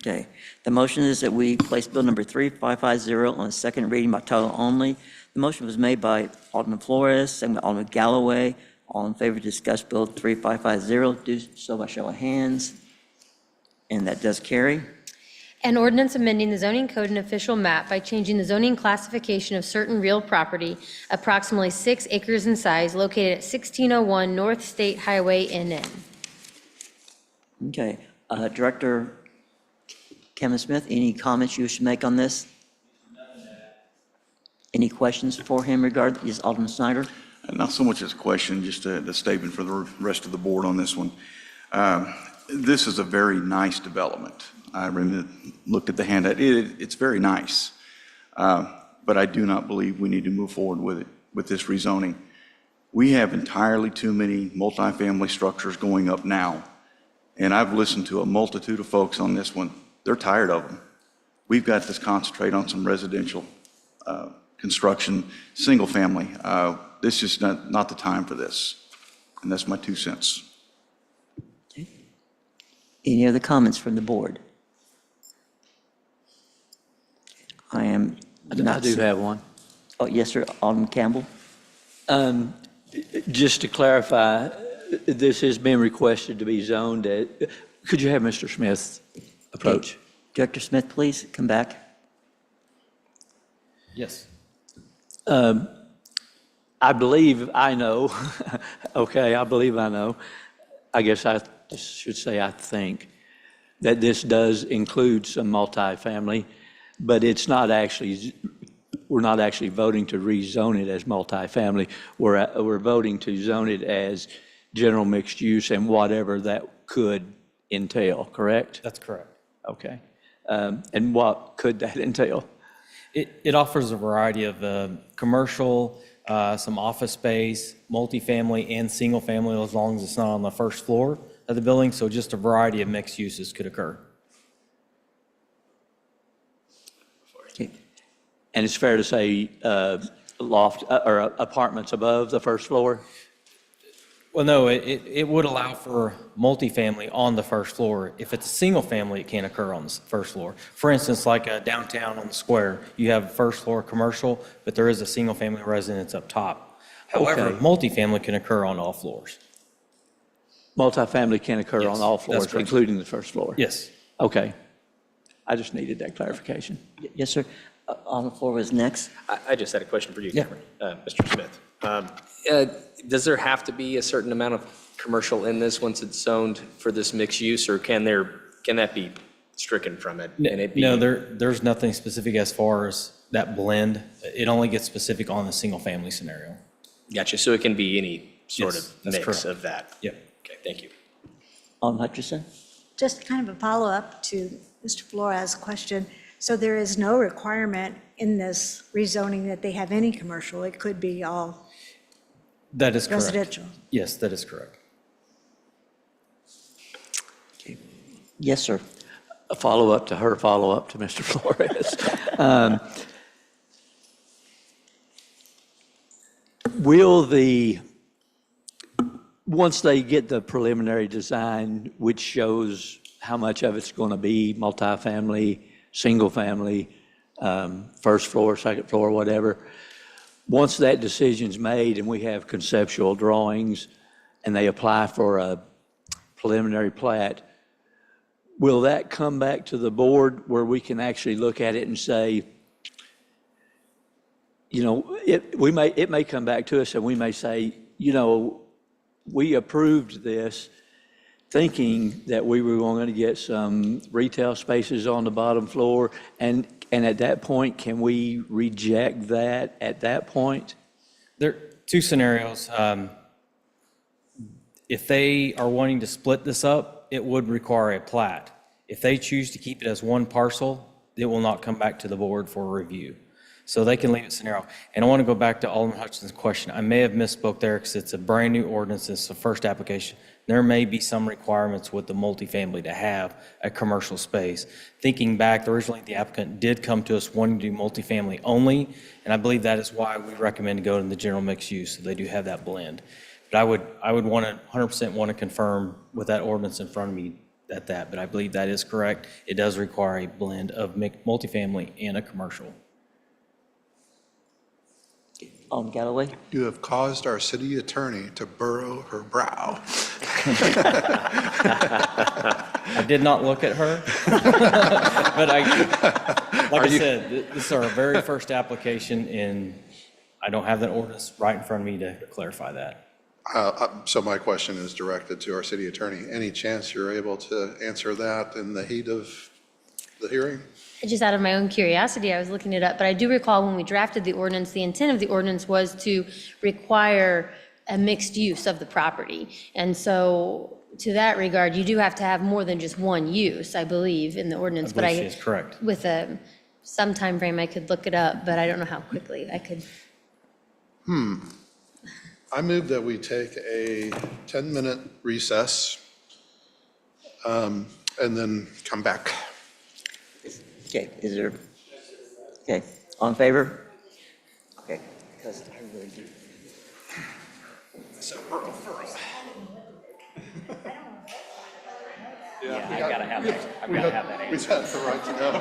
Okay. The motion is that we place Bill number 3550 on its second reading by title only. The motion was made by Alderman Flores, second by Alderman Galloway. All in favor to discuss Bill 3550, do so by show of hands. And that does carry. An ordinance amending the zoning code and official map by changing the zoning classification of certain real property, approximately 6 acres in size, located at 1601 North State Highway, NN. Okay. Director Kevin Smith, any comments you should make on this? Any questions for him regarding this, Alderman Snyder? Not so much as a question, just a statement for the rest of the board on this one. This is a very nice development. I looked at the handout. It's very nice, but I do not believe we need to move forward with it with this rezoning. We have entirely too many multifamily structures going up now. And I've listened to a multitude of folks on this one. They're tired of them. We've got to concentrate on some residential construction, single family. This is not the time for this. And that's my 2 cents. Any other comments from the board? I do have one. Oh, yes, sir. Alderman Campbell? Just to clarify, this has been requested to be zoned at, could you have Mr. Smith approach? Okay. Director Smith, please come back. Yes. I believe I know, okay, I believe I know. I guess I should say I think that this does include some multifamily, but it's not actually, we're not actually voting to rezone it as multifamily. We're voting to zone it as general mixed use and whatever that could entail, correct? That's correct. Okay. And what could that entail? It offers a variety of commercial, some office space, multifamily, and single family, as long as it's not on the first floor of the building. So just a variety of mixed uses could occur. Okay. And it's fair to say loft or apartments above the first floor? Well, no, it would allow for multifamily on the first floor. If it's a single family, it can't occur on the first floor. For instance, like downtown on the square, you have first floor commercial, but there is a single family residence up top. However, Okay. multifamily can occur on all floors. Multifamily can occur Yes, on all that's floors, correct. including the first floor? Yes. Okay. I just needed that clarification. Yes, sir. On the floor was next. I just had a question for you, Yeah. Cameron, Mr. Smith. Does there have to be a certain amount of commercial in this once it's zoned for this mixed use, or can that be stricken from it? And it be- No, there's nothing specific as far as that blend. It only gets specific on the single-family scenario. Gotcha, so it can be any sort Yes, of that's mix correct. of that? Yep. Okay, thank you. Alderman Hutchinson? Just kind of a follow-up to Mr. Flores' question. So there is no requirement in this rezoning that they have any commercial? It could be all That is correct. residential? Yes, that is correct. Yes, sir. A follow-up to her follow-up to Mr. Flores. Once they get the preliminary design, which shows how much of it's going to be multifamily, single family, first floor, second floor, whatever, once that decision's made and we have conceptual drawings and they apply for a preliminary plat, will that come back to the board where we can actually look at it and say, you know, it may come back to us and we may say, you know, we approved this thinking that we were going to get some retail spaces on the bottom floor, and at that point, can we reject that at that point? There are two scenarios. If they are wanting to split this up, it would require a plat. If they choose to keep it as one parcel, it will not come back to the board for review. So they can leave it scenario. And I want to go back to Alderman Hutchinson's question. I may have misspoke there because it's a brand new ordinance. It's the first application. There may be some requirements with the multifamily to have a commercial space. Thinking back, originally the applicant did come to us wanting to do multifamily only, and I believe that is why we recommend to go to the general mixed use, so they do have that blend. But I would want to 100% want to confirm with that ordinance in front of me that, but I believe that is correct. It does require a blend of multifamily and a commercial. Alderman Galloway? You have caused our city attorney to burrow her brow. I did not look at her, but I said, this is our very first application, and I don't have that ordinance right in front of me to clarify that. So my question is directed to our city attorney. Any chance you're able to answer that in the heat of the hearing? Just out of my own curiosity, I was looking it up, but I do recall when we drafted the ordinance, the intent of the ordinance was to require a mixed use of the property. And so to that regard, you do have to have more than just one use, I believe, in the ordinance. I believe she is correct. With some time frame, I could look it up, but I don't know how quickly I could. I move that we take a 10-minute recess and then come back. Okay, is there, okay, all in favor? Okay, because I really do. So, Earl, for Earl. Yeah, I gotta have that. I've gotta have that answer. We've had the right to know.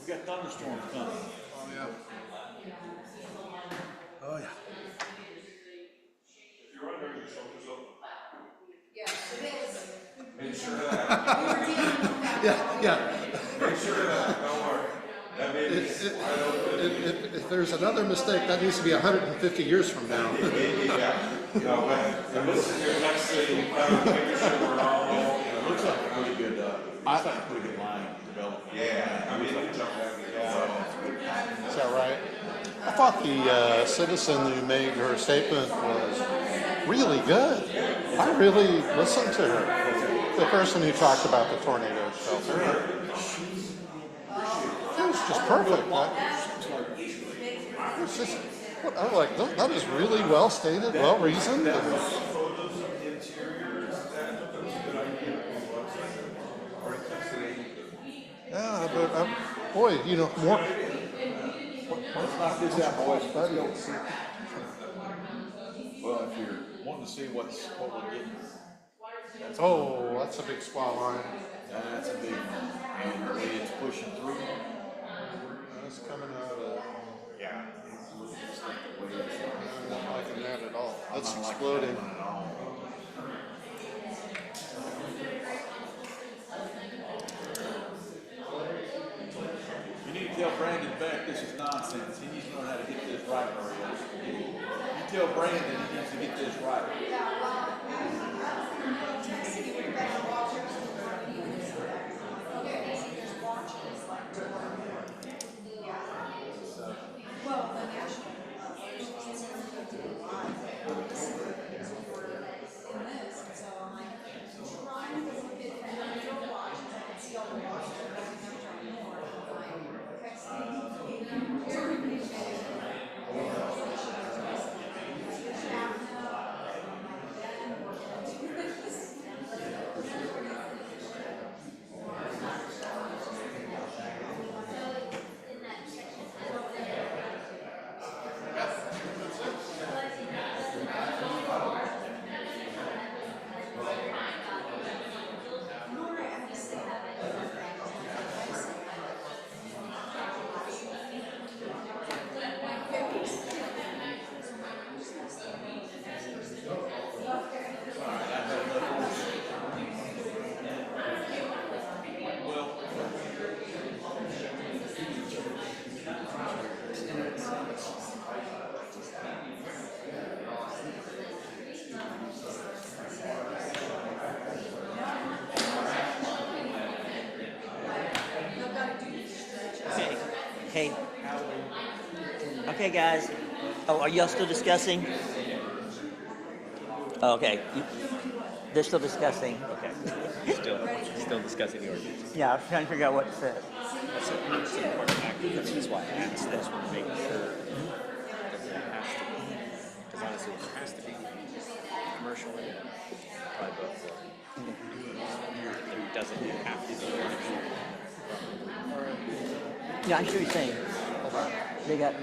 We got thunderstorms coming. Oh, yeah. Oh, yeah. If you're under, your shoulders open. Yeah, yeah. Make sure of that, don't worry. That baby's wide open. If there's another mistake, that needs to be 150 years from now. Yeah. No, but listen here, let's see, make sure we're all, it looks like a pretty good, looks like a pretty good line development. Yeah. I mean, it jumped out. Is that right? I thought the citizen who made her statement was really good. I really listened to her. The person who talked about the tornado shelter. It was just perfect. It was just, I was like, that is really well stated, well reasoned. Yeah, but boy, you know, more. Let's knock this out, boys. Well, if you're wanting to see what we're getting. That's a big squat line. That's a big one. And the way it's pushing through. That's coming out of. Yeah. I'm not liking that at all. That's exploding. You need to tell Brandon back this is nonsense. He needs to learn how to get this right, Mario. You tell Brandon he needs to get this right. Okay. Okay, guys. Oh, are y'all still discussing? Okay. They're still discussing. Okay. Still discussing the ordinance. Yeah, I was trying to figure out what it said. That's why I asked, that's what I'm making sure that there has to be, because honestly, if there has to be commercial in it, I'll probably vote for it. If there doesn't have to be commercial. Yeah, I see what you're saying. They got.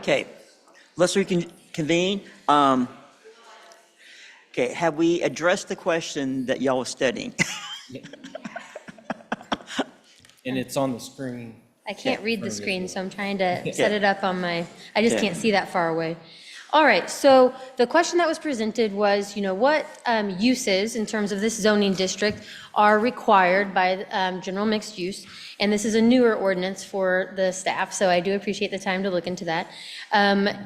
Okay, let's reconvene. Okay, have we addressed the question that y'all were studying? And it's on the screen. I can't read the Front of you. screen, so I'm trying to set it up on my, I just Yeah. can't see that far away. All right, so the question that was presented was, what uses in terms of this zoning district are required by general mixed use? And this is a newer ordinance for the staff, so I do appreciate the time to look into that.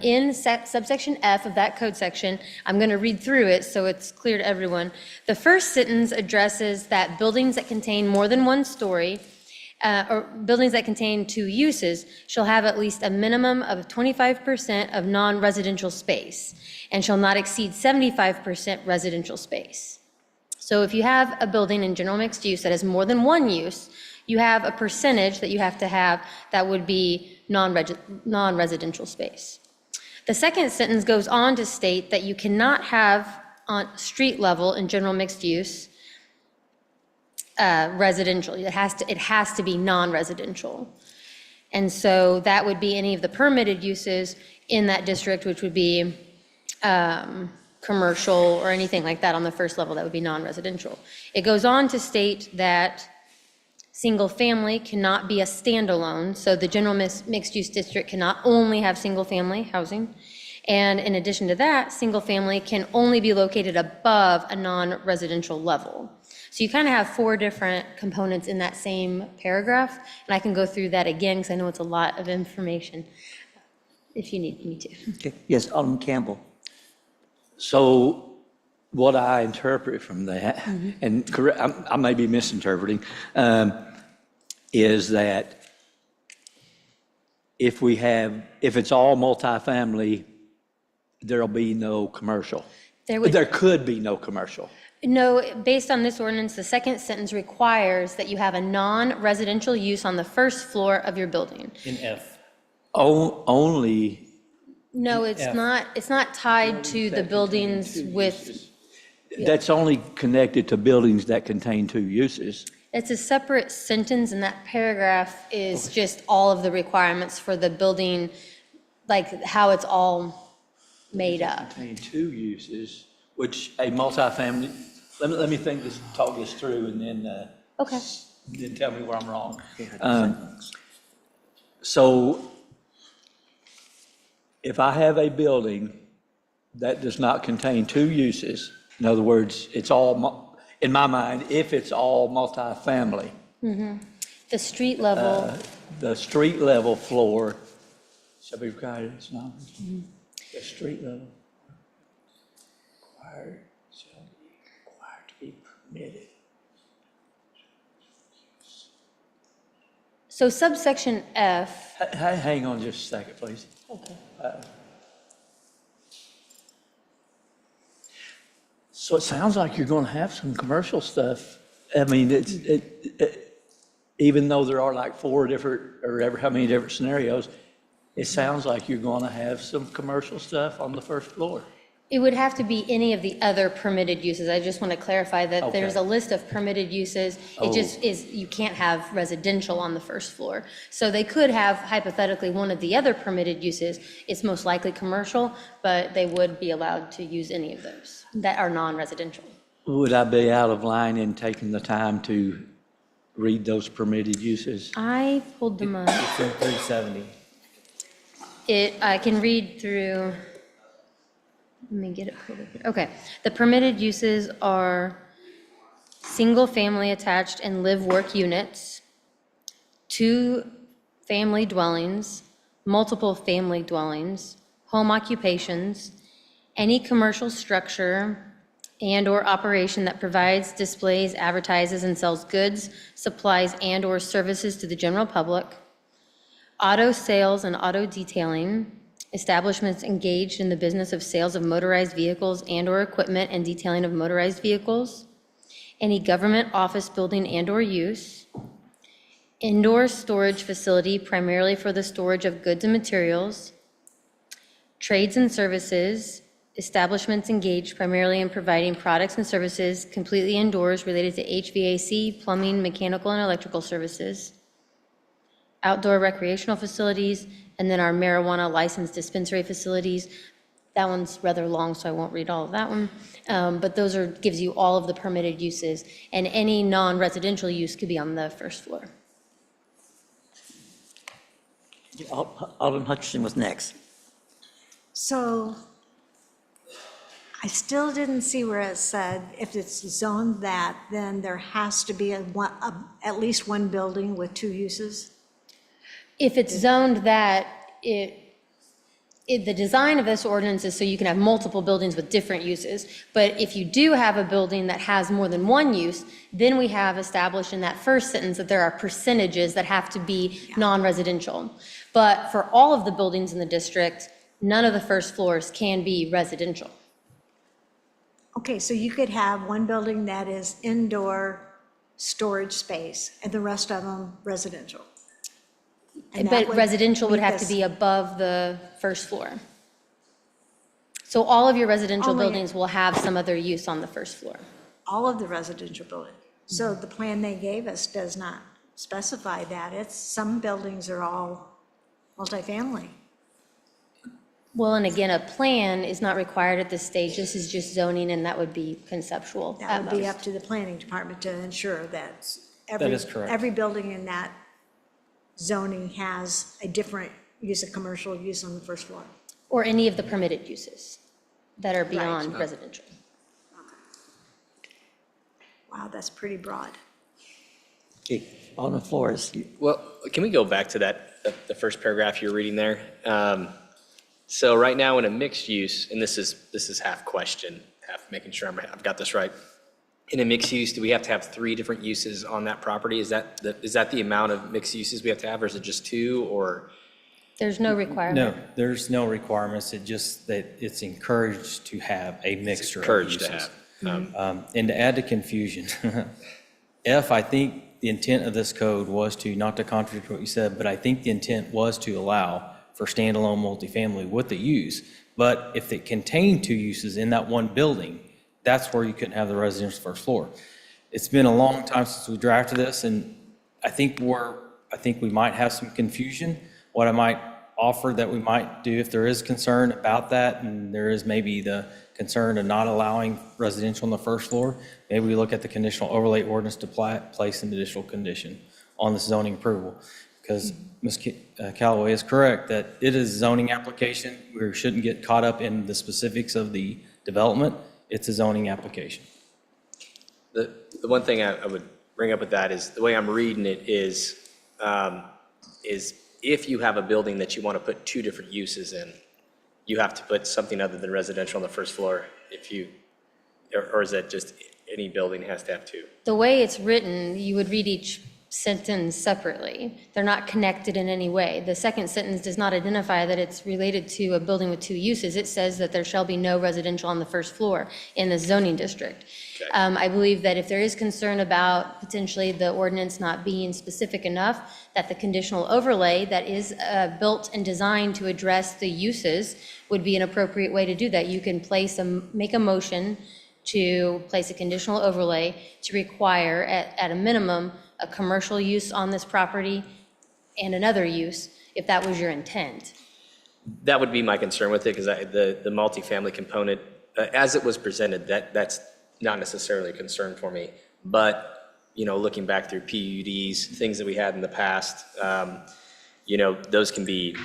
In subsection F of that code section, I'm going to read through it so it's clear to everyone. The first sentence addresses that buildings that contain more than one story or buildings that contain two uses shall have at least a minimum of 25% of non-residential space and shall not exceed 75% residential space. So if you have a building in general mixed use that has more than one use, you have a percentage that you have to have that would be non-residential space. The second sentence goes on to state that you cannot have on street level in general mixed use residential. It has to be non-residential. And so that would be any of the permitted uses in that district, which would be commercial or anything like that on the first level that would be non-residential. It goes on to state that single family cannot be a standalone, so the general mixed use district cannot only have single family housing. And in addition to that, single family can only be located above a non-residential level. So you kind of have four different components in that same paragraph, and I can go through that again because I know it's a lot of information if you need me to. Okay. Yes, Alderman Campbell. So what I interpret from that, and correct, I may be misinterpreting, is that if it's all multifamily, there'll be no commercial. There could be no commercial. No, based on this ordinance, the second sentence requires that you have a non-residential use on the first floor of your building. In F. Only, No, it's F. not tied to the buildings with, That's only connected to buildings that contain two uses. It's a separate sentence, and that paragraph is just all of the requirements for the building, like how it's all made up. Contain two uses, which a multifamily, let me talk this through, and then, Okay. then tell me where I'm wrong. So if I have a building that does not contain two uses, in other words, it's all, in my mind, if it's all multifamily, The street level, the street level floor shall be required, it's not, the street level shall be required to be permitted. so subsection F, Hang on just a second, please. okay. So it sounds like you're going to have some commercial stuff. I mean, even though there are like four different, or ever how many different scenarios, it sounds like you're going to have some commercial stuff on the first floor. It would have to be any of the other permitted uses. I just want to clarify that Okay. there's a list of permitted uses. It just is, you can't have residential on the first floor. So they could have hypothetically one of the other permitted uses. It's most likely commercial, but they would be allowed to use any of those that are non-residential. Would I be out of line in taking the time to read those permitted uses? I pulled them up. It's in 370. I can read through, let me get it pulled up here. Okay, the permitted uses are single-family attached and live-work units, two-family dwellings, multiple family dwellings, home occupations, any commercial structure and/or operation that provides, displays, advertises, and sells goods, supplies, and/or services to the general public, auto sales and auto detailing, establishments engaged in the business of sales of motorized vehicles and/or equipment and detailing of motorized vehicles, any government office building and/or use, indoor storage facility primarily for the storage of goods and materials, trades and services, establishments engaged primarily in providing products and services completely indoors related to HVAC, plumbing, mechanical, and electrical services, outdoor recreational facilities, and then our marijuana licensed dispensary facilities. That one's rather long, so I won't read all of that one. But those gives you all of the permitted uses, and any non-residential use could be on the first floor. Alderman Hutchinson was next. So I still didn't see where it said if it's zoned that, then there has to be at least one building with two uses. If it's zoned that, the design of this ordinance is so you can have multiple buildings with different uses. But if you do have a building that has more than one use, then we have established in that first sentence that there are percentages that have to be non-residential. But for all of the buildings in the district, none of the first floors can be residential. Okay, so you could have one building that is indoor storage space and the rest of them residential. And that But residential would meet have to this- be above the first floor. So all of your residential Only- buildings will have some other use on the first floor. All of the residential buildings. So the plan they gave us does not specify that. It's, some buildings are all multifamily. Well, and again, a plan is not required at this stage. This is just zoning, and that would be conceptual That at would be most. up to the planning department to ensure that is correct. every building in that zoning has a different use of commercial use on the first floor. Or any of the permitted uses that are beyond residential. Wow, that's pretty broad. Okay, Alderman Flores. Well, can we go back to that, the first paragraph you're reading there? So right now in a mixed use, and this is half question, half making sure I've got this right. In a mixed use, do we have to have 3 different uses on that property? Is that the amount of mixed uses we have to have, or is it just 2, or? There's no requirement. No, there's no requirements. It just that it's encouraged to have a mixture of encouraged to uses. have. And to add to confusion, F, I think the intent of this code was to, not to contradict what you said, but I think the intent was to allow for standalone multifamily with the use. But if it contained 2 uses in that one building, that's where you couldn't have the residential first floor. It's been a long time since we drafted this, and I think we might have some confusion. What I might offer that we might do if there is concern about that, and there is maybe the concern of not allowing residential on the first floor, maybe we look at the conditional overlay ordinance to place an additional condition on the zoning approval. Because Ms. Callaway is correct that it is a zoning application. We shouldn't get caught up in the specifics of the development. It's a zoning application. The one thing I would bring up with that is, the way I'm reading it is if you have a building that you want to put two different uses in, you have to put something other than residential on the first floor or is that just any building has to have two? The way it's written, you would read each sentence separately. They're not connected in any way. The second sentence does not identify that it's related to a building with two uses. It says that there shall be no residential on the first floor in the zoning district. Okay. I believe that if there is concern about potentially the ordinance not being specific enough, that the conditional overlay that is built and designed to address the uses would be an appropriate way to do that. You can make a motion to place a conditional overlay to require at a minimum a commercial use on this property and another use, if that was your intent. That would be my concern with it, because the multifamily component, as it was presented, that's not necessarily a concern for me. But, looking back through PUDs, things that we had in the past, those can be,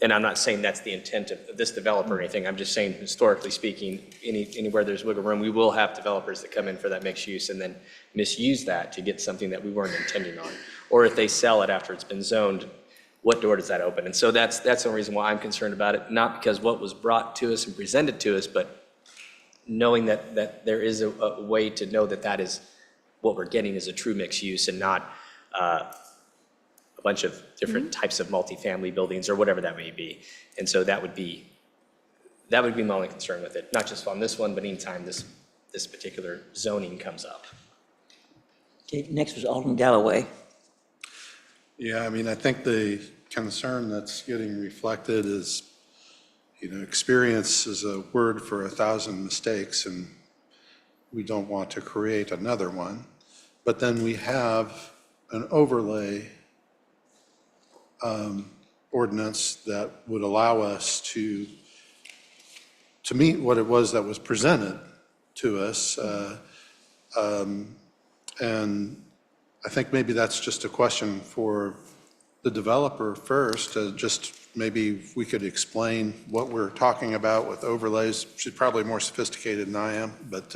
and I'm not saying that's the intent of this developer or anything. I'm just saying, historically speaking, anywhere there's wiggle room, we will have developers that come in for that mixed use and then misuse that to get something that we weren't intending on. Or if they sell it after it's been zoned, what door does that open? And so that's the only reason why I'm concerned about it, not because what was brought to us and presented to us, but knowing that there is a way to know that is what we're getting is a true mixed use and not a bunch of different types of multifamily buildings or whatever that may be. And so that would be my only concern with it, not just on this one, but anytime this particular zoning comes up. Okay, next was Alderman Galloway. Yeah, I think the concern that's getting reflected is, experience is a word for 1,000 mistakes, and we don't want to create another one. But then we have an overlay ordinance that would allow us to meet what it was that was presented to us. And I think maybe that's just a question for the developer first, just maybe if we could explain what we're talking about with overlays. She's probably more sophisticated than I am, but,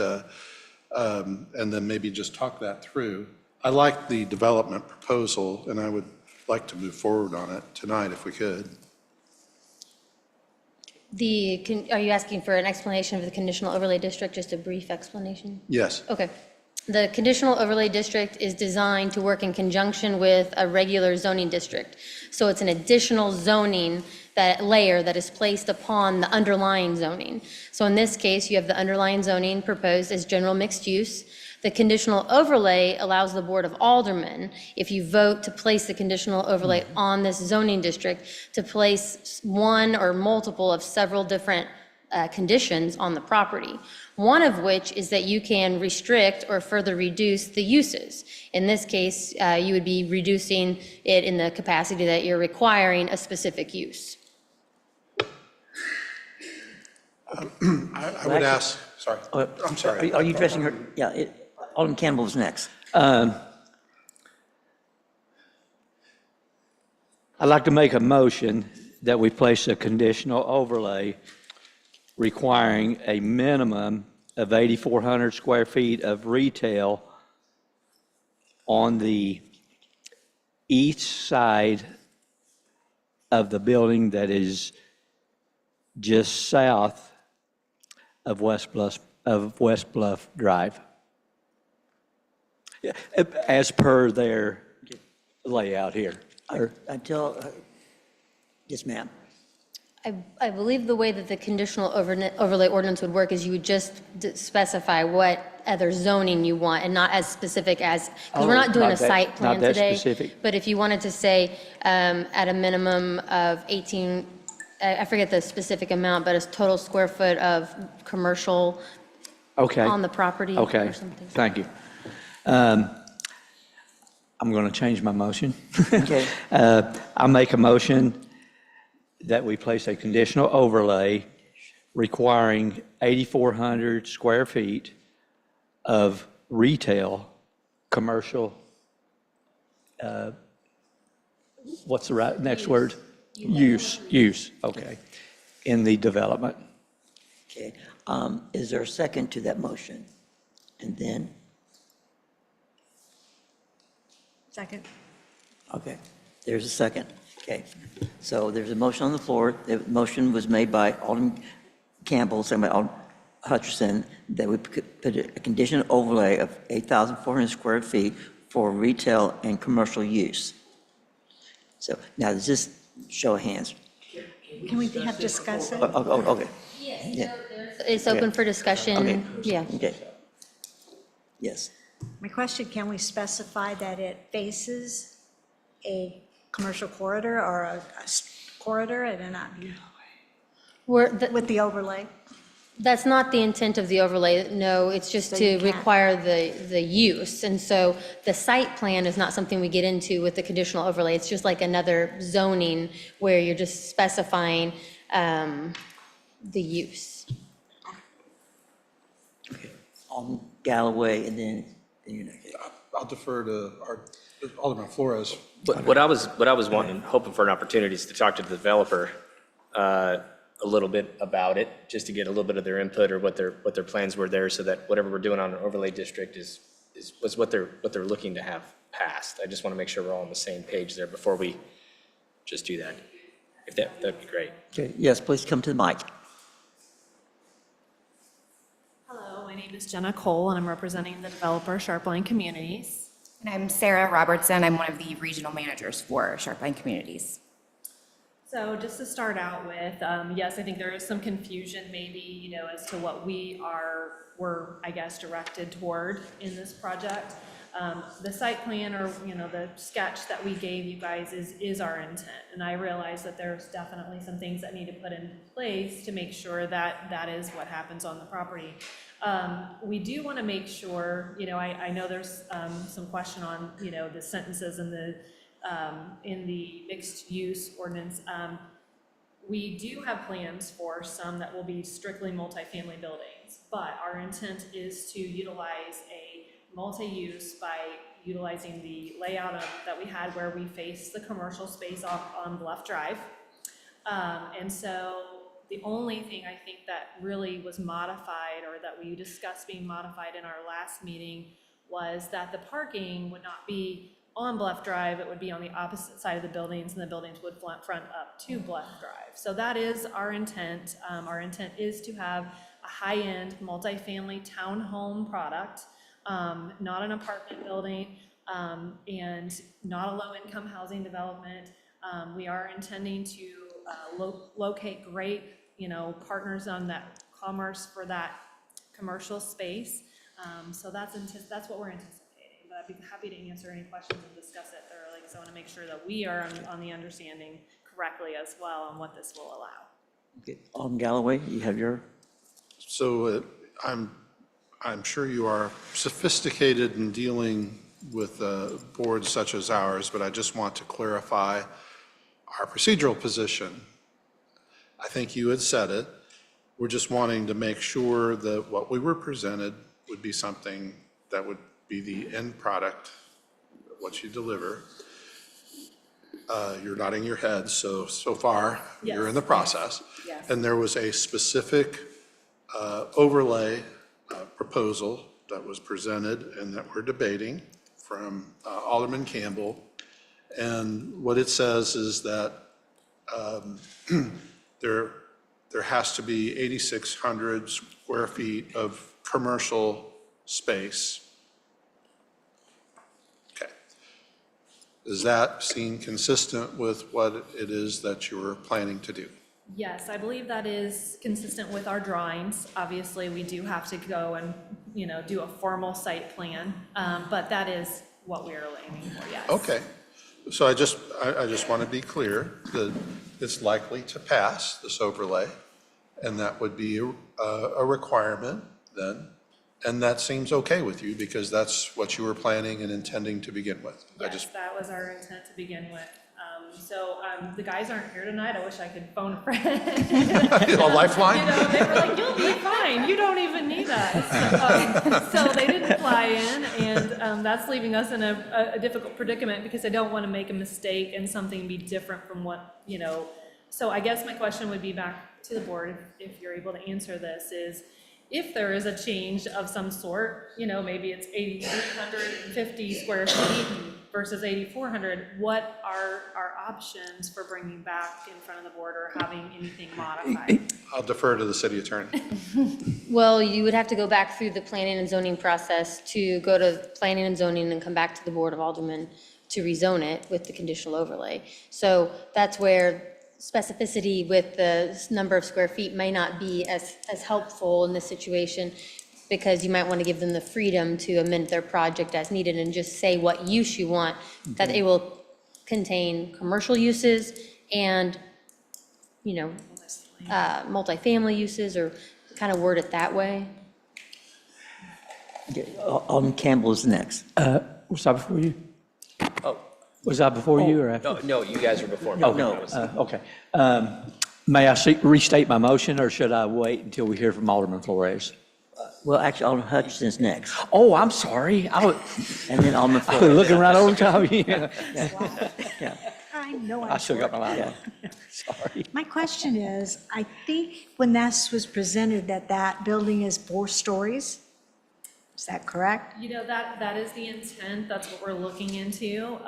and then maybe just talk that through. I like the development proposal, and I would like to move forward on it tonight if we could. Are you asking for an explanation of the conditional overlay district, just a brief explanation? Yes. Okay. The conditional overlay district is designed to work in conjunction with a regular zoning district. So it's an additional zoning layer that is placed upon the underlying zoning. So in this case, you have the underlying zoning proposed as general mixed use. The conditional overlay allows the Board of Aldermen, if you vote to place the conditional overlay on this zoning district, to place one or multiple of several different conditions on the property. One of which is that you can restrict or further reduce the uses. In this case, you would be reducing it in the capacity that you're requiring a specific use. I would ask, sorry. I'm sorry. Are you addressing her? Yeah, Alderman Campbell was next. I'd like to make a motion that we place a conditional overlay requiring a minimum of 8,400 square feet of retail on the east side of the building that is just south of West Bluff Drive, as per their layout here. Yes, ma'am. I believe the way that the conditional overlay ordinance would work is you would just specify what other zoning you want and not as specific as, because we're not doing a site plan today. Specific. But if you wanted to say at a minimum of 18, I forget the specific amount, but a total square foot of commercial Okay. on the property Okay, or something. thank you. I'm going to change my motion. Okay. I make a motion that we place a conditional overlay requiring 8,400 square feet of retail, commercial, what's the right, next word? Use, okay, in the development. Okay. Is there a second to that motion? And then, Second. okay, there's a second. Okay. So there's a motion on the floor. The motion was made by Alderman Campbell, second by Alderman Hutcherson, that we put a conditional overlay of 8,400 square feet for retail and commercial use. So now, does this show of hands? Can we have discussion? Okay. Yes, it's open for discussion, Okay. yeah. Okay. Yes. My question, can we specify that it faces a commercial corridor or a corridor and then not be with the overlay? That's not the intent of the overlay, no, it's just So to you can't- require the use. And so the site plan is not something we get into with the conditional overlay. It's just like another zoning where you're just specifying the use. On Galloway, and then you're not. I'll defer to Alderman Flores. What I was wanting, hoping for an opportunity is to talk to the developer a little bit about it, just to get a little bit of their input or what their plans were there, so that whatever we're doing on an overlay district was what they're looking to have passed. I just want to make sure we're all on the same page there before we just do that. If that'd be great. Okay, yes, please come to the mic. Hello, my name is Jenna Cole, and I'm representing the developer, Sharpline Communities. And I'm Sarah Robertson. I'm one of the regional managers for Sharpline Communities. So just to start out with, yes, I think there is some confusion maybe, as to what were, I guess, directed toward in this project. The site plan or, the sketch that we gave you guys is our intent. And I realize that there's definitely some things that need to put in place to make sure that that is what happens on the property. We do want to make sure, I know there's some question on, the sentences in the mixed use ordinance. We do have plans for some that will be strictly multifamily buildings, but our intent is to utilize a multi-use by utilizing the layout that we had where we face the commercial space off on Bluff Drive. And so the only thing I think that really was modified or that we discussed being modified in our last meeting was that the parking would not be on Bluff Drive, it would be on the opposite side of the buildings, and the buildings would front up to Bluff Drive. So that is our intent. Our intent is to have a high-end multifamily townhome product, not an apartment building, and not a low-income housing development. We are intending to locate great, partners on that commerce for that commercial space. So that's what we're anticipating. But I'd be happy to answer any questions and discuss it thoroughly, because I want to make sure that we are on the understanding correctly as well on what this will allow. Okay, Alderman Galloway, you have your. So I'm sure you are sophisticated in dealing with boards such as ours, but I just want to clarify our procedural position. I think you had said it. We're just wanting to make sure that what we were presented would be something that would be the end product, what you deliver. You're nodding your head, so far, you're in the process. Yes. And there was a specific overlay proposal that was presented and that we're debating from Alderman Campbell. And what it says is that there has to be 8,600 square feet of commercial space. Okay. Does that seem consistent with what it is that you're planning to do? Yes, I believe that is consistent with our drawings. Obviously, we do have to go and, do a formal site plan, but that is what we are aiming for, yes. Okay. So I just want to be clear that it's likely to pass, this overlay, and that would be a requirement then And that seems okay with you because that's what you were planning and intending to begin with. Yes, that was our intent to begin with. The guys aren't here tonight. I wish I could phone a friend. A lifeline? They were like, you'll be fine. You don't even need us. So they didn't fly in, and that's leaving us in a difficult predicament because I don't want to make a mistake and something be different from what, So I guess my question would be back to the board, if you're able to answer this, is if there is a change of some sort, maybe it's 8,350 square feet versus 8,400, what are our options for bringing back in front of the board or having anything modified? I'll defer to the city attorney. Well, you would have to go back through the planning and zoning process to go to planning and zoning and come back to the Board of Aldermen to rezone it with the conditional overlay. So that's where specificity with the number of square feet may not be as helpful in this situation, because you might want to give them the freedom to amend their project as needed and just say what use you want, that it will contain commercial uses and, multifamily uses, or kind of word it that way. Alderman Campbell is next. Was that before you? Oh, Was that before you or after? no, you guys were before me. Okay. May I restate my motion, or should I wait until we hear from Alderman Flores? Well, actually, Alderman Hutchinson's next, Oh, I'm sorry. and then Alderman I was Flores. looking right over top of you. Yeah. I know I still got my line Yeah. on. Sorry. My question is, I think when this was presented, that building is 4 stories. Is that correct? That is the intent. That's what we're looking into.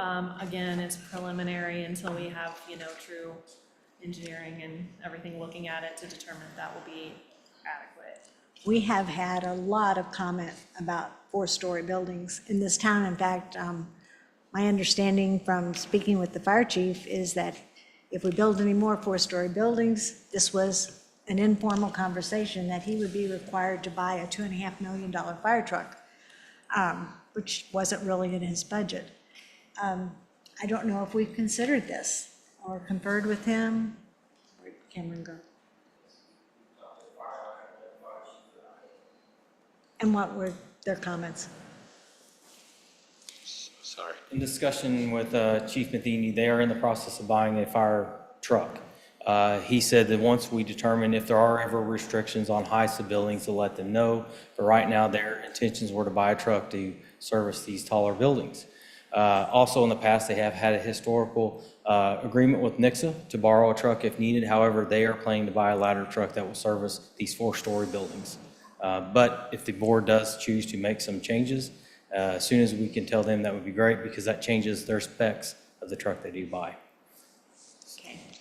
Again, it's preliminary until we have, true engineering and everything looking at it to determine if that will be adequate. We have had a lot of comment about 4-story buildings in this town. In fact, my understanding from speaking with the fire chief is that if we build any more 4-story buildings, this was an informal conversation that he would be required to buy a $2.5 million fire truck, which wasn't really in his budget. I don't know if we've considered this or conferred with him. Where'd Cameron go? And what were their comments? Sorry. In discussion with Chief Matheny, they are in the process of buying a fire truck. He said that once we determine if there are ever restrictions on heights of buildings, to let them know. But right now, their intentions were to buy a truck to service these taller buildings. Also, in the past, they have had a historical agreement with Nixa to borrow a truck if needed. However, they are planning to buy a ladder truck that will service these 4-story buildings. But if the board does choose to make some changes, as soon as we can tell them, that would be great, because that changes their specs of the truck they do buy.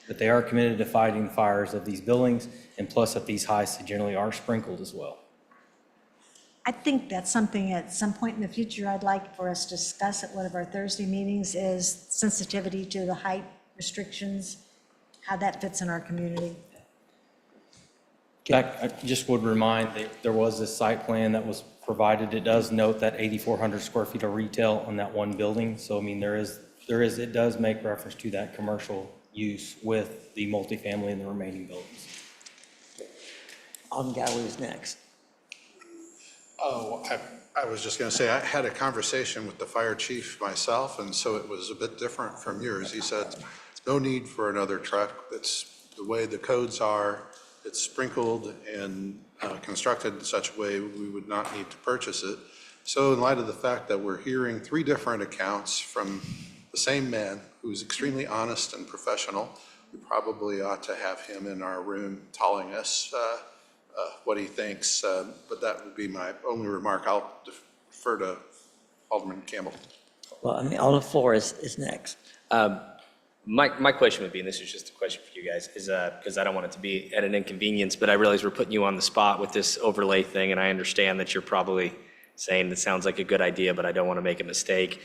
But they are committed to fighting fires of these buildings, and plus at these heights, they generally are sprinkled as well. I think that's something at some point in the future I'd like for us to discuss at one of our Thursday meetings, is sensitivity to the height restrictions, how that fits in our community. I just would remind that there was this site plan that was provided. It does note that 8,400 square feet of retail on that one building. So, I mean, it does make reference to that commercial use with the multifamily and the remaining buildings. Alderman Galloway is next. Oh, I was just going to say, I had a conversation with the fire chief myself, and so it was a bit different from yours. He said, no need for another truck. It's the way the codes are. It's sprinkled and constructed in such a way we would not need to purchase it. So in light of the fact that we're hearing 3 different accounts from the same man who's extremely honest and professional, we probably ought to have him in our room telling us what he thinks. But that would be my only remark. I'll defer to Alderman Campbell. Well, Alderman Flores is next. My question would be, and this is just a question for you guys, is because I don't want it to be at an inconvenience, but I realize we're putting you on the spot with this overlay thing, and I understand that you're probably saying that sounds like a good idea, but I don't want to make a mistake.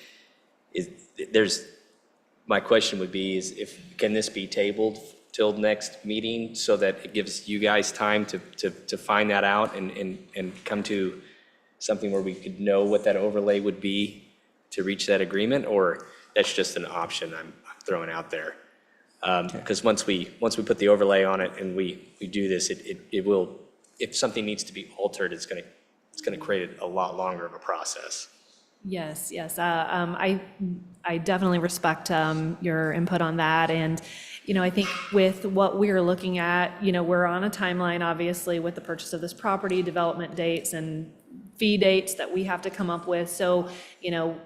My question would be, can this be tabled till next meeting so that it gives you guys time to find that out and come to something where we could know what that overlay would be to reach that agreement, or that's just an option I'm throwing out there? Because once we put the overlay on it and we do this, it will, if something needs to be altered, it's going to it's going to create a lot longer of a process. Yes, yes. I definitely respect your input on that. And, I think with what we're looking at, we're on a timeline, obviously, with the purchase of this property, development dates and fee dates that we have to come up with. So,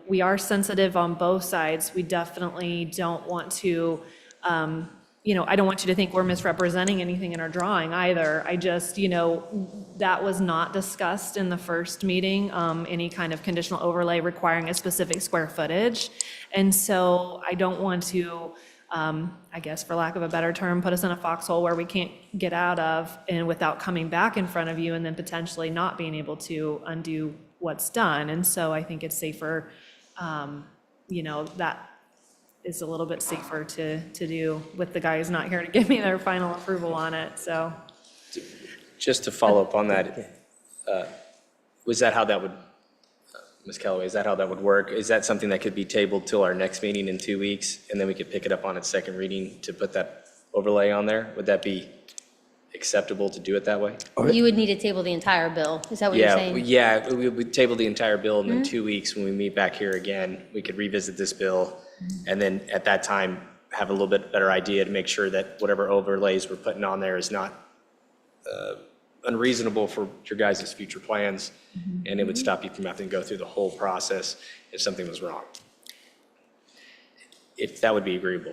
we are sensitive on both sides. We definitely don't want to, I don't want you to think we're misrepresenting anything in our drawing either. I just, that was not discussed in the first meeting, any kind of conditional overlay requiring a specific square footage. And so I don't want to, I guess for lack of a better term, put us in a foxhole where we can't get out of and without coming back in front of you and then potentially not being able to undo what's done. And so I think it's safer, that is a little bit safer to do with the guys not here to give me their final approval on it, so. Just to follow up on that, was that how that would, Ms. Callaway, is that how that would work? Is that something that could be tabled till our next meeting in 2 weeks, and then we could pick it up on its second reading to put that overlay on there? Would that be acceptable to do it that way? You would need to table the entire bill, is that what you're saying? Yeah, we would table the entire bill, and then 2 weeks, when we meet back here again, we could revisit this bill, and then at that time, have a little bit better idea to make sure that whatever overlays we're putting on there is not unreasonable for your guys' future plans, and it would stop you from having to go through the whole process if something was wrong. If that would be agreeable.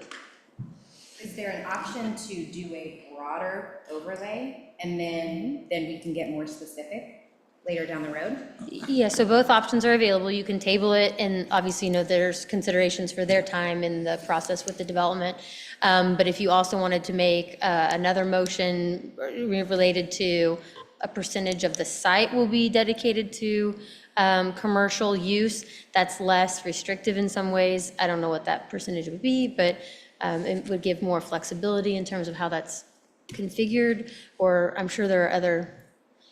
Is there an option to do a broader overlay and then we can get more specific later down the road? Yeah, so both options are available. You can table it, and obviously, there's considerations for their time in the process with the development. But if you also wanted to make another motion related to a percentage of the site will be dedicated to commercial use, that's less restrictive in some ways. I don't know what that percentage would be, but it would give more flexibility in terms of how that's configured, or I'm sure there are other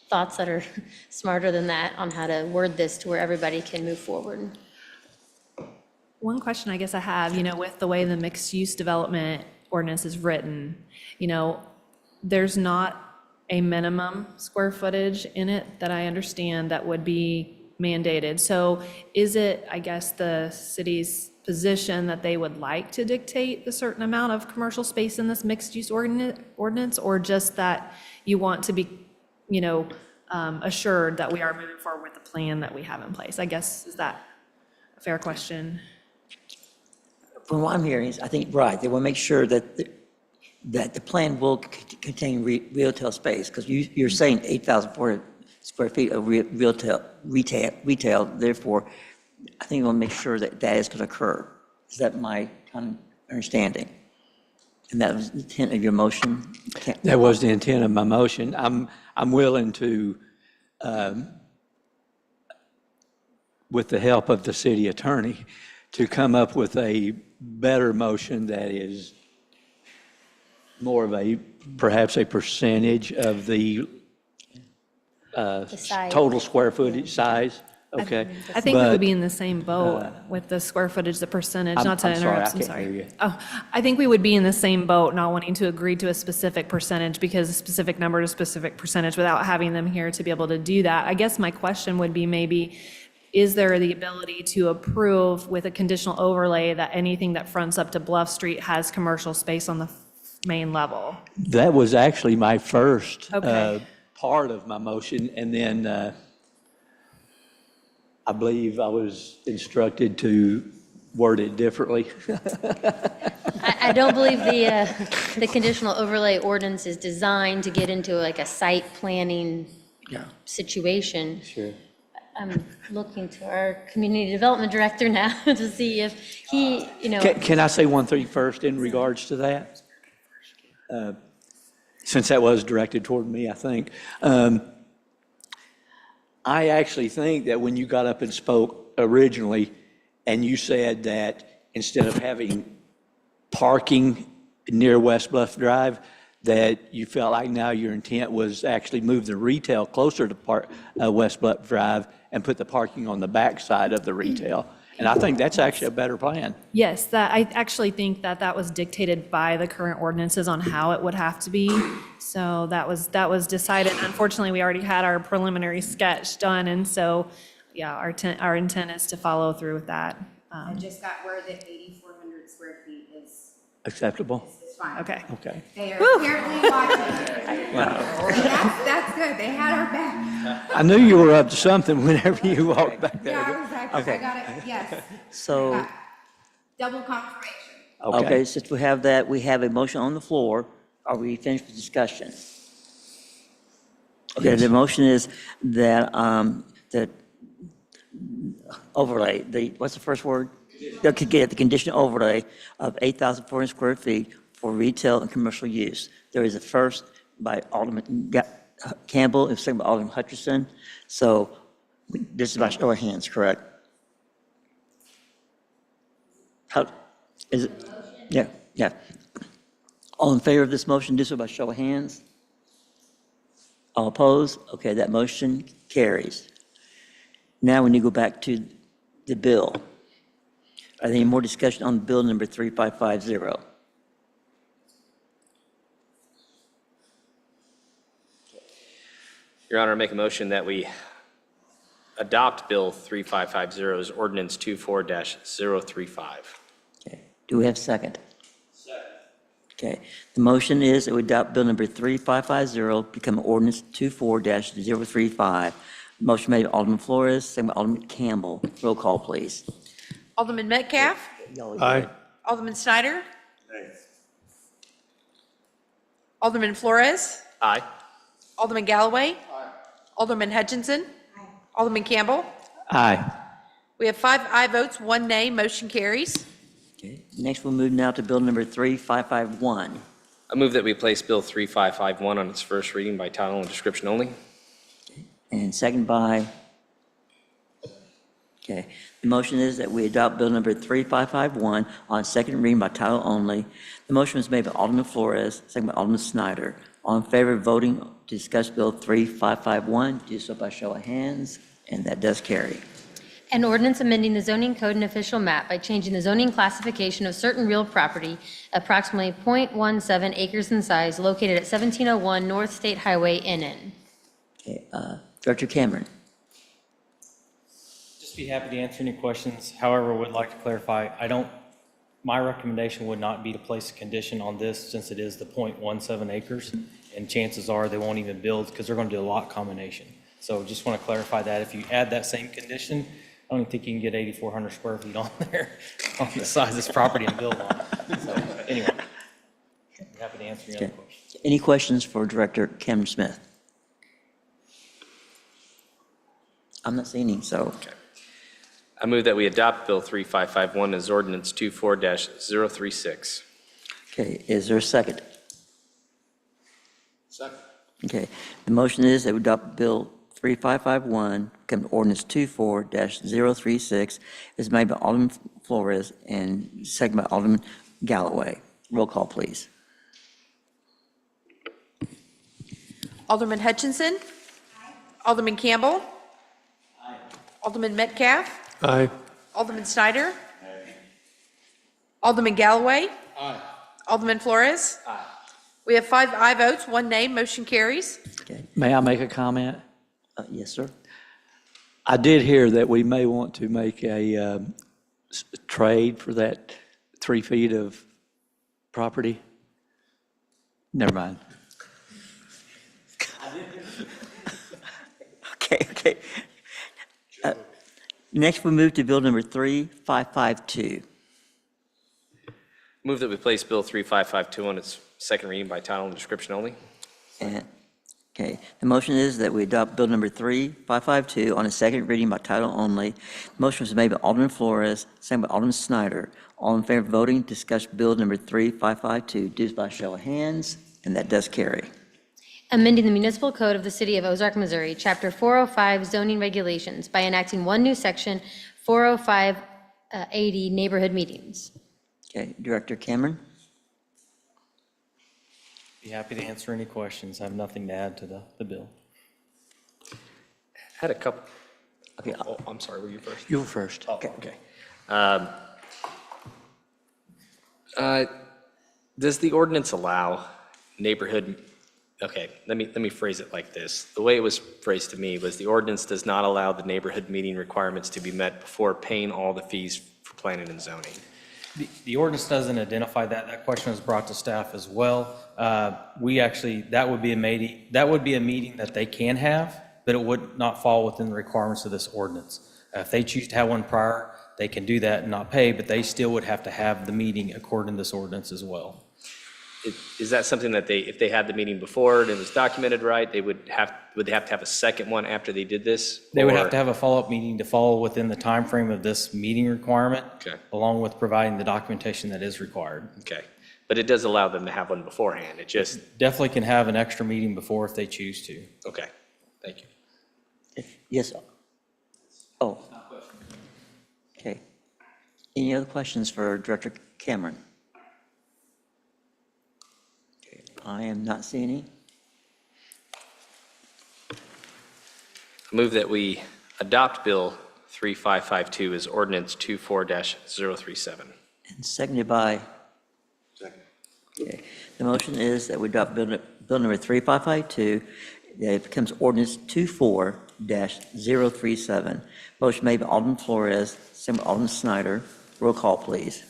thoughts that are smarter than that on how to word this to where everybody can move forward. One question I guess I have, with the way the mixed-use development ordinance is written, there's not a minimum square footage in it that I understand that would be mandated. So is it, I guess, the city's position that they would like to dictate the certain amount of commercial space in this mixed-use ordinance, or just that you want to be, assured that we are moving forward with the plan that we have in place? I guess, is that a fair question? From what I'm hearing is, I think, right, they will make sure that the plan will contain retail space, because you're saying 8,400 square feet of retail, therefore, I think we'll make sure that that is going to occur. Is that my kind of understanding? And that was the intent of your motion? That was the intent of my motion. I'm willing to, with the help of the city attorney, to come up with a better motion that is more of perhaps a percentage of the size. total square footage size. Okay. I think we would be in the same boat with the square footage, the percentage, not to interrupt, I'm sorry. Oh, I think we would be in the same boat, not wanting to agree to a specific percentage because a specific number to specific percentage without having them here to be able to do that. I guess my question would be maybe, is there the ability to approve with a conditional overlay that anything that fronts up to Bluff Street has commercial space on the main level? That was actually my first Okay. part of my motion, and then I believe I was instructed to word it differently. I don't believe the conditional overlay ordinance is designed to get into like a site planning situation. Sure. I'm looking to our community development director now to see if he, Can I say one thing first in regards to that? Since that was directed toward me, I think. I actually think that when you got up and spoke originally, and you said that instead of having parking near West Bluff Drive, that you felt like now your intent was actually move the retail closer to West Bluff Drive and put the parking on the back side of the retail. And I think that's actually a better plan. Yes, that, I actually think that that was dictated by the current ordinances on how it would have to be. So that was decided. Unfortunately, we already had our preliminary sketch done, and so, yeah, our intent is to follow through with that. I just got word that 8,400 square feet is Acceptable? fine. Okay. Okay. They are apparently watching. That's good. They had our back. I knew you were up to something whenever you walked back there. Yeah, exactly. Okay. I got it, yes. So, Got double confirmation. okay, since we have that, we have a motion on the floor. Are we finished with discussion? Okay, the motion is that, that overlay, what's the first word? The conditional overlay of 8,400 square feet for retail and commercial use. There is a first by Alderman Campbell and second by Alderman Hutchinson. So this is by show of hands, correct? How, is it? Yeah, yeah. All in favor of this motion, do so by show of hands. All opposed? Okay, that motion carries. Now we need to go back to the bill. Are there any more discussion on bill number 3550? Your Honor, I make a motion that we adopt Bill 3550 as ordinance 24-035. Okay, do we have a second? Second. Okay, the motion is that we adopt bill number 3550, become ordinance 24-035. Motion made by Alderman Flores, second by Alderman Campbell. Roll call, please. Alderman Metcalf? Aye. Alderman Snyder? Alderman Flores? Aye. Alderman Galloway? Alderman Hutchinson? Alderman Campbell? Aye. We have 5 aye votes, 1 nay, motion carries. Okay, next we'll move now to bill number 3551. I move that we place Bill 3551 on its first reading by title and description only. And second by, okay. The motion is that we adopt bill number 3551 on second reading by title only. The motion was made by Alderman Flores, second by Alderman Snyder. All in favor of voting to discuss bill 3551, do so by show of hands, and that does carry. An ordinance amending the zoning code and official map by changing the zoning classification of certain real property, approximately .17 acres in size, located at 1701 North State Highway, NN. Okay, Director Cameron. Just be happy to answer any questions. However, would like to clarify, my recommendation would not be to place a condition on this since it is the .17 acres. And chances are they won't even build because they're going to do a lot combination. So just want to clarify that. If you add that same condition, I don't think you can get 8,400 square feet on there on the size of this property and build on it. So anyway, I'm happy to answer any other questions. Any questions for Director Cameron Smith? I'm not seeing any, so. Okay. I move that we adopt Bill 3551 as ordinance 24-036. Okay, is there a second? Second. Okay, the motion is that we adopt Bill 3551, become ordinance 24-036. It's made by Alderman Flores and second by Alderman Galloway. Roll call, please. Alderman Hutchinson? Alderman Campbell? Alderman Metcalf? Aye. Alderman Snyder? Alderman Galloway? Alderman Flores? We have 5 aye votes, 1 nay, motion carries. Okay, May I make a comment? yes, sir. I did hear that we may want to make a trade for that 3 feet of property. Never mind. Okay. Next, we move to bill number 3552. Move that we place Bill 3552 on its second reading by title and description only. And, okay, the motion is that we adopt bill number 3552 on a second reading by title only. The motion was made by Alderman Flores, second by Alderman Snyder. All in favor of voting, discuss bill number 3552, do so by show of hands, and that does carry. Amending the municipal code of the city of Ozark, Missouri, chapter 405 zoning regulations by enacting one new section, 40580 neighborhood meetings. Okay, Director Cameron? Be happy to answer any questions. I have nothing to add to the bill. Had a couple. Okay, Oh, I'm sorry, were you first? You were first. Oh, okay. Does the ordinance allow neighborhood, okay, let me phrase it like this. The way it was phrased to me was the ordinance does not allow the neighborhood meeting requirements to be met before paying all the fees for planning and zoning. The ordinance doesn't identify that. That question was brought to staff as well. We actually, that would be a meeting that they can have, but it would not fall within the requirements of this ordinance. If they choose to have one prior, they can do that and not pay, but they still would have to have the meeting according to this ordinance as well. Is that something that if they had the meeting before and it was documented right, would they have to have a second one after they did this? They would have to have a follow-up meeting to fall within the time frame of this meeting requirement, along with providing the documentation that is required. Okay, but it does allow them to have one beforehand. It just definitely can have an extra meeting before if they choose to. Okay, thank you. Yes. Oh. Okay. Any other questions for Director Cameron? Okay, I am not seeing any. Move that we adopt Bill 3552 as ordinance 24-037. And seconded by? Second. Okay. The motion is that we adopt Bill number 3552, that it becomes ordinance 24-037. Motion made by Alderman Flores, seconded by Alderman Snyder. Roll call, please.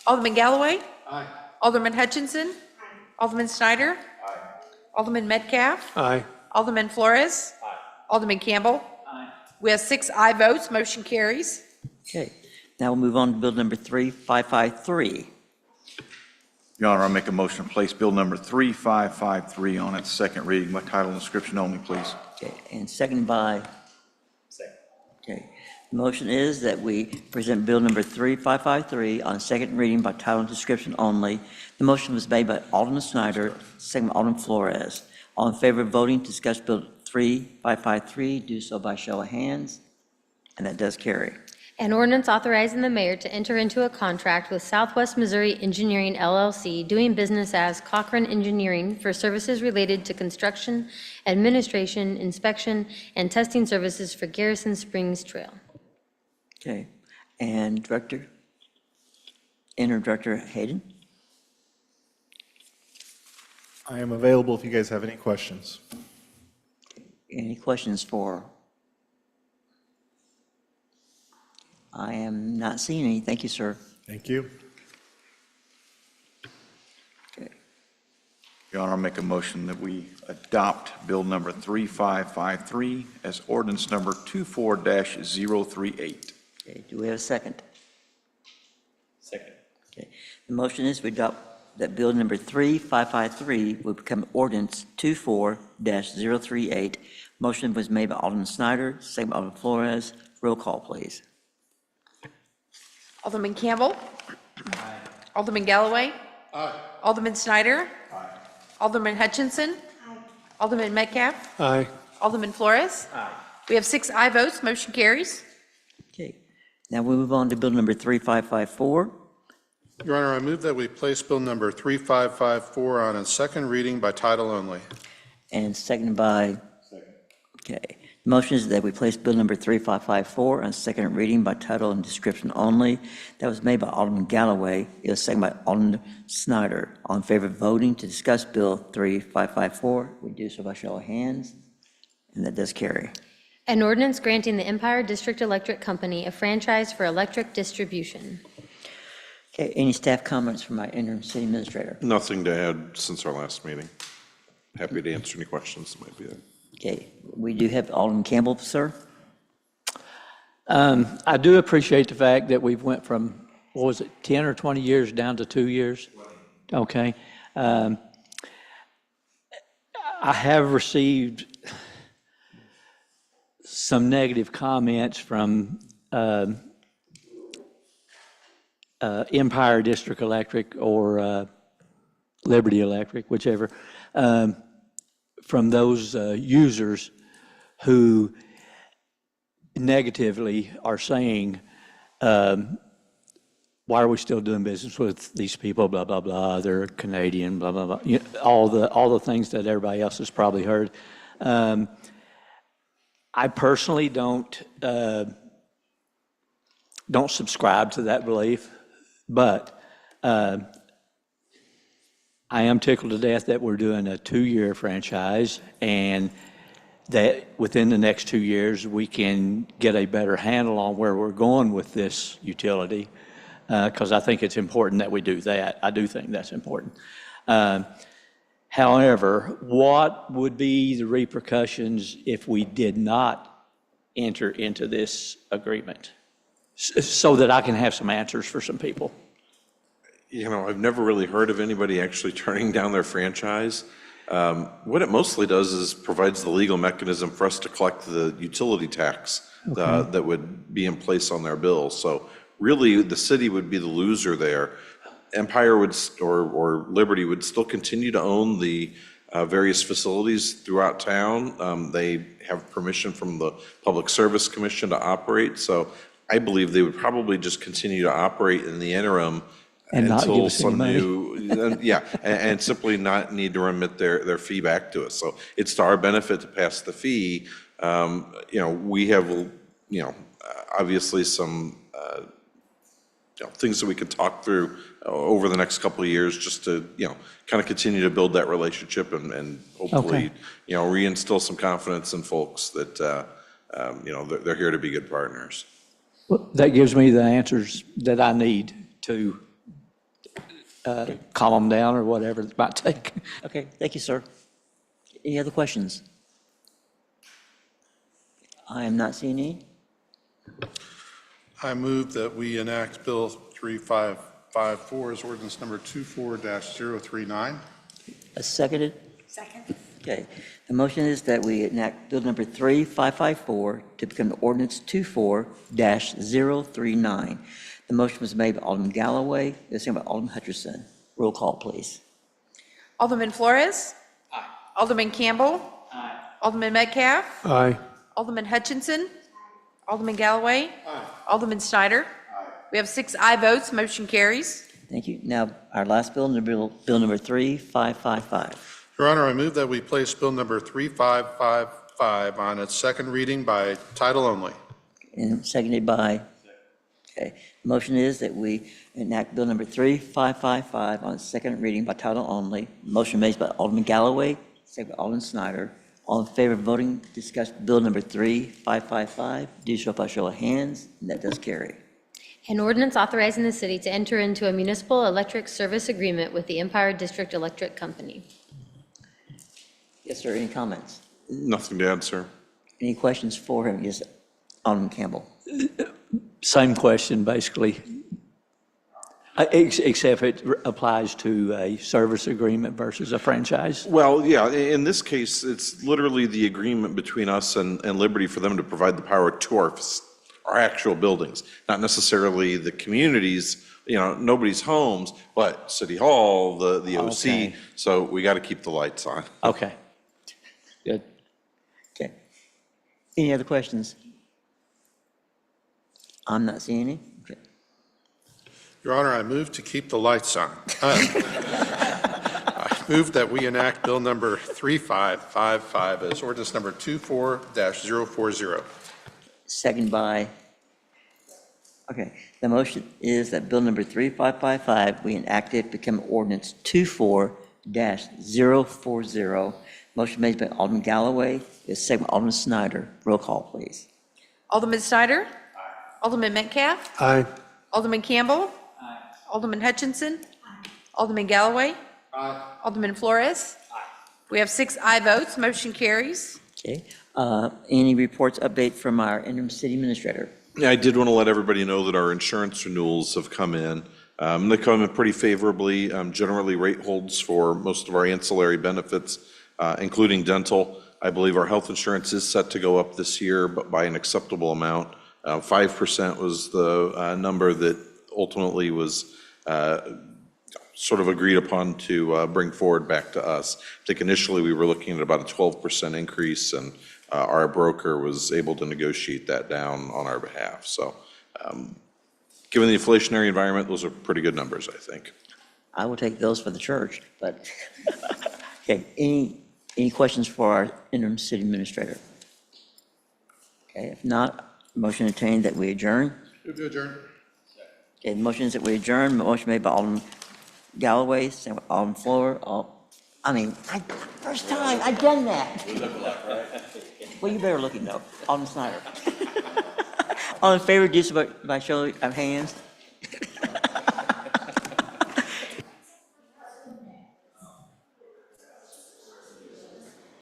Alderman Galloway? Aye. Alderman Hutchinson? Alderman Snyder? Aye. Alderman Metcalf? Aye. Alderman Flores? Aye. Alderman Campbell? Aye. We have 6 aye votes, motion carries. Okay. Now we'll move on to Bill number 3553. Your Honor, I make a motion to place Bill number 3553 on its second reading by title and description only, please. Okay, and seconded by? Second. Okay. The motion is that we present Bill number 3553 on second reading by title and description only. The motion was made by Alderman Snyder, seconded by Alderman Flores. All in favor of voting to discuss Bill 3553, do so by show of hands, and that does carry. An ordinance authorizing the mayor to enter into a contract with Southwest Missouri Engineering LLC, doing business as Cochran Engineering for services related to construction, administration, inspection, and testing services for Garrison Springs Trail. Okay, and Director Hayden? I am available if you guys have any questions. Any questions for? I am not seeing any. Thank you, sir. Thank you. Okay. Your Honor, I make a motion that we adopt Bill number 3553 as ordinance number 24-038. Okay, do we have a second? Second. Okay, the motion is we adopt that Bill number 3553 will become ordinance 24-038. Motion was made by Alderman Snyder, second by Alderman Flores. Roll call, please. Alderman Campbell? Aye. Alderman Galloway? Aye. Alderman Snyder? Aye. Alderman Hutchinson? Aye. Alderman Metcalf? Aye. Alderman Flores? Aye. We have 6 aye votes, motion carries. Okay, now we move on to Bill number 3554. Your Honor, I move that we place Bill number 3554 on its second reading by title only. And seconded by? Second. Okay. The motion is that we place Bill number 3554 on second reading by title and description only. That was made by Alderman Galloway. It was seconded by Alderman Snyder. All in favor of voting to discuss Bill 3554, we do so by show of hands, and that does carry. An ordinance granting the Empire District Electric Company a franchise for electric distribution. Okay, any staff comments from my interim city administrator? Nothing to add since our last meeting. Happy to answer any questions that might be there. Okay, we do have Alderman Campbell, sir. I do appreciate the fact that we've went from, what was it, 10 or 20 years down to 2 years? Okay. I have received some negative comments from Empire District Electric or Liberty Electric, whichever, from those users who negatively are saying, why are we still doing business with these people, blah, blah, blah, they're Canadian, blah, blah, blah, you know, all the things that everybody else has probably heard. I personally don't don't subscribe to that belief, but I am tickled to death that we're doing a 2-year franchise, and that within the next 2 years, we can get a better handle on where we're going with this utility, because I think it's important that we do that. I do think that's important. However, what would be the repercussions if we did not enter into this agreement? So that I can have some answers for some people. You know, I've never really heard of anybody actually turning down their franchise. What it mostly does is provides the legal mechanism for us to collect the utility tax that would be in place on their bill. So really, the city would be the loser there. Empire would, or Liberty would still continue to own the various facilities throughout town. They have permission from the Public Service Commission to operate. So I believe they would probably just continue to operate in the interim And not give until us any some money. new, yeah, and simply not need to remit their fee back to us. So it's to our benefit to pass the fee. You know, we have, you know, obviously some things that we could talk through over the next couple of years, just to, you know, kind of continue to build that relationship and hopefully, Okay. you know, reinstill some confidence in folks that, you know, they're here to be good partners. Well, that gives me the answers that I need to calm them down or whatever it might take. Okay, thank you, sir. Any other questions? I am not seeing any. I move that we enact Bill 3554 as ordinance number 24-039. Seconded? Second. Okay. The motion is that we enact Bill number 3554 to become ordinance 24-039. The motion was made by Alderman Galloway, the second by Alderman Hutcherson. Roll call, please. Alderman Flores? Aye. Alderman Campbell? Aye. Alderman Metcalf? Aye. Alderman Hutchinson? Alderman Galloway? Aye. Alderman Snyder? Aye. We have 6 aye votes, motion carries. Thank you. Now, our last bill number 3555. Your Honor, I move that we place Bill number 3555 on its second reading by title only. And seconded by? Okay. The motion is that we enact Bill number 3555 on its second reading by title only. Motion made by Alderman Galloway, seconded by Alderman Snyder. All in favor of voting to discuss Bill number 3555, do so by show of hands, and that does carry. An ordinance authorizing the city to enter into a municipal electric service agreement with the Empire District Electric Company. Yes, sir. Any comments? Nothing to add, sir. Any questions for him? Yes, Alderman Campbell. Same question, basically, except it applies to a service agreement versus a franchise. Well, yeah, in this case, it's literally the agreement between us and Liberty for them to provide the power to our actual buildings, not necessarily the communities, you know, nobody's homes, but City Hall, the OC. Okay. So we got to keep the lights on. Okay. Good. Okay. Any other questions? I'm not seeing any. Okay. Your Honor, I move to keep the lights on. I move that we enact Bill number 3555 as ordinance number 24-040. Second by? Okay. The motion is that Bill number 3555, we enact it, become ordinance 24-040. Motion made by Alderman Galloway, is second by Alderman Snyder. Roll call, please. Alderman Snyder? Aye. Alderman Metcalf? Aye. Alderman Campbell? Aye. Alderman Hutchinson? Aye. Alderman Galloway? Aye. Alderman Flores? Aye. We have 6 aye votes, motion carries. Okay. Any reports, update from our interim city administrator? Yeah, I did want to let everybody know that our insurance renewals have come in. They come in pretty favorably. Generally, rate holds for most of our ancillary benefits, including dental. I believe our health insurance is set to go up this year, but by an acceptable amount. 5% was the number that ultimately was sort of agreed upon to bring forward back to us. I think initially we were looking at about a 12% increase, and our broker was able to negotiate that down on our behalf. So given the inflationary environment, those are pretty good numbers, I think. I will take those for the church, but, okay, any questions for our interim city administrator? Okay, if not, motion entertained that we adjourn. Move to adjourn. Okay, the motion is that we adjourn. Motion made by Alderman Galloway, second by Alderman Fleur. First time, I've done that. We look alike, right? Well, you better look it up. Alderman Snyder. All in favor, do so by show of hands.